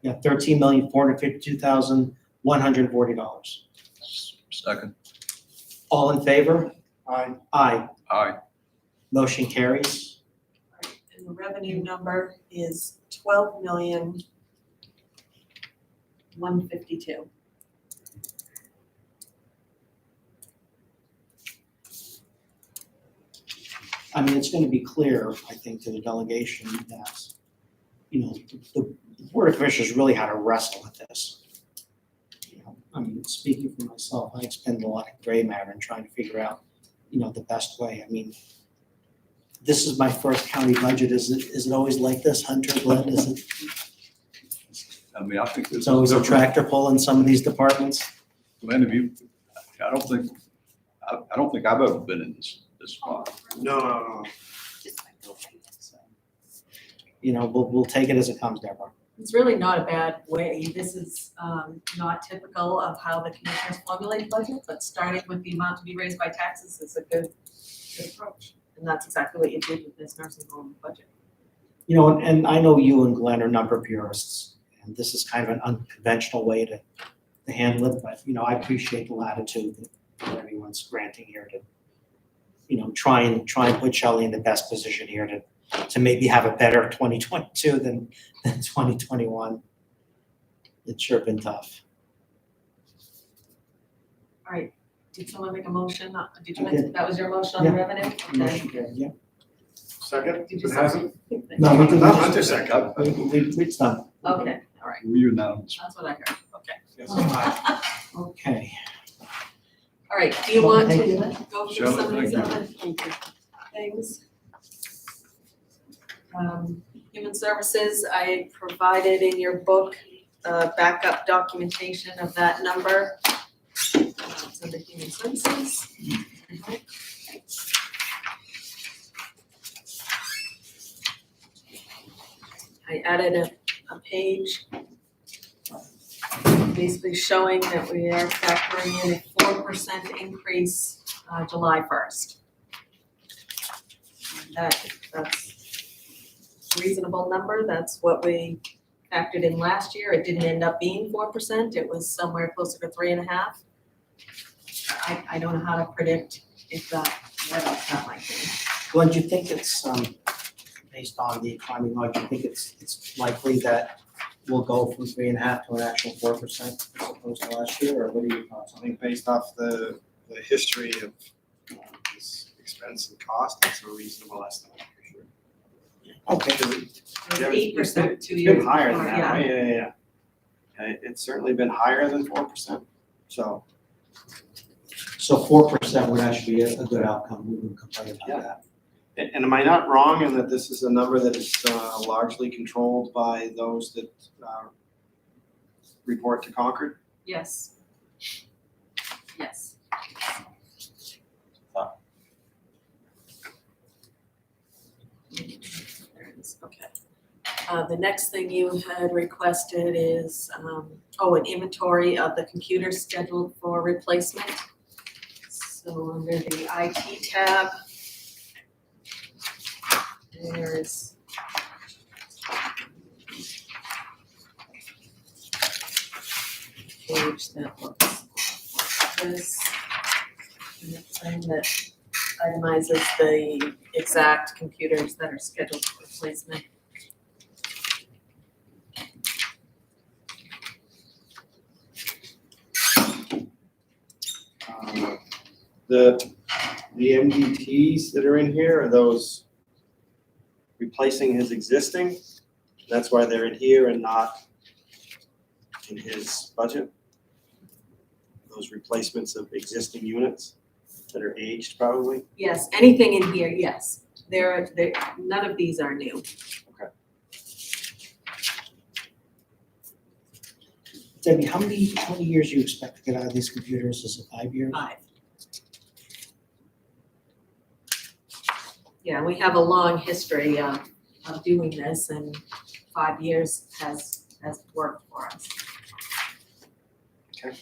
Yeah, $13,452,140. Second. All in favor? Aye. Aye. Aye. Motion carries. And the revenue number is 12,152,000. I mean, it's going to be clear, I think, to the delegation that, you know, the Board of Commissioners really had to wrestle with this. You know, I mean, speaking for myself, I expend a lot of gray matter in trying to figure out, you know, the best way. I mean, this is my first county budget. Is it always like this, Hunter, Glenn? Is it? I mean, I think It's always a tractor pull in some of these departments. Glenn, have I don't think, I don't think I've ever been in this spot. No. You know, we'll take it as it comes, Deborah. It's really not a bad way. This is not typical of how the commissioners formulate budget, but starting with the amount to be raised by taxes is a good approach. And that's exactly what you did with this nursing home budget. You know, and I know you and Glenn are number purists, and this is kind of an unconventional way to handle it, but, you know, I appreciate the latitude that everyone's granting here to, you know, try and put Shelley in the best position here to maybe have a better 2022 than 2021. It's sure been tough. All right, did someone make a motion? Did you I make, that was your motion on the revenue? Okay. Motion carried, yeah. Second? Did you It hasn't? No, we did No, not. Hunter second. It's done. Okay, all right, Were you unanimous? that's what I heard, okay. Yes, aye. Okay. All right, do you want Thank to you. go through Shall I? some of these Thank other things? Human Services, I provided in your book, backup documentation of that number. It's under Human Services. I added a page basically showing that we are factoring in a 4% increase, July 1st. That's a reasonable number. That's what we factored in last year. It didn't end up being 4%. It was somewhere closer to 3.5. I don't know how to predict if what else that might be. Glenn, do you think it's, based on the economy law, do you think it's likely that we'll go from 3.5 to an actual 4% as opposed to last year, or what are your thoughts I on it? think based off the history of this expense and cost, it's a reasonable estimate for sure. Okay. It was 8% 2 It's years been higher before, than yeah. that, right? Yeah. It's certainly been higher than 4%, so. So 4% would actually be a good outcome, we wouldn't complain Yeah. about that. And am I not wrong in that this is a number that is largely controlled by those that report to Concord? Yes. Yes. There it is, okay. The next thing you had requested is, an inventory of the computers scheduled for replacement. So under the IT tab, there's page that looks like this. And it's saying that itemizes the exact computers that are scheduled for replacement. The MDTs that are in here, are those replacing his existing? That's why they're in here and not in his budget? Those replacements of existing units that are aged probably? Yes, anything in here, yes. None of these are new. Debbie, how many years do you expect to get out of these computers? Is it 5 years? 5. Yeah, we have a long history of doing this, and 5 years has worked for us. Okay.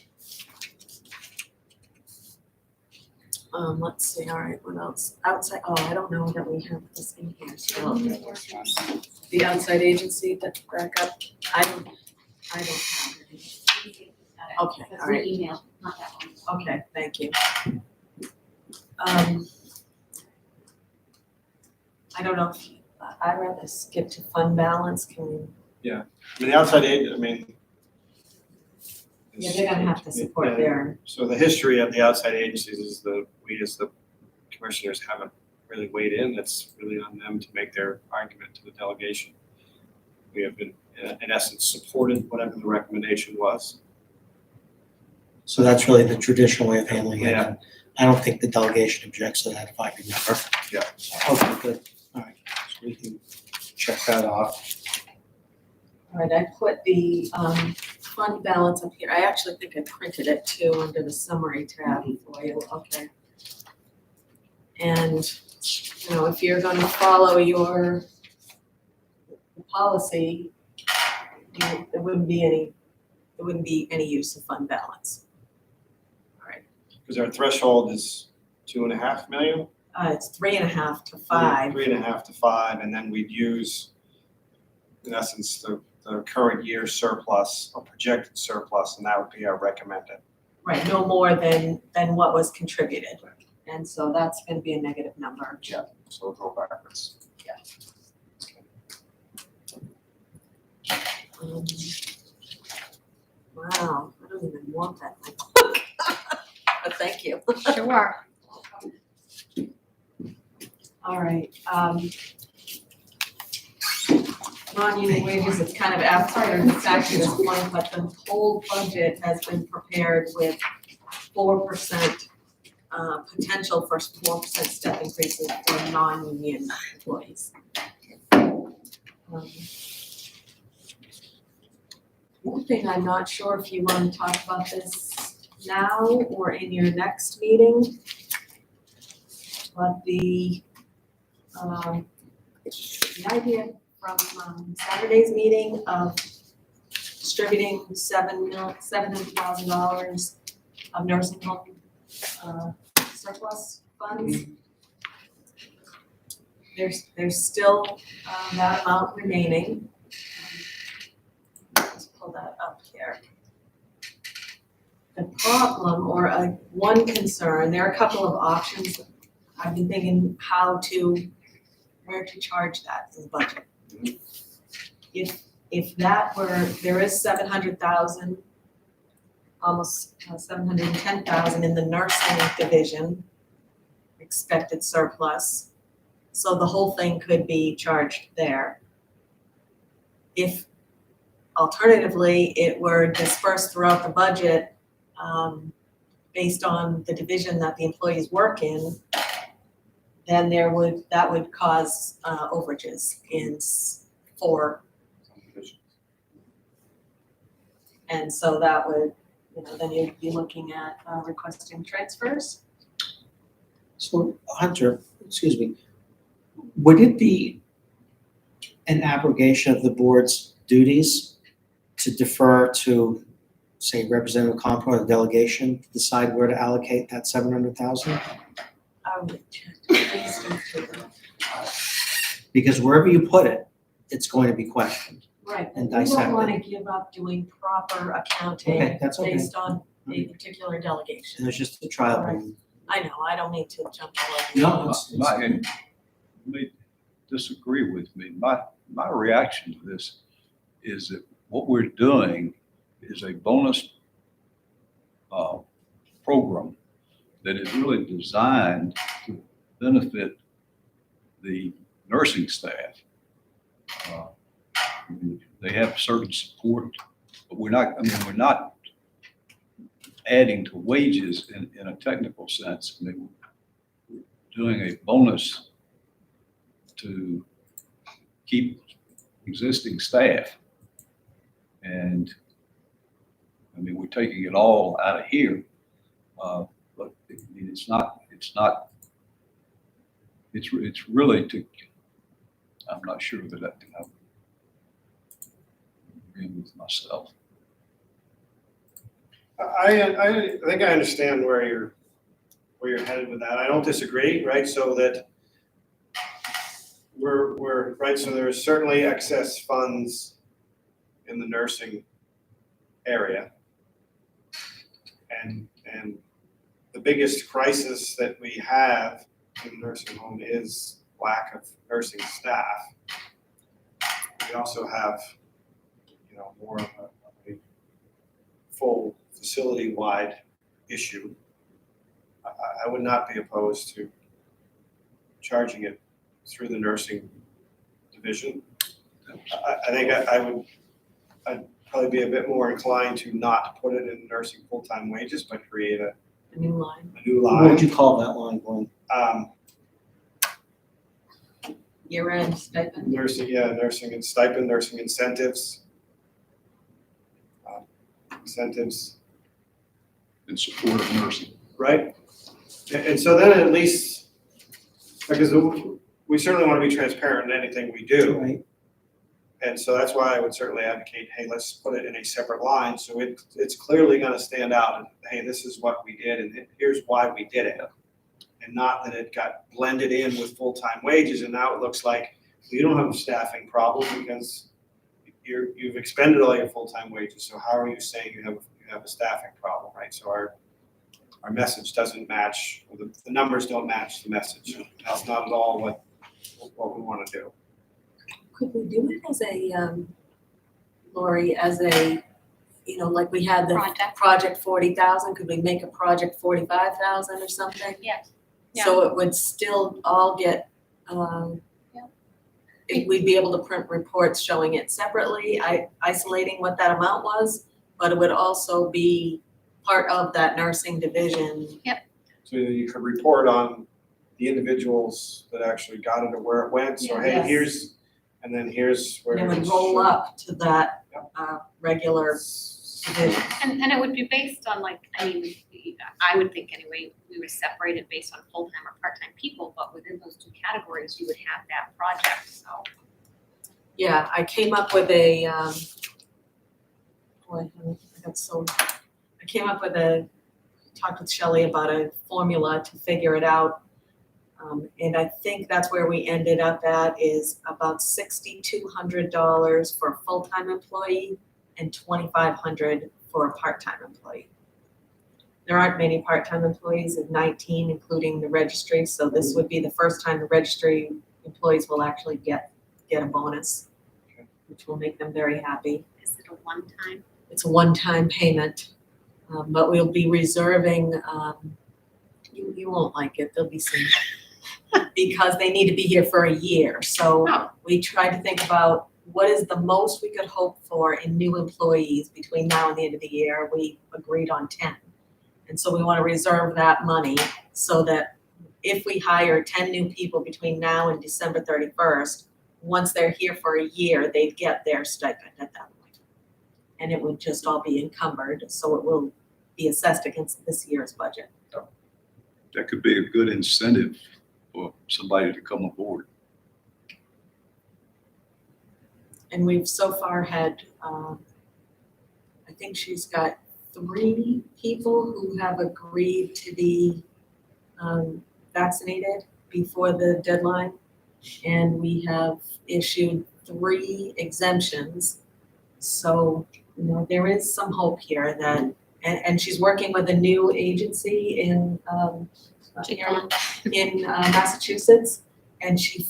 Let's see, all right, what else? Outside, I don't know that we have this in here still. The outside agency, that backup, I don't have it. Okay, That's all the right. email, not that one. Okay, thank you. I don't know, I'd rather skip to fund balance, can we? I mean, the outside aid, I mean. Yeah, they're gonna have to support their, So the history of the outside agencies is we as the commissioners haven't really weighed in. It's really on them to make their argument to the delegation. We have been, in essence, supported whatever the recommendation was. So that's really the traditional way of handling it. Yeah. I don't think the delegation objects to that, if I remember. Yeah. Okay, good. All right, so we can check that off. all right, I put the fund balance up here, I actually think I printed it too under the summary tab for you, okay. And, you know, if you're gonna follow your policy, there wouldn't be any use of fund balance. Because our threshold is 2.5 million? It's 3.5 to 5. 3.5 to 5, and then we'd use, in essence, the current year surplus, or projected surplus, and that would be our recommended. Right, no more than what was contributed. And so that's gonna be a negative number. So we'll go backwards. Um, Wow, I don't even want that in my book. But thank you. Sure. All right, non-union wages, it's kind of abstract, it's actually this point, but the whole budget has been prepared with 4%, potential for 4% step increases for non-union employees. One thing I'm not sure if you want to talk about this now or in your next meeting, but the idea from Saturday's meeting of distributing $700,000 of nursing home surplus funds. There's still that amount remaining. Let's pull that up here. The problem or one concern, there are a couple of options. I've been thinking where to charge that in the budget. If that were, there is 700,000, almost 710,000 in the nursing division, expected surplus. So the whole thing could be charged there. If alternatively, it were dispersed throughout the budget, based on the division that the employees work in, then that would cause overages for. And so that would, then you'd be looking at requesting transfers. So Hunter, excuse me, would it be an abrogation of the board's duties to defer to, say, Representative Compo or the delegation to decide where to allocate that 700,000? I would check, please don't do that. Because wherever you put it, it's going to be questioned. Right, And we don't dissect want it. to give up doing proper accounting Okay, that's okay. based on a particular delegation. And there's just a trial. Right. I know, I don't need to jump all over you. No, You may disagree with me. My reaction to this is that what we're doing is a bonus program that is really designed to benefit the nursing staff. They have certain support, but we're not adding to wages in a technical sense. I mean, we're doing a bonus to keep existing staff. And I mean, we're taking it all out of here, but it's really to, I'm not sure that I agree with myself. I think I understand where you're headed with that. I don't disagree, right? So that we're right. So there's certainly excess funds in the nursing area, and the biggest crisis that we have in the nursing home is lack of nursing staff. We also have, more of a full facility-wide issue. I would not be opposed to charging it through the nursing division. I think I'd probably be a bit more inclined to not put it in nursing full-time wages, but create a new line. new What line. would you call that line, Glenn? Year-end stipend. Nursing and stipend, nursing incentives. incentives, In support of nursing. right? And so then at least, because we certainly want to be transparent in anything we do. Right. And so that's why I would certainly advocate, hey, let's put it in a separate line, so it's clearly gonna stand out, and hey, this is what we did, and here's why we did it. And not that it got blended in with full-time wages, and now it looks like you don't have a staffing problem because you've expended all your full-time wages, so how are you saying you have a staffing problem, right? So our message doesn't match, or the numbers don't match the message. That's not at all what we wanna do. Could we do it as a, Lori, as a, like we had the Project. project 40,000, could we make a project 45,000 or something? Yes. So it would still all get, we'd be able to print reports showing it separately, isolating what that amount was, but it would also be part of that nursing division. So you could report on the individuals that actually got it or where it went, so hey, Yes. here's where. And it would roll up to that, regular division. And it would be based on I would think anyway, we would separate it based on full-time or part-time people, but within those two categories, you would have that project, so. Yeah, I came up with a, talked with Shelley about a formula to figure it out. And I think that's where we ended up at is about $6,200 for a full-time employee and $2,500 for a part-time employee. There aren't many part-time employees, of 19, including the registry, so this would be the first time the registry employees will actually get a bonus, which will make them very happy. Is it a one-time? It's a one-time payment, but we'll be reserving, you won't like it, there'll be some, because they need to be here for a year. So we tried to think about what is the most we could hope for in new employees between now and the end of the year. We agreed on 10. And so we want to reserve that money so that if we hire 10 new people between now and December 31st, once they're here for a year, they'd get their stipend at that point. And it would just all be encumbered, so it will be assessed against this year's budget. That could be a good incentive for somebody to come aboard. And we've so far had, I think she's got 3 people who have agreed to be vaccinated before the deadline. And we have issued 3 exemptions. So, there is some hope here that, and she's working with a new agency in Massachusetts, and she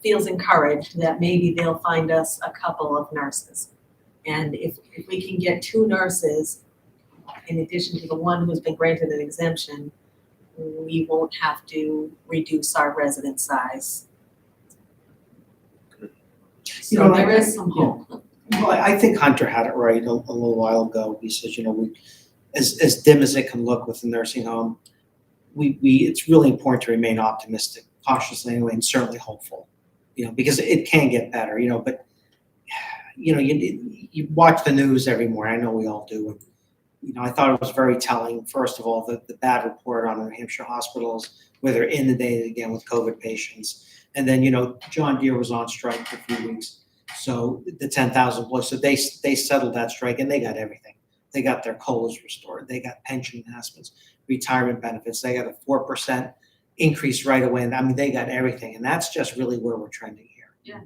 feels encouraged that maybe they'll find us a couple of nurses. And if we can get 2 nurses, in addition to the one who's been granted an exemption, we won't have to reduce our resident size. So there is some hope. Well, I think Hunter had it right a little while ago. He says, we, as dim as it can look with the nursing home, it's really important to remain optimistic, cautiously anyway, and certainly hopeful, because it can get better, but, you watch the news every morning. I know we all do. And, I thought it was very telling, first of all, the bad report on the New Hampshire hospitals, where they're inundated again with COVID patients. And then, John Deere was on strike for a few weeks. So the 10,000 employees, so they settled that strike and they got everything. They got their COLAs restored. They got pension enhancements, retirement benefits. They got a 4% increase right away. And they got everything. And that's just really where we're trending here. Yeah.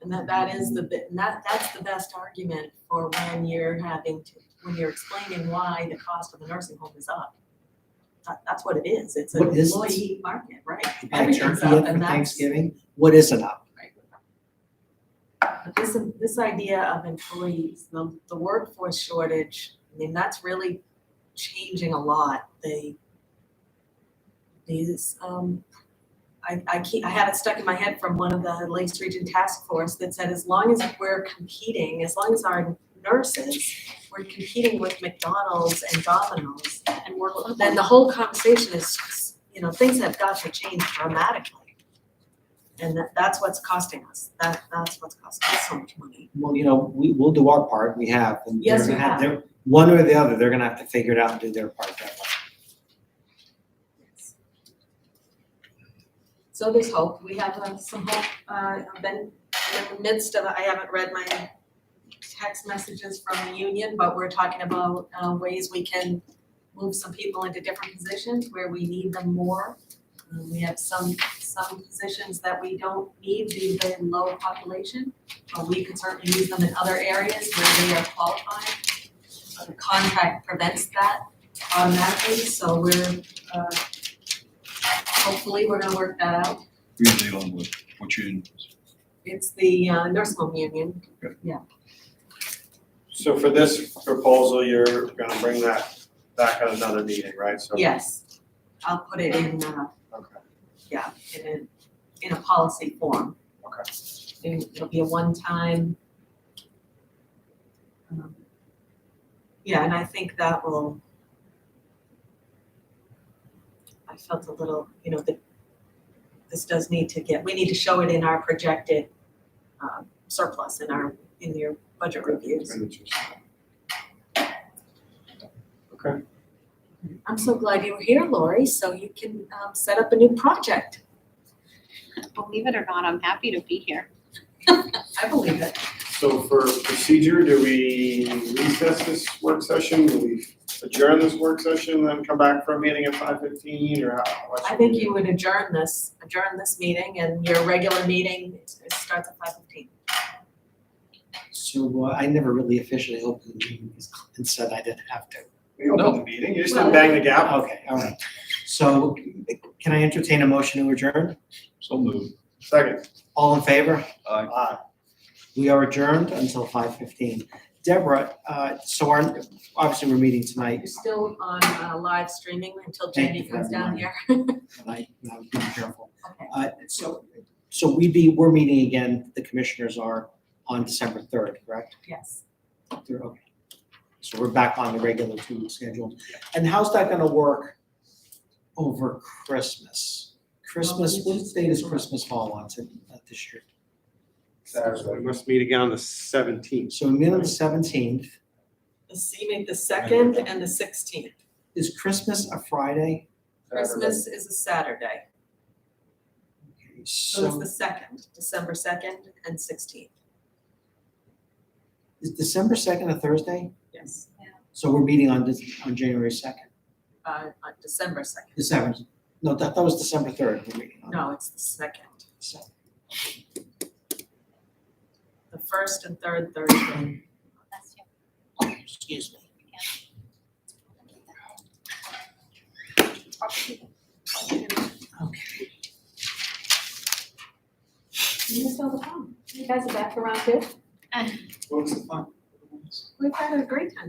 And that is that's the best argument for when you're explaining why the cost of the nursing home is up. That's what it is. It's an What is employee market, right? You buy Everything's turkey up, for and that's Thanksgiving, what isn't up? But this idea of employees, the workforce shortage, that's really changing a lot. I have it stuck in my head from one of the Lakes Region Task Force that said as long as we're competing, as long as our nurses, we're competing with McDonald's and Domino's, then the whole conversation is, things have got to change dramatically. And that's what's costing us, that's what's costing us so much money. Well, we'll do our part, we have, and they're Yes, you gonna have, have. their one or the other, they're gonna have to figure it out and do their part that way. So there's hope, we have some hope, I've been in the midst of, I haven't read my text messages from the union, but we're talking about ways we can move some people into different positions where we need them more. We have some positions that we don't need due to the low population, but we can certainly use them in other areas where they are qualified. The contract prevents that automatically, so we're, hopefully, we're gonna work that out. Who's dealing with what you, It's the nurse home union. So for this proposal, you're gonna bring that back at another meeting, right? So Yes, I'll put it in, Okay. in a policy form. Okay. And it'll be a one-time. Yeah, and I think that will. I felt a little, that this does need to we need to show it in our projected surplus in your budget reviews. Okay. I'm so glad you were here, Lori, so you can set up a new project. Believe it or not, I'm happy to be here. I believe it. So for procedure, do we recess this work session? Do we adjourn this work session, then come back for a meeting at 5:15, or how? what I should think we do? you would adjourn this meeting, and your regular meeting starts at 5:15. So I never really officially opened the meeting and said I didn't have to. We opened the meeting, you just didn't bang the gavel. Okay, all right. So can I entertain a motion to adjourn? so moved. Second. All in favor? Aye. We are adjourned until 5:15. Deborah, so obviously we're meeting tonight, You're still on live streaming until Thank Jamie you for comes down here. and I'm being careful. Okay. So we're meeting again, the commissioners are on December 3rd, correct? Yes. Okay. So we're back on the regular 2-week schedule. And how's that gonna work over Christmas? What date does Christmas fall on this year? We must meet again on the 17th. So we meet on the 17th. You make the 2nd and the 16th. Is Christmas a Friday? Christmas is a Saturday, so So it's the 2nd, December 2nd and 16th. is December 2nd a Thursday? Yes. So we're meeting on January 2nd. On December 2nd. December, no, that was December 3rd we're meeting on. No, it's the 2nd. So, The 1st and 3rd Thursday. excuse me. Okay. You missed all the fun. You guys are back around too? What was the fun? We've had a great time.